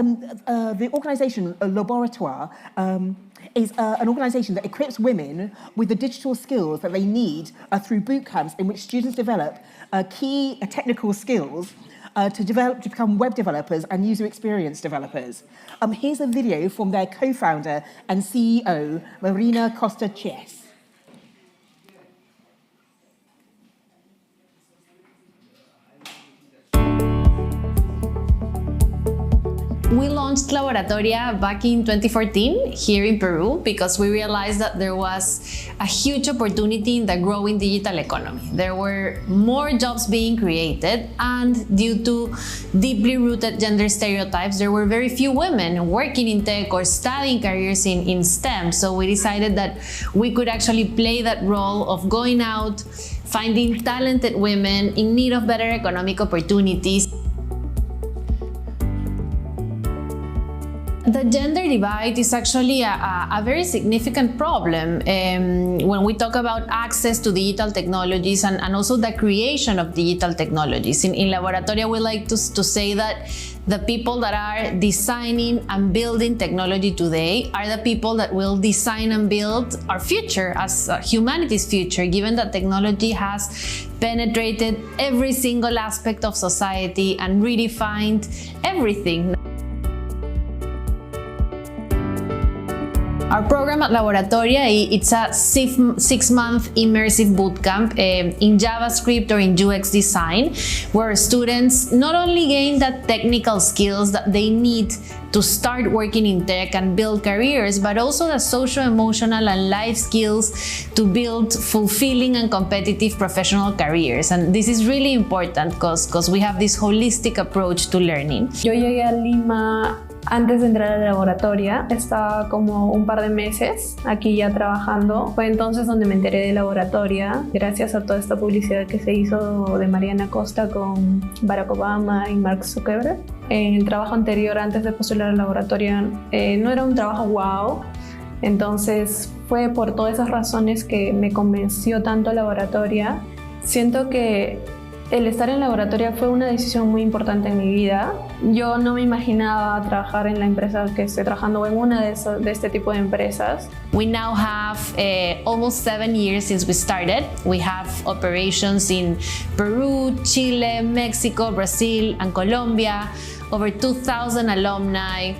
the organisation, Laboratoria, is an organisation that equips women with the digital skills that they need through boot camps in which students develop key technical skills to become web developers and user experience developers. Here's a video from their co-founder and CEO, Marina Costa-Chies. We launched Laboratoria back in 2014 here in Peru because we realized that there was a huge opportunity in the growing digital economy. There were more jobs being created, and due to deeply rooted gender stereotypes, there were very few women working in tech or studying careers in STEM. So we decided that we could actually play that role of going out, finding talented women in need of better economic opportunities. The gender divide is actually a very significant problem when we talk about access to digital technologies and also the creation of digital technologies. In Laboratoria, we like to say that the people that are designing and building technology today are the people that will design and build our future as humanity's future, given that technology has penetrated every single aspect of society and redefined everything. Our program at Laboratoria, it's a six-month immersive bootcamp in JavaScript or in UX design, where students not only gain the technical skills that they need to start working in tech and build careers, but also the social, emotional, and life skills to build fulfilling and competitive professional careers. And this is really important because we have this holistic approach to learning. Yo llegué a Lima antes de entrar a la Laboratoria, estaba como un par de meses aquí ya trabajando. Fue entonces donde me enteré de Laboratoria, gracias a toda esta publicidad que se hizo de Mariana Costa con Barack Obama y Mark Zuckerberg. En el trabajo anterior, antes de postular a Laboratoria, no era un trabajo wow. Entonces fue por todas esas razones que me convenció tanto Laboratoria. Siento que el estar en Laboratoria fue una decisión muy importante en mi vida. Yo no me imaginaba trabajar en la empresa que estoy trabajando o en una de este tipo de empresas. We now have almost 7 years since we started. We have operations in Peru, Chile, Mexico, Brazil, and Colombia. Over 2,000 alumni.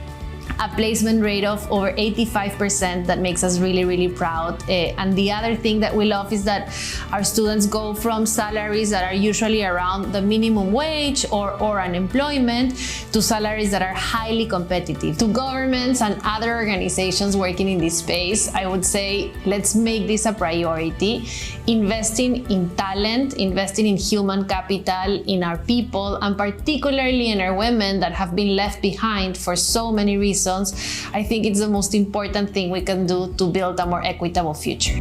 A placement rate of over 85% that makes us really, really proud. And the other thing that we love is that our students go from salaries that are usually around the minimum wage or unemployment to salaries that are highly competitive. To governments and other organizations working in this space, I would say, let's make this a priority. Investing in talent, investing in human capital, in our people, and particularly in our women that have been left behind for so many reasons. I think it's the most important thing we can do to build a more equitable future.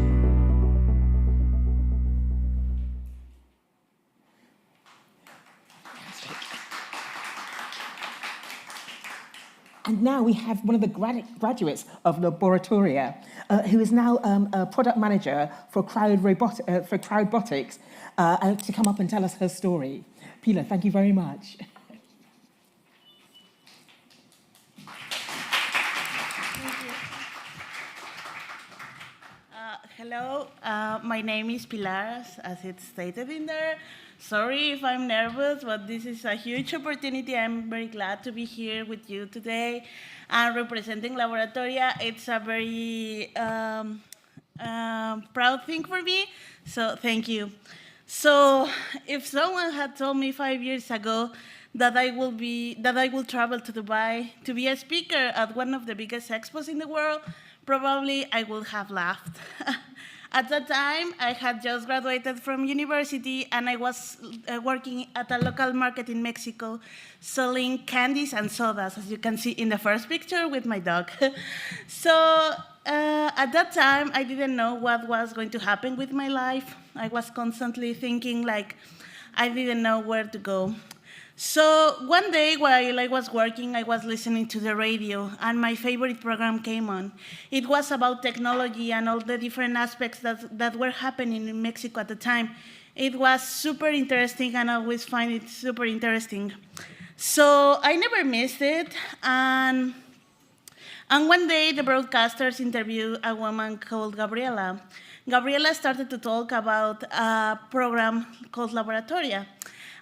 And now we have one of the graduates of Laboratoria, who is now a product manager for Crowdbotics, to come up and tell us her story. Pilar, thank you very much. Hello, my name is Pilar, as it's stated in there. Sorry if I'm nervous, but this is a huge opportunity. I'm very glad to be here with you today and representing Laboratoria. It's a very proud thing for me, so thank you. So if someone had told me 5 years ago that I will travel to Dubai to be a speaker at one of the biggest expos in the world, probably I would have laughed. At that time, I had just graduated from university and I was working at a local market in Mexico selling candies and sodas, as you can see in the first picture with my dog. So at that time, I didn't know what was going to happen with my life. I was constantly thinking like, I didn't know where to go. So one day while I was working, I was listening to the radio and my favorite program came on. It was about technology and all the different aspects that were happening in Mexico at the time. It was super interesting and I always find it super interesting. So I never missed it. And And one day, the broadcasters interviewed a woman called Gabriela. Gabriela started to talk about a program called Laboratoria.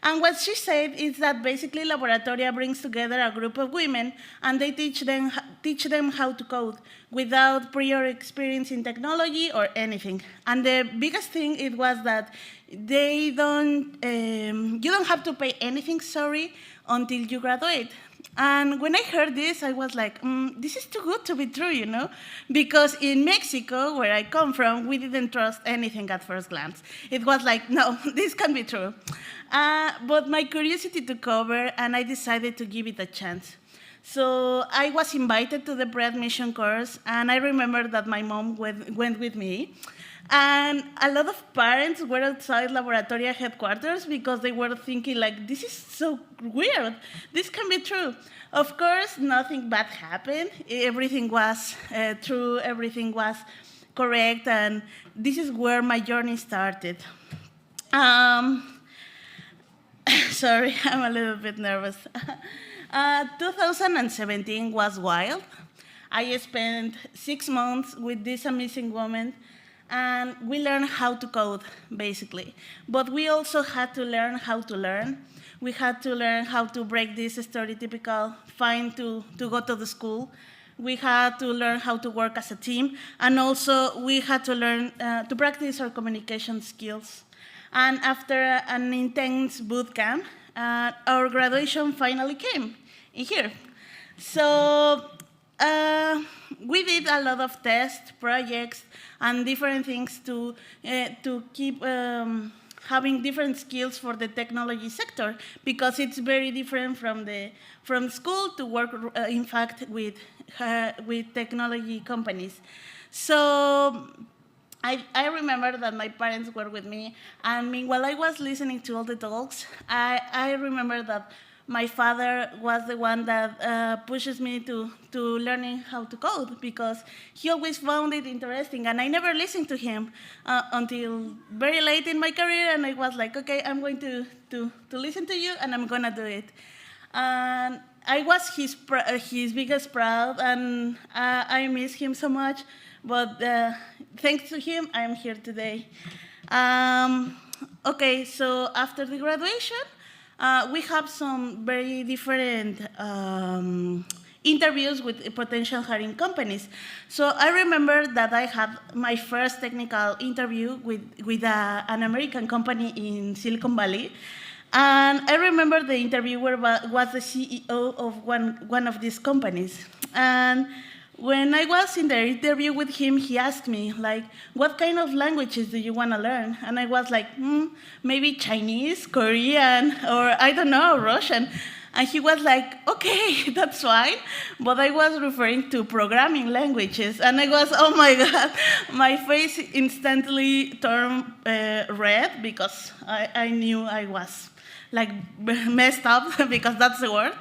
And what she said is that basically Laboratoria brings together a group of women and they teach them how to code without prior experience in technology or anything. And the biggest thing it was that you don't have to pay anything, until you graduate. And when I heard this, I was like, this is too good to be true, you know? Because in Mexico, where I come from, we didn't trust anything at first glance. It was like, no, this can be true. But my curiosity took over, and I decided to give it a chance. So I was invited to the pre-admission course, and I remember that my mom went with me. And a lot of parents were outside Laboratoria headquarters because they were thinking, like, this is so weird. This can be true. Of course, nothing bad happened. Everything was true. Everything was correct. And this is where my journey started. Sorry, I'm a little bit nervous. 2017 was wild. I spent 6 months with this amazing woman, and we learned how to code, basically. But we also had to learn how to learn. We had to learn how to break this stereotypical fine to go to the school. We had to learn how to work as a team. And also, we had to learn to practice our communication skills. And after an intense boot camp, our graduation finally came in here. So we did a lot of tests, projects, and different things to keep having different skills for the technology sector, because it's very different from school to work, in fact, with technology companies. So I remember that my parents were with me, and meanwhile I was listening to all the talks, I remember that my father was the one that pushes me to learning how to code, because he always found it interesting, and I never listened to him until very late in my career, and I was like, okay, I'm going to listen to you, and I'm gonna do it. And I was his biggest proud, and I miss him so much, but thanks to him, I'm here today. Okay, so after the graduation, we have some very different interviews with potential hiring companies. So I remember that I had my first technical interview with an American company in Silicon Valley. And I remember the interviewer was the CEO of one of these companies. And when I was in the interview with him, he asked me, like, what kind of languages do you want to learn? And I was like, maybe Chinese, Korean, or I don't know, Russian. And he was like, okay, that's fine. But I was referring to programming languages. And I was, oh my God, my face instantly turned red, because I knew I was like messed up, because that's the word.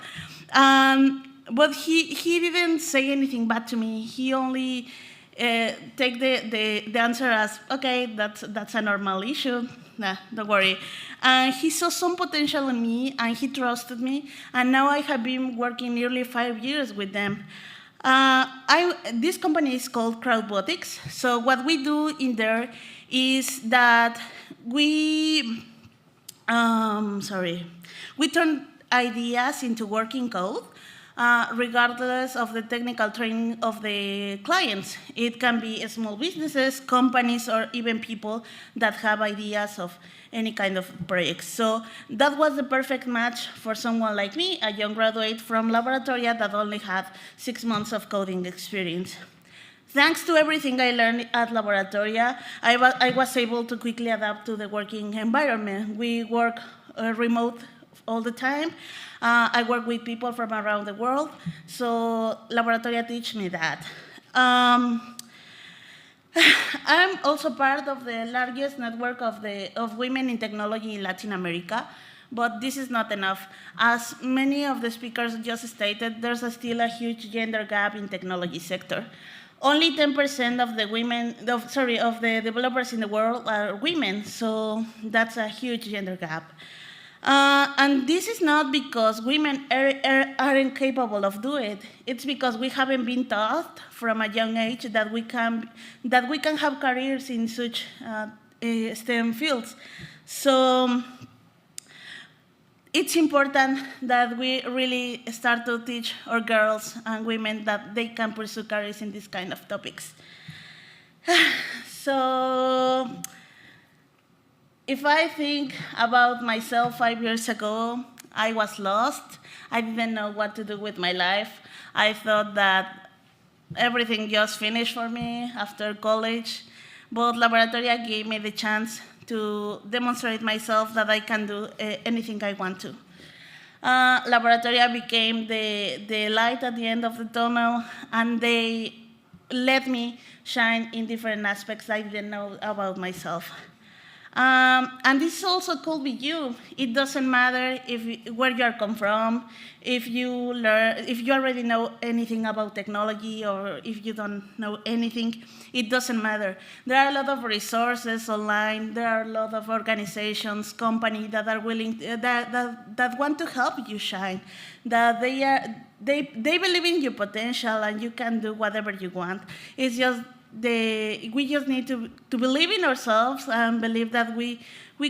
But he didn't say anything bad to me. He only take the answer as, okay, that's a normal issue. Nah, don't worry. And he saw some potential in me, and he trusted me. And now I have been working nearly 5 years with them. This company is called Crowdbotics. So what we do in there is that we turn ideas into working code. Regardless of the technical training of the clients. It can be small businesses, companies, or even people that have ideas of any kind of projects. So that was the perfect match for someone like me, a young graduate from Laboratoria that only had 6 months of coding experience. Thanks to everything I learned at Laboratoria, I was able to quickly adapt to the working environment. We work remote all the time. I work with people from around the world, so Laboratoria teach me that. I'm also part of the largest network of women in technology in Latin America, but this is not enough. As many of the speakers just stated, there's still a huge gender gap in technology sector. Only 10% of the developers in the world are women, so that's a huge gender gap. And this is not because women aren't capable of doing it. It's because we haven't been taught from a young age that we can have careers in such STEM fields. So it's important that we really start to teach our girls and women that they can pursue careers in these kind of topics. So if I think about myself 5 years ago, I was lost. I didn't know what to do with my life. I thought that everything just finished for me after college. But Laboratoria gave me the chance to demonstrate myself that I can do anything I want to. Laboratoria became the light at the end of the tunnel, and they let me shine in different aspects I didn't know about myself. And this also could be you. It doesn't matter where you come from, if you already know anything about technology, or if you don't know anything, it doesn't matter. There are a lot of resources online. There are a lot of organizations, companies that are willing, that want to help you shine. That they believe in your potential, and you can do whatever you want. It's just we just need to believe in ourselves and believe that we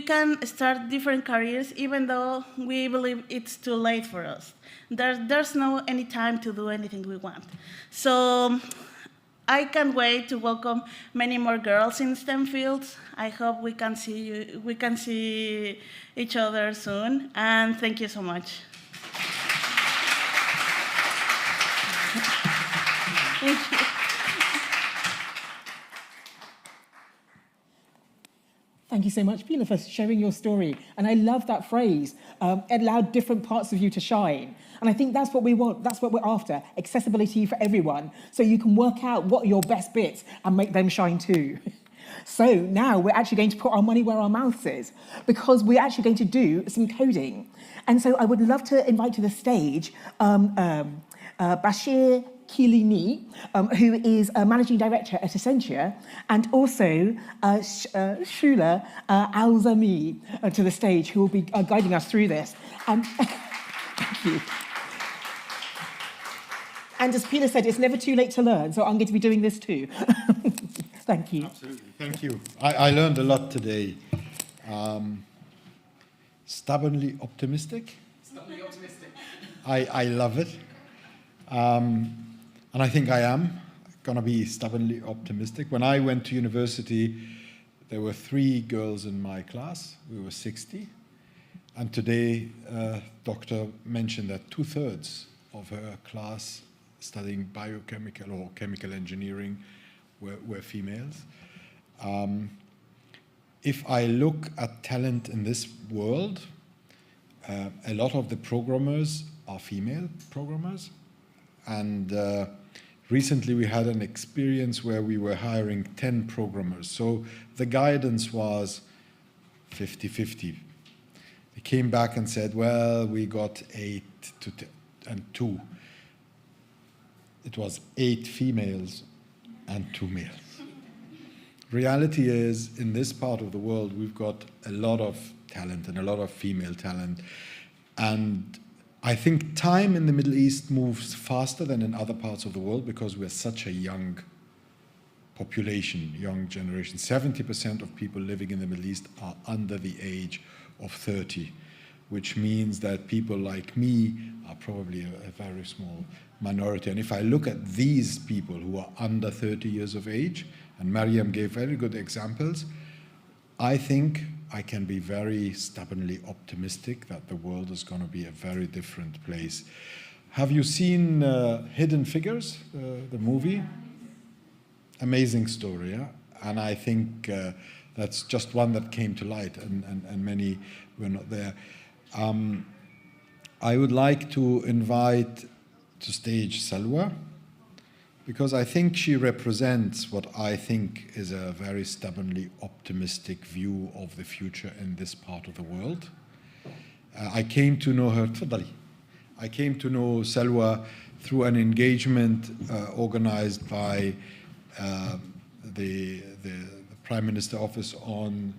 can start different careers, even though we believe it's too late for us. There's no any time to do anything we want. So I can't wait to welcome many more girls in STEM fields. I hope we can see each other soon. And thank you so much. Thank you. Thank you so much, Pilar, for sharing your story. And I love that phrase, allow different parts of you to shine. And I think that's what we want, that's what we're after, accessibility for everyone, so you can work out what are your best bits and make them shine too. So now we're actually going to put our money where our mouth is, because we're actually going to do some coding. And so I would love to invite to the stage Bashir Kilini, who is a managing director at Essentia, and also Shula Alzami to the stage, who will be guiding us through this. Thank you. And as Pilar said, it's never too late to learn, so I'm going to be doing this too. Thank you. Absolutely, thank you. I learned a lot today. Stubbornly optimistic. Stubbornly optimistic. I love it. And I think I am going to be stubbornly optimistic. When I went to university, there were 3 girls in my class. We were 60. And today, Doctor mentioned that 2/3 of her class studying biochemical or chemical engineering were females. If I look at talent in this world, a lot of the programmers are female programmers. And recently we had an experience where we were hiring 10 programmers. So the guidance was 50-50. They came back and said, well, we got 8 to 10 and 2. It was 8 females and 2 males. Reality is, in this part of the world, we've got a lot of talent and a lot of female talent. And I think time in the Middle East moves faster than in other parts of the world because we're such a young population, young generation. 70% of people living in the Middle East are under the age of 30, which means that people like me are probably a very small minority. And if I look at these people who are under 30 years of age, and Mariam gave very good examples, I think I can be very stubbornly optimistic that the world is going to be a very different place. Have you seen Hidden Figures, the movie? Amazing story, yeah? And I think that's just one that came to light, and many were not there. I would like to invite to stage Salwa, because I think she represents what I think is a very stubbornly optimistic view of the future in this part of the world. I came to know her, I came to know Salwa through an engagement organized by the Prime Minister Office on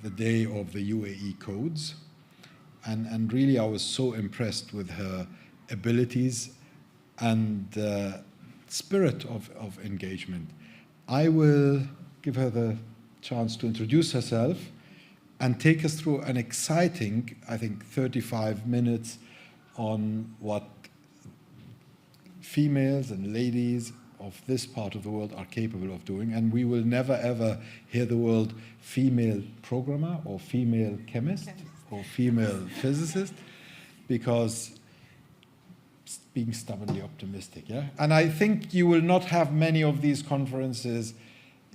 the day of the UAE codes. And really, I was so impressed with her abilities and spirit of engagement. I will give her the chance to introduce herself and take us through an exciting, I think, 35 minutes on what females and ladies of this part of the world are capable of doing. And we will never, ever hear the word female programmer or female chemist or female physicist, because being stubbornly optimistic, yeah? And I think you will not have many of these conferences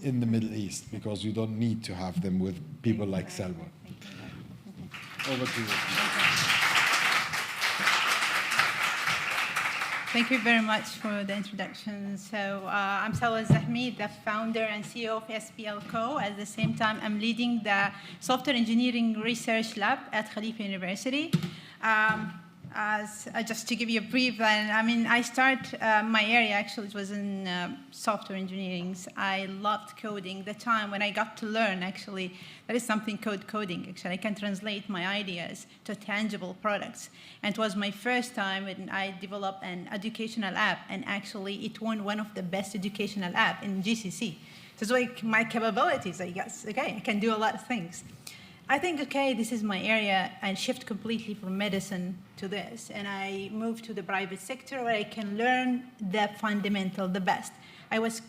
in the Middle East, because you don't need to have them with people like Selva. Over to you. Thank you very much for the introduction. So I'm Salwa Zahmi, the founder and CEO of SPL Co. At the same time, I'm leading the Software Engineering Research Lab at Khalifa University. Just to give you a brief, I started my area, actually, it was in software engineering. I loved coding. The time when I got to learn, actually, there is something called coding. Actually, I can translate my ideas to tangible products. And it was my first time when I developed an educational app, and actually, it won one of the best educational app in GCC. So it's like my capabilities, I guess. Okay, I can do a lot of things. I think, okay, this is my area, and shift completely from medicine to this. And I moved to the private sector where I can learn the fundamental, the best. I was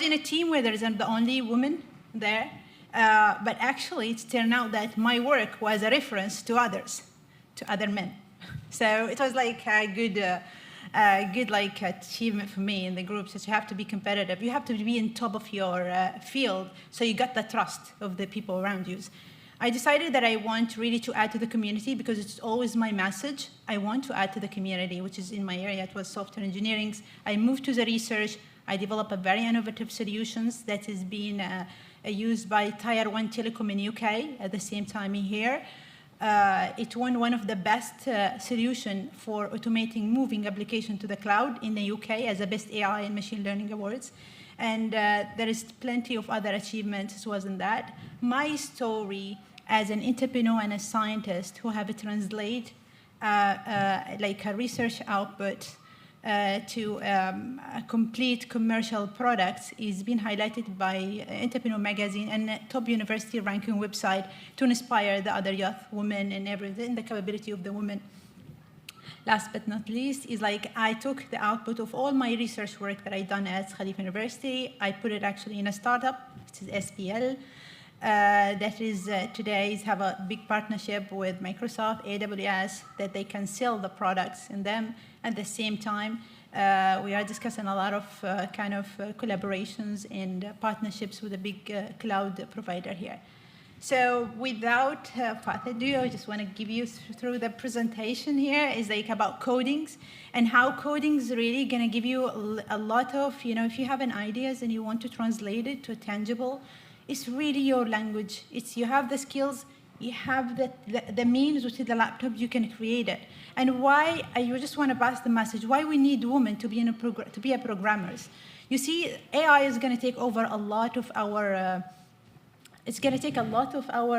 in a team where I'm the only woman there, but actually it turned out that my work was a reference to others, to other men. So it was like a good achievement for me in the group. So you have to be competitive. You have to be on top of your field, so you got the trust of the people around you. I decided that I want really to add to the community, because it's always my message. I want to add to the community, which is in my area. It was software engineering. I moved to the research. I developed a very innovative solutions that is being used by Tier 1 Telecom in UK at the same time here. It won one of the best solution for automating moving application to the cloud in the UK as the best AI and machine learning awards. And there is plenty of other achievements as well as in that. My story as an entrepreneur and a scientist who have translated like a research output to a complete commercial products is being highlighted by Entrepreneur Magazine and a top university ranking website to inspire the other youth women and everything, the capability of the women. Last but not least is like I took the output of all my research work that I done at Khalifa University. I put it actually in a startup, which is SPL. That is today have a big partnership with Microsoft, AWS, that they can sell the products in them. At the same time, we are discussing a lot of collaborations and partnerships with a big cloud provider here. So without further ado, I just want to give you through the presentation here is like about codings and how coding is really going to give you a lot of, if you have an ideas and you want to translate it to a tangible, it's really your language. You have the skills, you have the means, which is the laptop, you can create it. And why, I just want to pass the message, why we need women to be programmers. You see, AI is going to take over a lot of our it's going to take a lot of our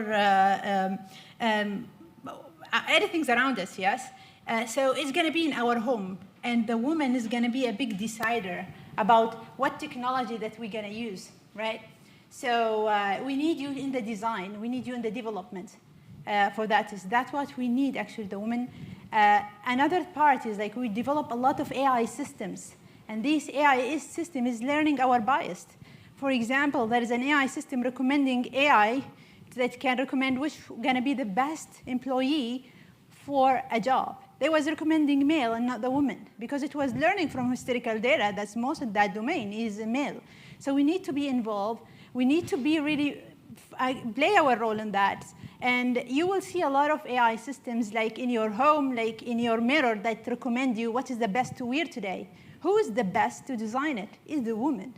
everything's around us, yes? So it's going to be in our home, and the woman is going to be a big decider about what technology that we're going to use, right? So we need you in the design, we need you in the development for that. That's what we need, actually, the women. Another part is like we develop a lot of AI systems, and this AI system is learning our bias. For example, there is an AI system recommending AI that can recommend which going to be the best employee for a job. They was recommending male and not the woman, because it was learning from historical data that most of that domain is male. So we need to be involved. We need to be really play our role in that. And you will see a lot of AI systems like in your home, like in your mirror, that recommend you what is the best to wear today. Who is the best to design it? Is the woman.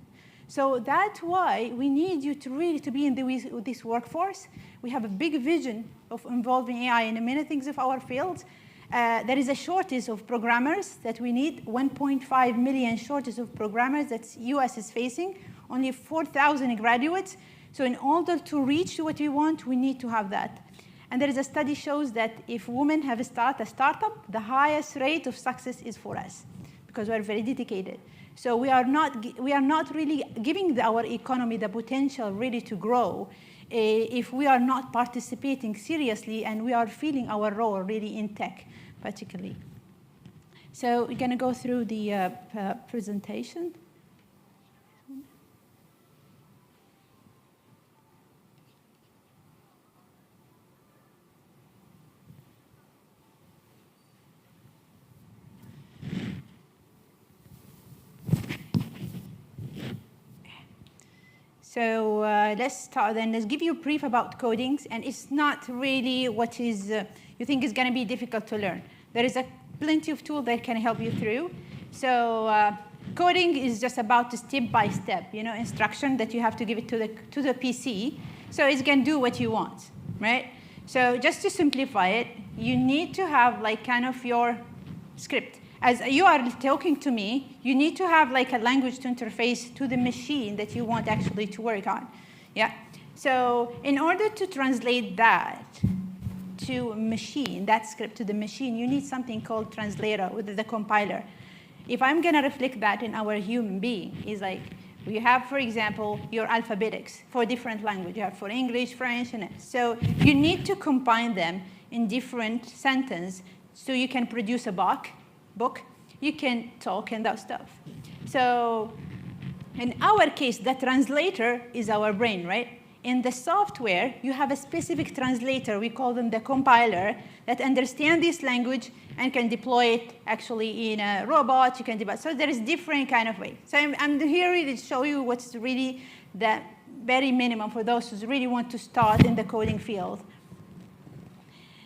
So that's why we need you to really be in this workforce. We have a big vision of involving AI in many things of our fields. There is a shortage of programmers that we need, 1.5 million shortage of programmers that US is facing, only 4,000 graduates. So in order to reach what we want, we need to have that. And there is a study shows that if women have a startup, the highest rate of success is for us, because we're very dedicated. So we are not really giving our economy the potential really to grow if we are not participating seriously and we are feeling our role really in tech, particularly. So we're going to go through the presentation. So let's start then. Let's give you a brief about codings, and it's not really what is you think is going to be difficult to learn. There is plenty of tools that can help you through. So coding is just about the step-by-step, instruction that you have to give it to the PC, so it's going to do what you want, right? So just to simplify it, you need to have like kind of your script. As you are talking to me, you need to have like a language to interface to the machine that you want actually to work on. Yeah. So in order to translate that to a machine, that script to the machine, you need something called translator with the compiler. If I'm going to reflect that in our human being, is like we have, for example, your alphabetics for different languages. You have for English, French, and so you need to combine them in different sentences so you can produce a book, you can talk and that stuff. So in our case, the translator is our brain, right? In the software, you have a specific translator. We call them the compiler that understand this language and can deploy it actually in a robot. You can debug. So there is different kind of way. So I'm here really to show you what's really the very minimum for those who really want to start in the coding field.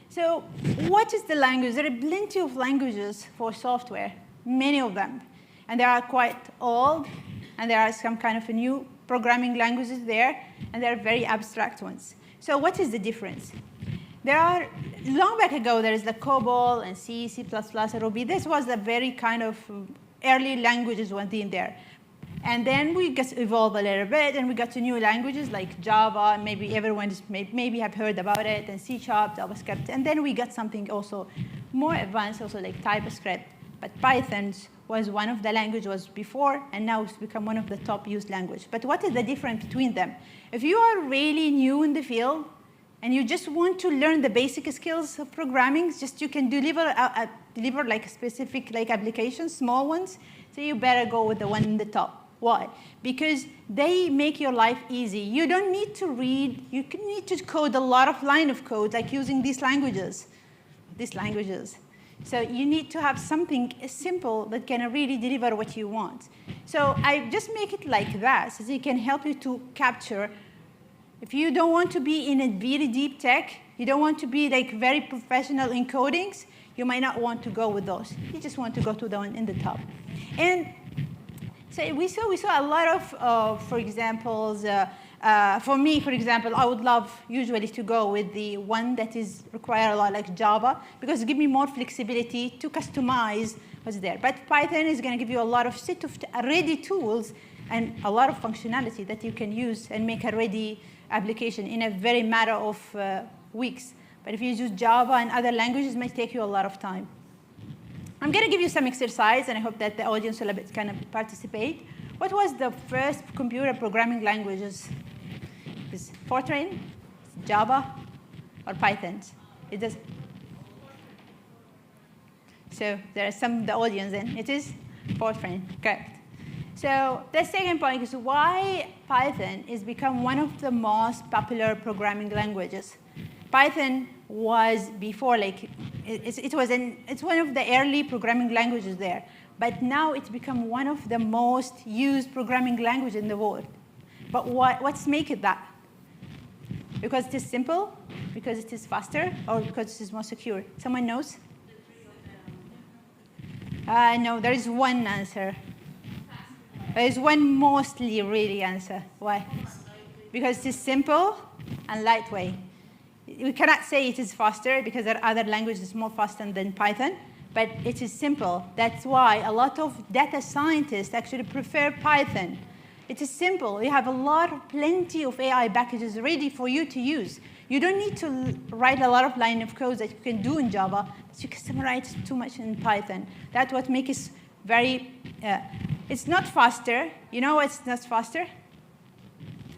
So what is the language? There are plenty of languages for software, many of them. And they are quite old, and there are some kind of new programming languages there, and there are very abstract ones. So what is the difference? There are, long back ago, there is the COBOL and C, C++, Ruby. This was a very kind of early languages went in there. And then we just evolved a little bit, and we got to new languages like Java. Maybe everyone maybe have heard about it, and C#, JavaScript. And then we got something also more advanced, also like TypeScript. But Python was one of the languages before, and now it's become one of the top used languages. But what is the difference between them? If you are really new in the field, and you just want to learn the basic skills of programming, just you can deliver like specific like applications, small ones. So you better go with the one in the top. Why? Because they make your life easy. You don't need to read. You need to code a lot of line of code, like using these languages. So you need to have something simple that can really deliver what you want. So I just make it like that, so it can help you to capture. If you don't want to be in a very deep tech, you don't want to be like very professional in codings, you might not want to go with those. You just want to go to the one in the top. And so we saw a lot of, for examples, for me, for example, I would love usually to go with the one that is require a lot like Java, because it gives me more flexibility to customize what's there. But Python is going to give you a lot of set of ready tools and a lot of functionality that you can use and make a ready application in a very matter of weeks. But if you use Java and other languages, it might take you a lot of time. I'm going to give you some exercise, and I hope that the audience will kind of participate. What was the first computer programming languages? Is Fortran, Java, or Python? It does. So there are some the audience, and it is Fortran, correct. So the second point is why Python has become one of the most popular programming languages. Python was before, like, it's one of the early programming languages there. But now it's become one of the most used programming languages in the world. But what's make it that? Because it is simple, because it is faster, or because it is more secure? Someone knows? No, there is one answer. There is one mostly really answer. Why? Because it is simple and lightweight. We cannot say it is faster because there are other languages more faster than Python, but it is simple. That's why a lot of data scientists actually prefer Python. It is simple. You have plenty of AI packages ready for you to use. You don't need to write a lot of line of code that you can do in Java, but you can summarize too much in Python. That's what makes it very, it's not faster. You know what's not faster?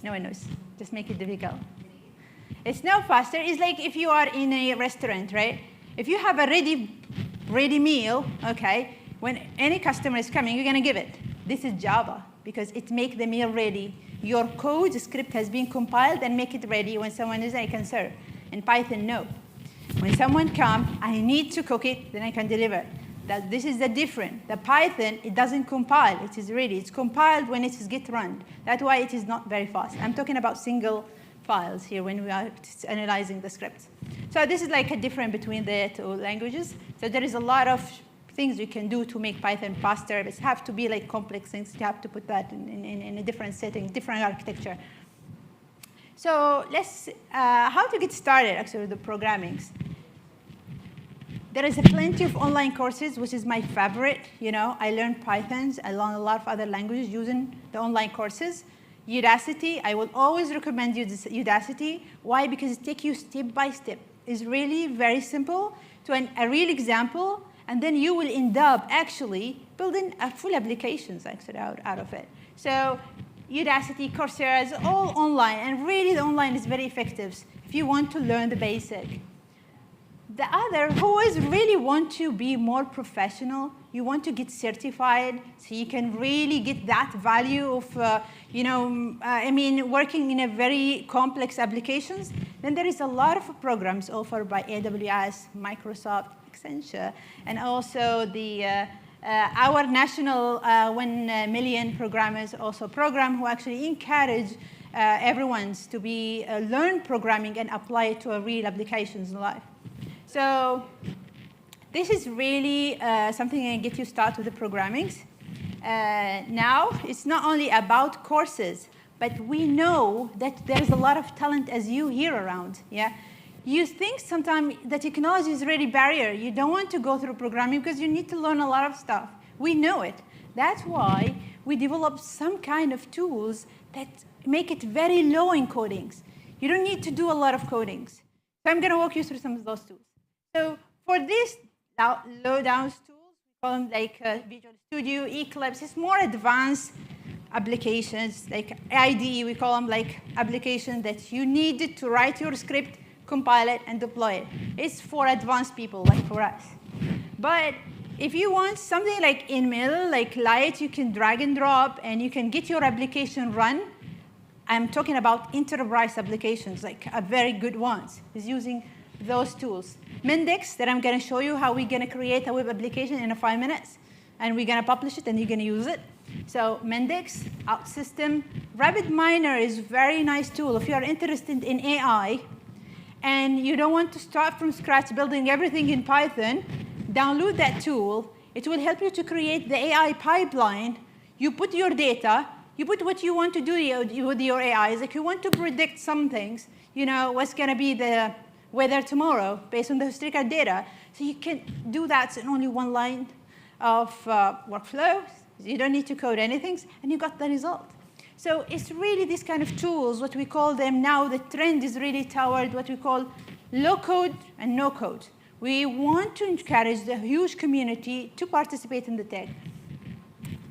No one knows. Just make it difficult. It's not faster. It's like if you are in a restaurant, right? If you have a ready meal, okay, when any customer is coming, you're going to give it. This is Java, because it makes the meal ready. Your code script has been compiled and make it ready. When someone is, I can serve. In Python, no. When someone comes, I need to cook it, then I can deliver. This is the difference. The Python, it doesn't compile. It is ready. It's compiled when it is get run. That's why it is not very fast. I'm talking about single files here when we are analyzing the scripts. So this is like a difference between the two languages. So there is a lot of things you can do to make Python faster. It have to be like complex things. You have to put that in a different setting, different architecture. So let's, how to get started actually with the programming. There is plenty of online courses, which is my favorite. You know, I learned Python. I learned a lot of other languages using the online courses. Udacity, I will always recommend you this Udacity. Why? Because it takes you step by step. It's really very simple to a real example, and then you will end up actually building a full applications actually out of it. So Udacity, Coursera is all online, and really the online is very effective if you want to learn the basic. The other, who is really want to be more professional, you want to get certified so you can really get that value of, you know, I mean, working in a very complex applications, then there is a lot of programs offered by AWS, Microsoft, Accenture, and also the our national 1 million programmers also program who actually encourage everyone to be learn programming and apply it to a real applications in life. So this is really something that can get you started with the programming. Now, it's not only about courses, but we know that there's a lot of talent as you hear around. Yeah, you think sometimes the technology is really barrier. You don't want to go through programming because you need to learn a lot of stuff. We know it. That's why we develop some kind of tools that make it very low in codings. You don't need to do a lot of codings. So I'm going to walk you through some of those tools. So for these low-down tools, we call them like Visual Studio, Eclipse. It's more advanced applications, like IDE. We call them like applications that you need to write your script, compile it, and deploy it. It's for advanced people, like for us. But if you want something like in middle, like light, you can drag and drop, and you can get your application run. I'm talking about enterprise applications, like a very good ones, is using those tools. Mendix, that I'm going to show you how we're going to create a web application in 5 minutes, and we're going to publish it, and you're going to use it. So Mendix, OutSystem. RapidMiner is a very nice tool. If you are interested in AI, and you don't want to start from scratch building everything in Python, download that tool. It will help you to create the AI pipeline. You put your data, you put what you want to do with your AIs. Like you want to predict some things, you know, what's going to be the weather tomorrow based on the historical data. So you can do that in only one line of workflow. You don't need to code anything, and you got the result. So it's really this kind of tools, what we call them now, the trend is really toward what we call low code and no code. We want to encourage the huge community to participate in the tech.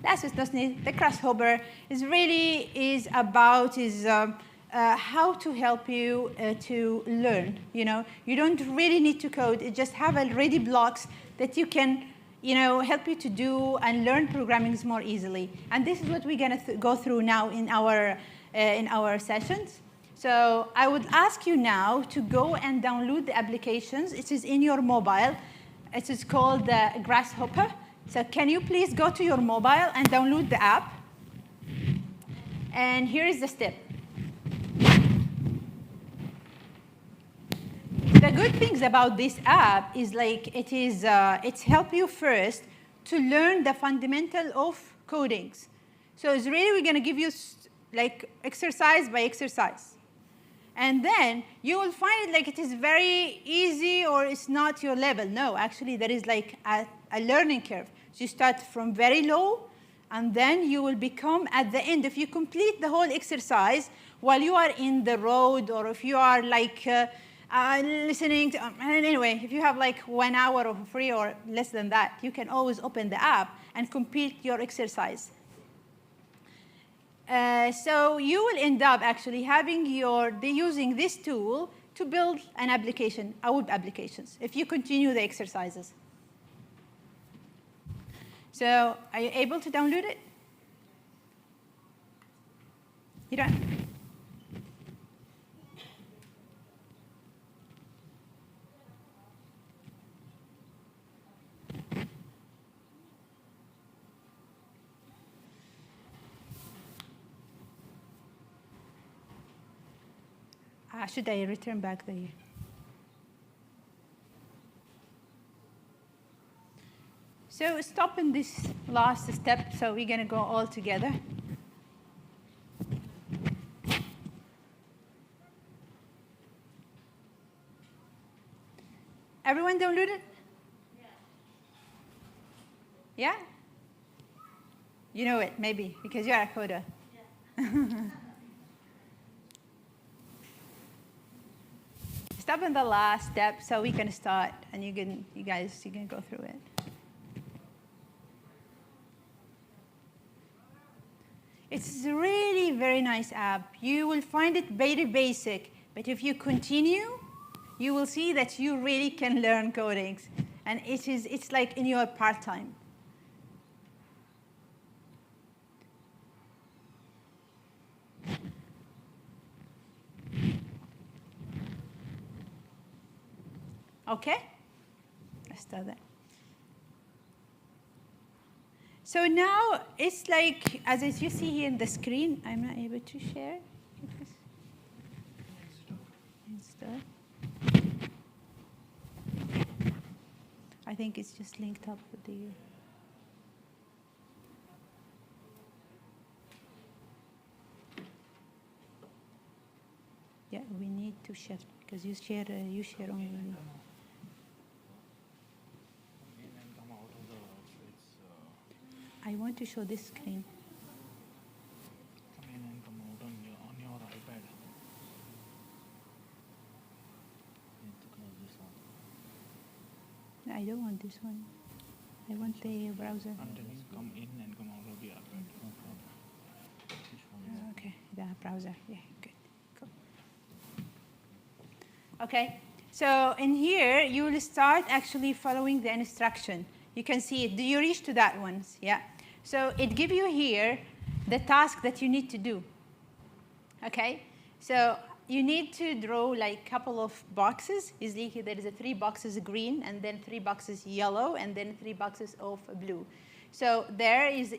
That's just the Grasshopper is about how to help you to learn. You know, you don't really need to code. You just have already blocks that you can, you know, help you to do and learn programming more easily. And this is what we're going to go through now in our sessions. So I would ask you now to go and download the applications. It is in your mobile. It is called the Grasshopper. So can you please go to your mobile and download the app? And here is the step. The good things about this app is like it's help you first to learn the fundamental of codings. So it's really we're going to give you like exercise by exercise. And then you will find it like it is very easy or it's not your level. No, actually there is like a learning curve. So you start from very low And then you will become, at the end, if you complete the whole exercise while you are in the road, or if you are like listening to, anyway, if you have like 1 hour of free or less than that, you can always open the app and complete your exercise. So you will end up actually having using this tool to build an application, a web applications, if you continue the exercises. So are you able to download it? You don't? Should I return back the... So stop in this last step, so we're going to go all together. Everyone downloaded? Yeah? You know it, maybe, because you're a coder. Yeah. Stop in the last step so we can start, and you guys can go through it. It's a really very nice app. You will find it very basic, but if you continue, you will see that you really can learn codings, and it's like in your part-time. Okay, let's start that. So now it's like, as you see here in the screen, I'm not able to share. Install. I think it's just linked up with the... Yeah, we need to shift because you share only. I want to show this screen. Come in and come out on your iPad. You need to close this one. No, I don't want this one. I want the browser. And then you come in and come out of the iPad. Okay, the browser. Yeah, good. Cool. Okay, so in here you will start actually following the instruction. You can see it. Do you reach to that one? Yeah. So it gives you here the task that you need to do. Okay. So you need to draw like a couple of boxes. Usually there is 3 boxes green, and then 3 boxes yellow, and then 3 boxes of blue. So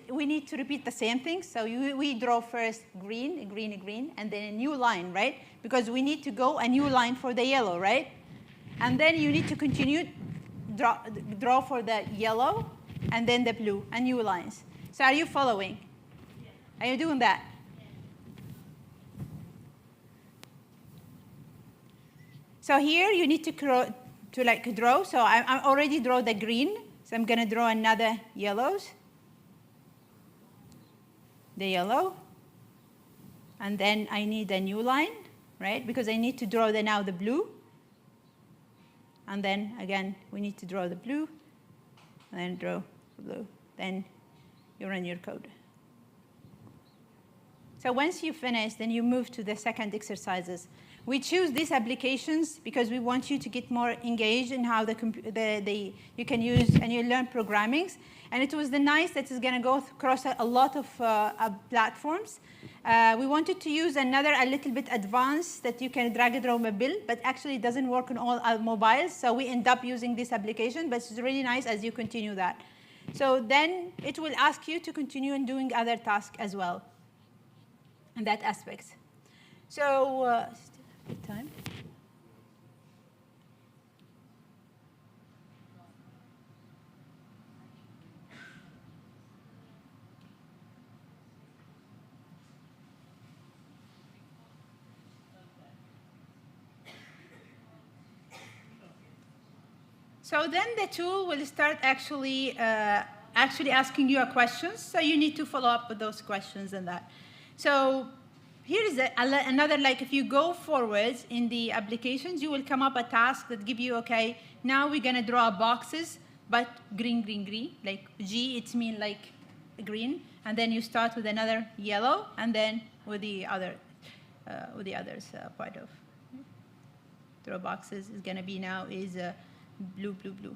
we need to repeat the same thing. So we draw first green, green, green, and then a new line, right? Because we need to go a new line for the yellow, right? And then you need to continue draw for the yellow, and then the blue, and new lines. So are you following? Yes. Are you doing that? Yes. So here you need to draw. So I already draw the green. So I'm going to draw another yellows. The yellow. And then I need a new line, right? Because I need to draw now the blue. And then, again, we need to draw the blue, and then draw the blue. Then you run your code. So once you finish, then you move to the second exercises. We choose these applications because we want you to get more engaged in how you can use and you learn programming. And it was nice that it's going to go across a lot of platforms. We wanted to use a little bit advanced that you can drag and drop a bill, but actually it doesn't work on all mobiles. So we end up using this application, but it's really nice as you continue that. So then it will ask you to continue in doing other tasks as well in that aspect. So good time. So then the tool will start actually actually asking you a questions, so you need to follow up with those questions and that. So here is another, like if you go forwards in the applications, you will come up a task that give you, okay, now we're gonna draw boxes, but green, green, green, like G, it's mean like green, and then you start with another yellow, and then with the other, part of draw boxes is gonna be now is blue, blue, blue.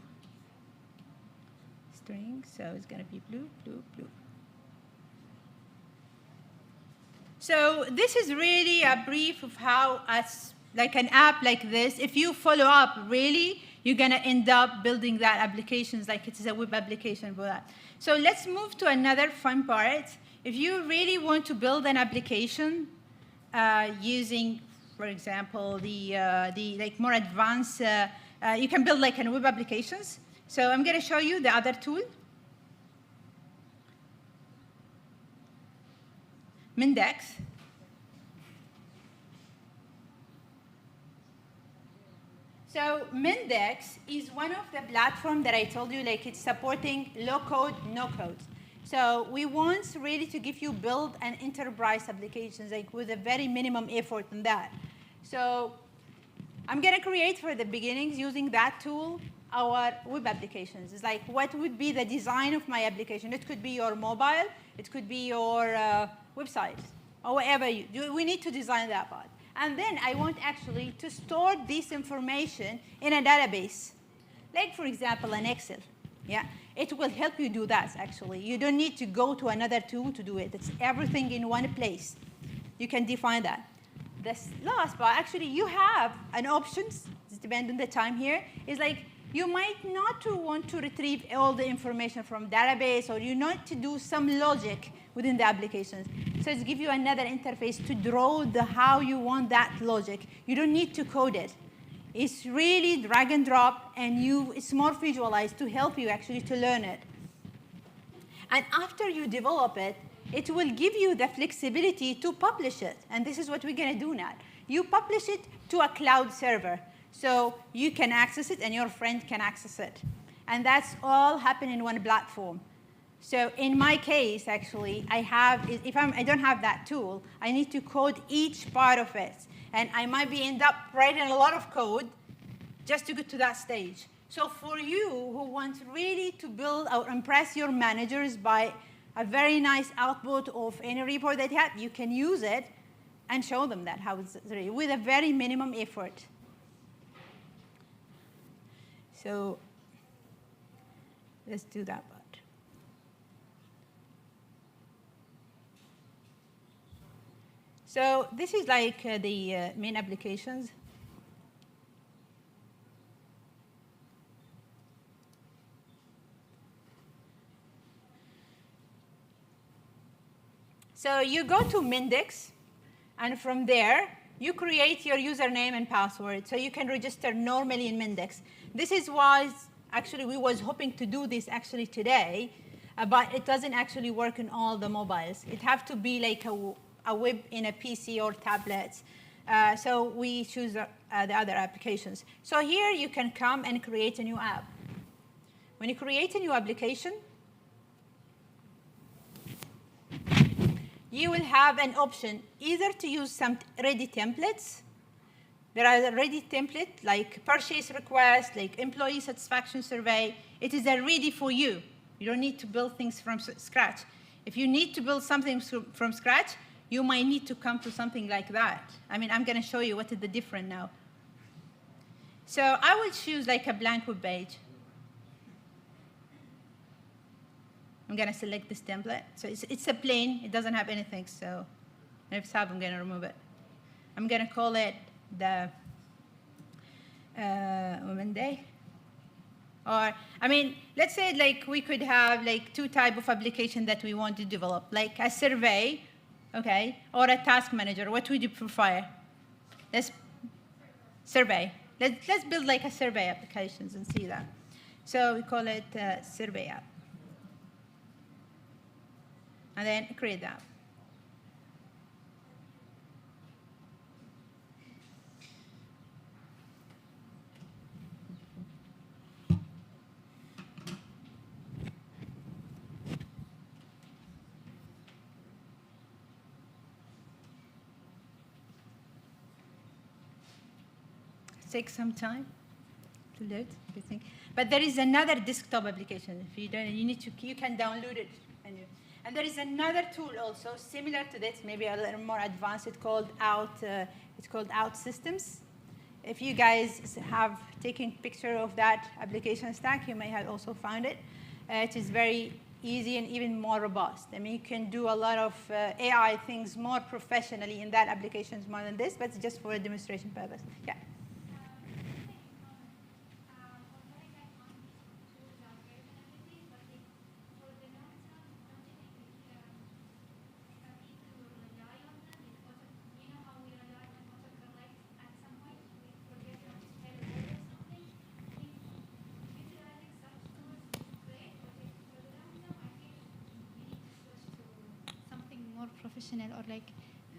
String, so it's gonna be blue, blue, blue. So this is really a brief of how, like an app like this, if you follow up, really, you're gonna end up building that applications like it's a web application for that. So let's move to another fun part. If you really want to build an application using, for example, the like more advanced, you can build like web applications. So I'm going to show you the other tool, Mindex. So Mindex is one of the platforms that I told you, like it's supporting low code, no code. So we want really to give you build an enterprise applications, like with a very minimum effort in that. So I'm going to create for the beginnings using that tool our web applications. It's like, what would be the design of my application? It could be your mobile, it could be your website, or whatever you do. We need to design that part. And then I want actually to store this information in a database, like for example, an Excel. Yeah, it will help you do that actually. You don't need to go to another tool to do it. It's everything in one place. You can define that. This last part, actually, you have an options. It depends on the time here. Is like you might not want to retrieve all the information from database, or you need to do some logic within the applications. So it's give you another interface to draw how you want that logic. You don't need to code it. It's really drag and drop, and it's more visualized to help you actually to learn it. And after you develop it, it will give you the flexibility to publish it. And this is what we're going to do now. You publish it to a cloud server. So you can access it, and your friend can access it. And that's all happen in one platform. So in my case, actually, if I don't have that tool, I need to code each part of it. And I might end up writing a lot of code just to get to that stage. So for you who want really to build or impress your managers by a very nice output of any report that you have, you can use it and show them that how it's really, with a very minimum effort. So let's do that part. So this is like the main applications. So you go to Mindex, and from there, you create your username and password, so you can register normally in Mindex. This is why, actually, we was hoping to do this actually today, but it doesn't actually work in all the mobiles. It have to be like a web in a PC or tablets. So we choose the other applications. So here you can come and create a new app. When you create a new application, you will have an option either to use some ready templates. There are ready templates like purchase request, like employee satisfaction survey. It is ready for you. You don't need to build things from scratch. If you need to build something from scratch, you might need to come to something like that. I mean, I'm going to show you what is the difference now. So I will choose like a blank web page. I'm going to select this template. So it's a plain. It doesn't have anything. So if it's have, I'm going to remove it. I'm going to call it the Women Day. Or, I mean, let's say like we could have like two types of application that we want to develop, like a survey, okay, or a task manager. What would you prefer? Let's build like a survey applications and see that. So we call it survey app. And then create that. take some time to load, I think. But there is another desktop application. If you don't, you can download it. And there is another tool also similar to this, maybe a little more advanced. It's called Out Systems. If you guys have taken picture of that application stack, you may have also found it. It is very easy and even more robust. I mean, you can do a lot of AI things more professionally in that application more than this, but it's just for a demonstration purpose. Yeah. Professional, or like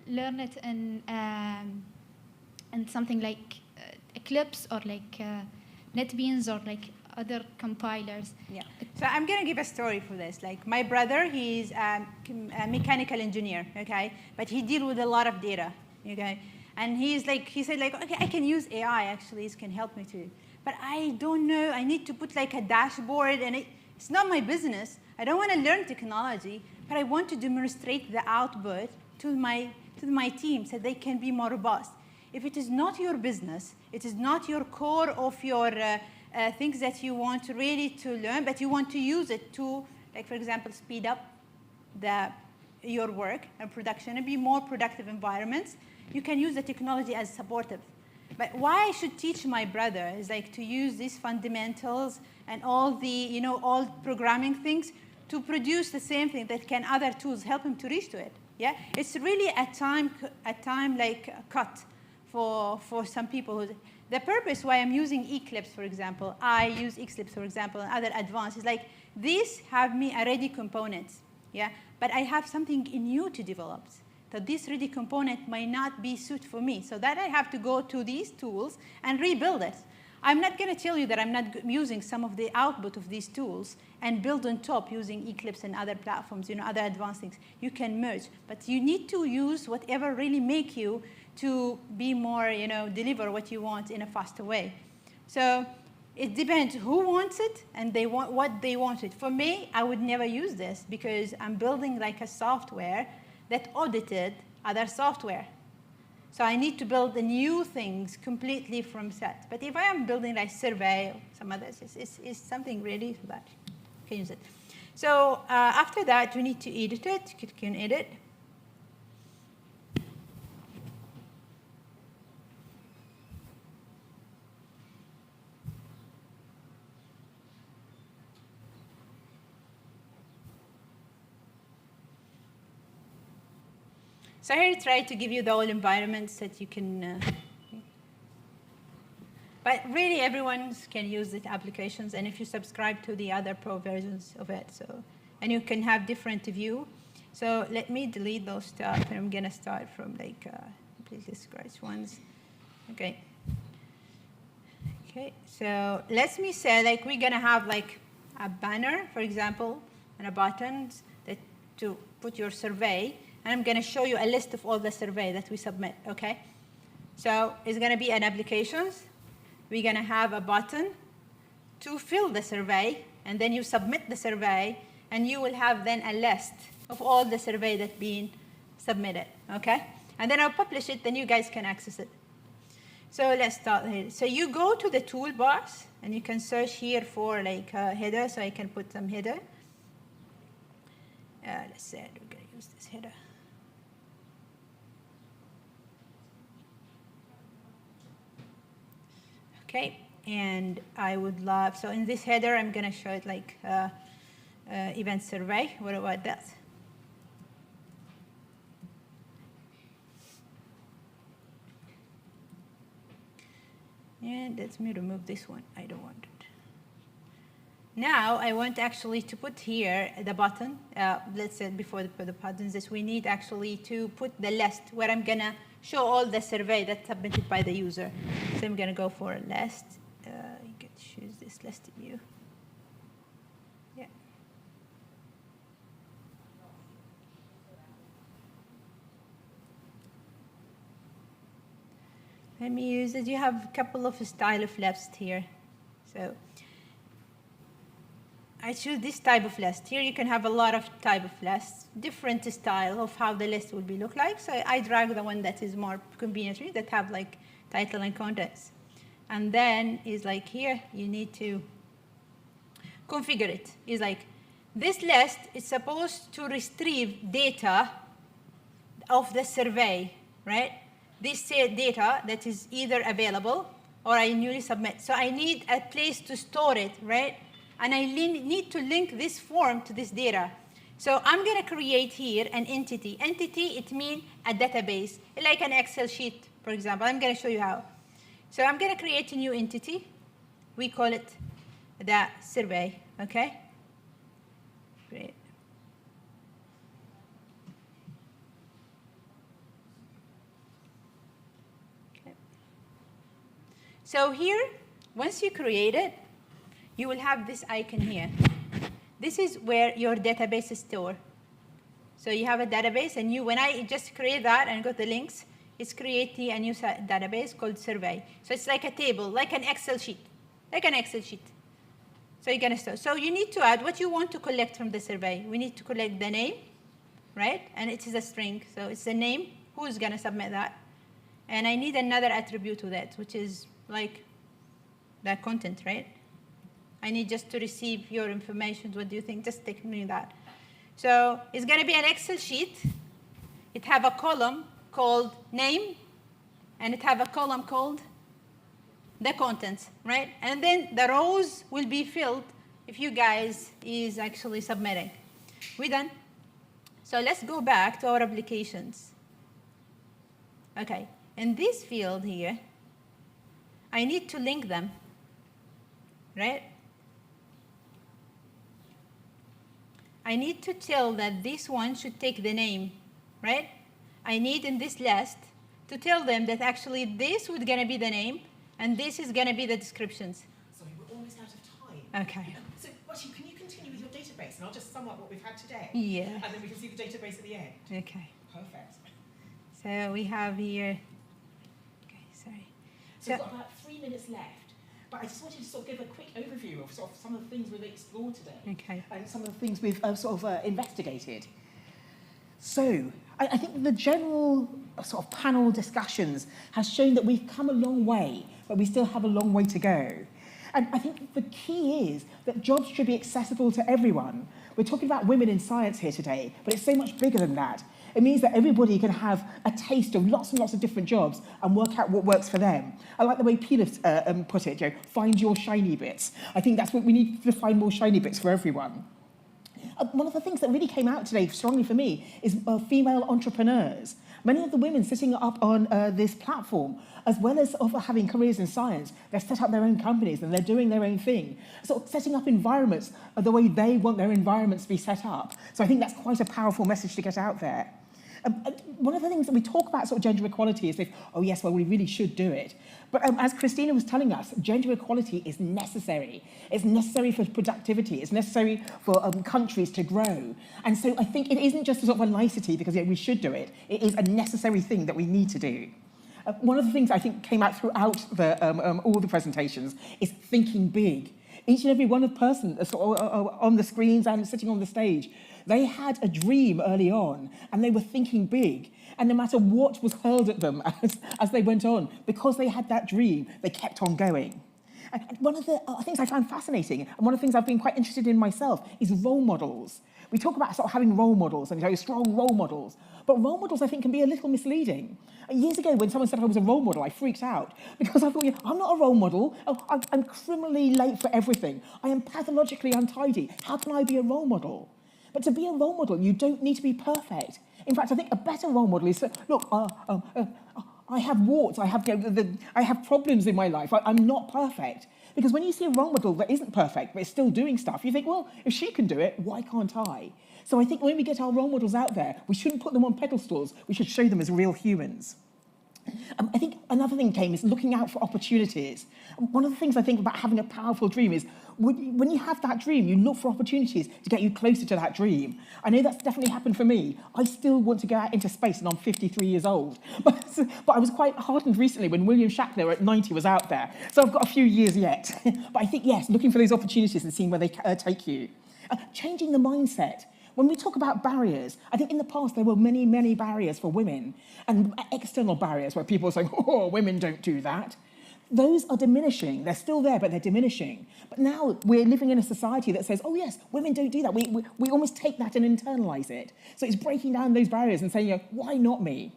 learn it in something like Eclipse or like NetBeans or like other compilers. Yeah. So I'm going to give a story for this. Like my brother, he's a mechanical engineer, okay, but he deals with a lot of data, okay, and he said like, okay, I can use AI actually, it can help me too, but I don't know. I need to put like a dashboard, and it's not my business. I don't want to learn technology, but I want to demonstrate the output to my team so they can be more robust. If it is not your business, it is not your core of your things that you want really to learn, but you want to use it to, like for example, speed up your work and production and be more productive environments, you can use the technology as supportive. But why I should teach my brother is like to use these fundamentals and all the, all programming things to produce the same thing that can other tools help him to reach to it. Yeah, it's really a time like cut for some people. The purpose why I'm using Eclipse, for example, I use Eclipse, for example, and other advanced is like these have me already components. Yeah, but I have something new to develop. So this ready component might not be suited for me. So that I have to go to these tools and rebuild it. I'm not going to tell you that I'm not using some of the output of these tools and build on top using Eclipse and other platforms, other advanced things. You can merge, but you need to use whatever really make you to be more, deliver what you want in a faster way. So it depends who wants it and they want what they want it. For me, I would never use this because I'm building like a software that audited other software. So I need to build the new things completely from set. But if I am building like survey or some others, it's something really so that you can use it. So after that, you need to edit it. You can edit. So here I try to give you the whole environments that you can, but really everyone can use the applications, and if you subscribe to the other pro versions of it, and you can have different view. So let me delete those stuff, and I'm gonna start from like completely scratch ones. Okay. Okay. So let me say like we're gonna have like a banner, for example, and a button that to put your survey. And I'm going to show you a list of all the survey that we submit, okay? So it's going to be an applications. We're going to have a button to fill the survey, and then you submit the survey, and you will have then a list of all the survey that been submitted, okay? And then I'll publish it, then you guys can access it. So let's start here. So you go to the toolbars, and you can search here for like header, so I can put some header. Let's say we're going to use this header. Okay, and I would love, so in this header, I'm going to show it like event survey. What about that? And let me remove this one. I don't want it. Now, I want actually to put here the button. Let's say before the buttons, we need actually to put the list where I'm going to show all the survey that's submitted by the user. So I'm going to go for a list. You can choose this list view. Yeah. let me use it. You have a couple of style of lists here. So I choose this type of list. Here you can have a lot of type of lists, different style of how the list will be look like. So I drag the one that is more convenient, that have like title and contents. And then is like here, you need to configure it. It's like this list is supposed to retrieve data of the survey, right? This data that is either available or I newly submit. So I need a place to store it, right? And I need to link this form to this data. So I'm going to create here an entity. Entity, it means a database, like an Excel sheet, for example. I'm going to show you how. So I'm going to create a new entity. We call it the survey, okay? Great. Okay. So here, once you create it, you will have this icon here. This is where your database is stored. So you have a database, and when I just create that and go to the links, it's creating a new database called survey. So it's like a table, like an Excel sheet, So you're gonna store. So you need to add what you want to collect from the survey. We need to collect the name, right? And it is a string, so it's the name. Who's gonna submit that? And I need another attribute to that, which is like the content, right? I need just to receive your information. What do you think? Just take me that. So it's going to be an Excel sheet. It have a column called name, and it have a column called the contents, right? And then the rows will be filled if you guys is actually submitting. We done? So let's go back to our applications. Okay, in this field here, I need to link them, right? I need to tell that this one should take the name, right? I need in this list to tell them that actually this would gonna be the name and this is gonna be the descriptions. Sorry, we're almost out of time. Okay. So, Rashi, can you continue with your database and I'll just sum up what we've had today? Yeah. And then we can see the database at the end. Okay. Perfect. So we have here, okay, sorry. So we've got about 3 minutes left. But I just wanted to sort of give a quick overview of sort of some of the things we've explored today. Okay. And some of the things we've investigated. So I think the general sort of panel discussions has shown that we've come a long way, but we still have a long way to go. And I think the key is that jobs should be accessible to everyone. We're talking about women in science here today, but it's so much bigger than that. It means that everybody can have a taste of lots and lots of different jobs and work out what works for them. I like the way Peter put it, find your shiny bits. I think that's what we need to find, more shiny bits for everyone. One of the things that really came out today strongly for me is female entrepreneurs. Many of the women sitting up on this platform, as well as having careers in science, they've set up their own companies and they're doing their own thing. So setting up environments the way they want their environments to be set up. So I think that's quite a powerful message to get out there. One of the things that we talk about sort of gender equality is oh yes, well, we really should do it. But as Christina was telling us, gender equality is necessary. It's necessary for productivity. It's necessary for countries to grow. And so I think it isn't just a sort of a nicety because we should do it. It is a necessary thing that we need to do. One of the things I think came out throughout all the presentations is thinking big. Each and every one of person on the screens and sitting on the stage, they had a dream early on and they were thinking big. And no matter what was hurled at them as they went on, because they had that dream, they kept on going. And one of the things I found fascinating, and one of the things I've been quite interested in myself, is role models. We talk about sort of having role models and strong role models, but role models I think can be a little misleading. Years ago, when someone said I was a role model, I freaked out because I thought, I'm not a role model. I'm criminally late for everything. I am pathologically untidy. How can I be a role model? But to be a role model, you don't need to be perfect. In fact, I think a better role model is, look, I have warts, I have problems in my life, I'm not perfect. Because when you see a role model that isn't perfect, but is still doing stuff, you think, well, if she can do it, why can't I? So I think when we get our role models out there, we shouldn't put them on pedestals, we should show them as real humans. I think another thing came is looking out for opportunities. One of the things I think about having a powerful dream is when you have that dream, you look for opportunities to get you closer to that dream. I know that's definitely happened for me. I still want to go out into space and I'm 53 years old. But I was quite heartened recently when William Shatner at 90 was out there. So I've got a few years yet. But I think, yes, looking for those opportunities and seeing where they take you. Changing the mindset. When we talk about barriers, I think in the past there were many, many barriers for women and external barriers where people are saying, oh, women don't do that. Those are diminishing. They're still there, but they're diminishing. But now we're living in a society that says, oh, yes, women don't do that. We almost take that and internalise it. So it's breaking down those barriers and saying, why not me?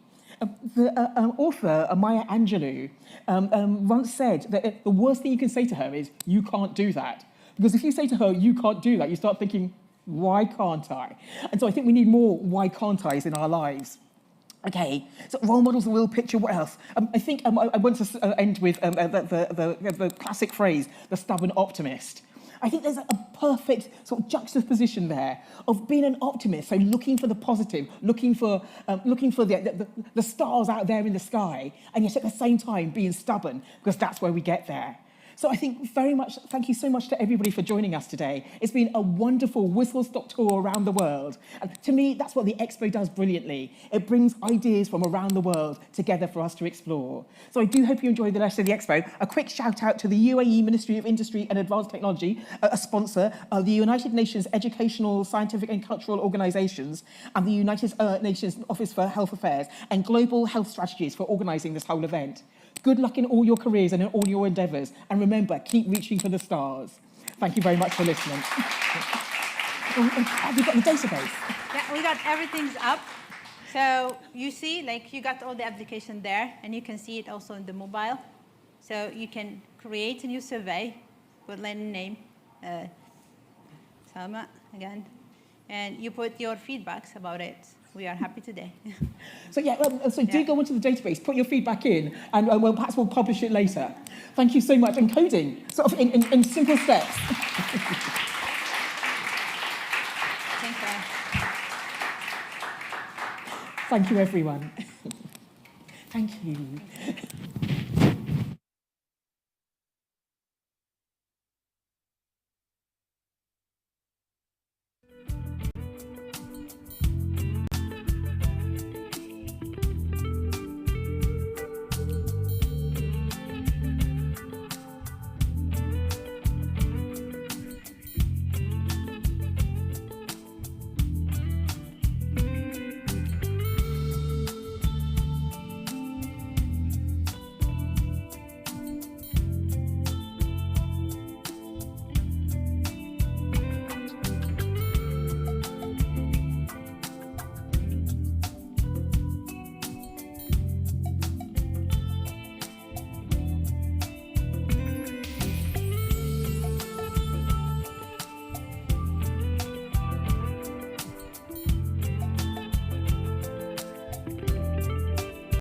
The author, Maya Angelou, once said that the worst thing you can say to her is, you can't do that. Because if you say to her, you can't do that, you start thinking, why can't I? And so I think we need more why can't I's in our lives. Okay, so role models, the real picture, what else? I think I want to end with the classic phrase, the stubborn optimist. I think there's a perfect sort of juxtaposition there of being an optimist, so looking for the positive, looking for the stars out there in the sky, and yet at the same time being stubborn, because that's where we get there. So I think thank you so much to everybody for joining us today. It's been a wonderful whistle-stop tour around the world. And to me, that's what the Expo does brilliantly. It brings ideas from around the world together for us to explore. So I do hope you enjoyed the rest of the Expo. A quick shout out to the UAE Ministry of Industry and Advanced Technology, a sponsor, the United Nations Educational, Scientific and Cultural Organisations, and the United Nations Office for Health Affairs, and Global Health Strategies for organising this whole event. Good luck in all your careers and in all your endeavours. And remember, keep reaching for the stars. Thank you very much for listening. Have we got the database? Yeah, we got everything's up. So you see, you got all the application there, and you can see it also in the mobile. So you can create a new survey, put a name, Salma, again, and you put your feedbacks about it. We are happy today. So do go into the database, put your feedback in, and perhaps we'll publish it later. Thank you so much. And coding, sort of in simple steps. Thank you, everyone. Thank you.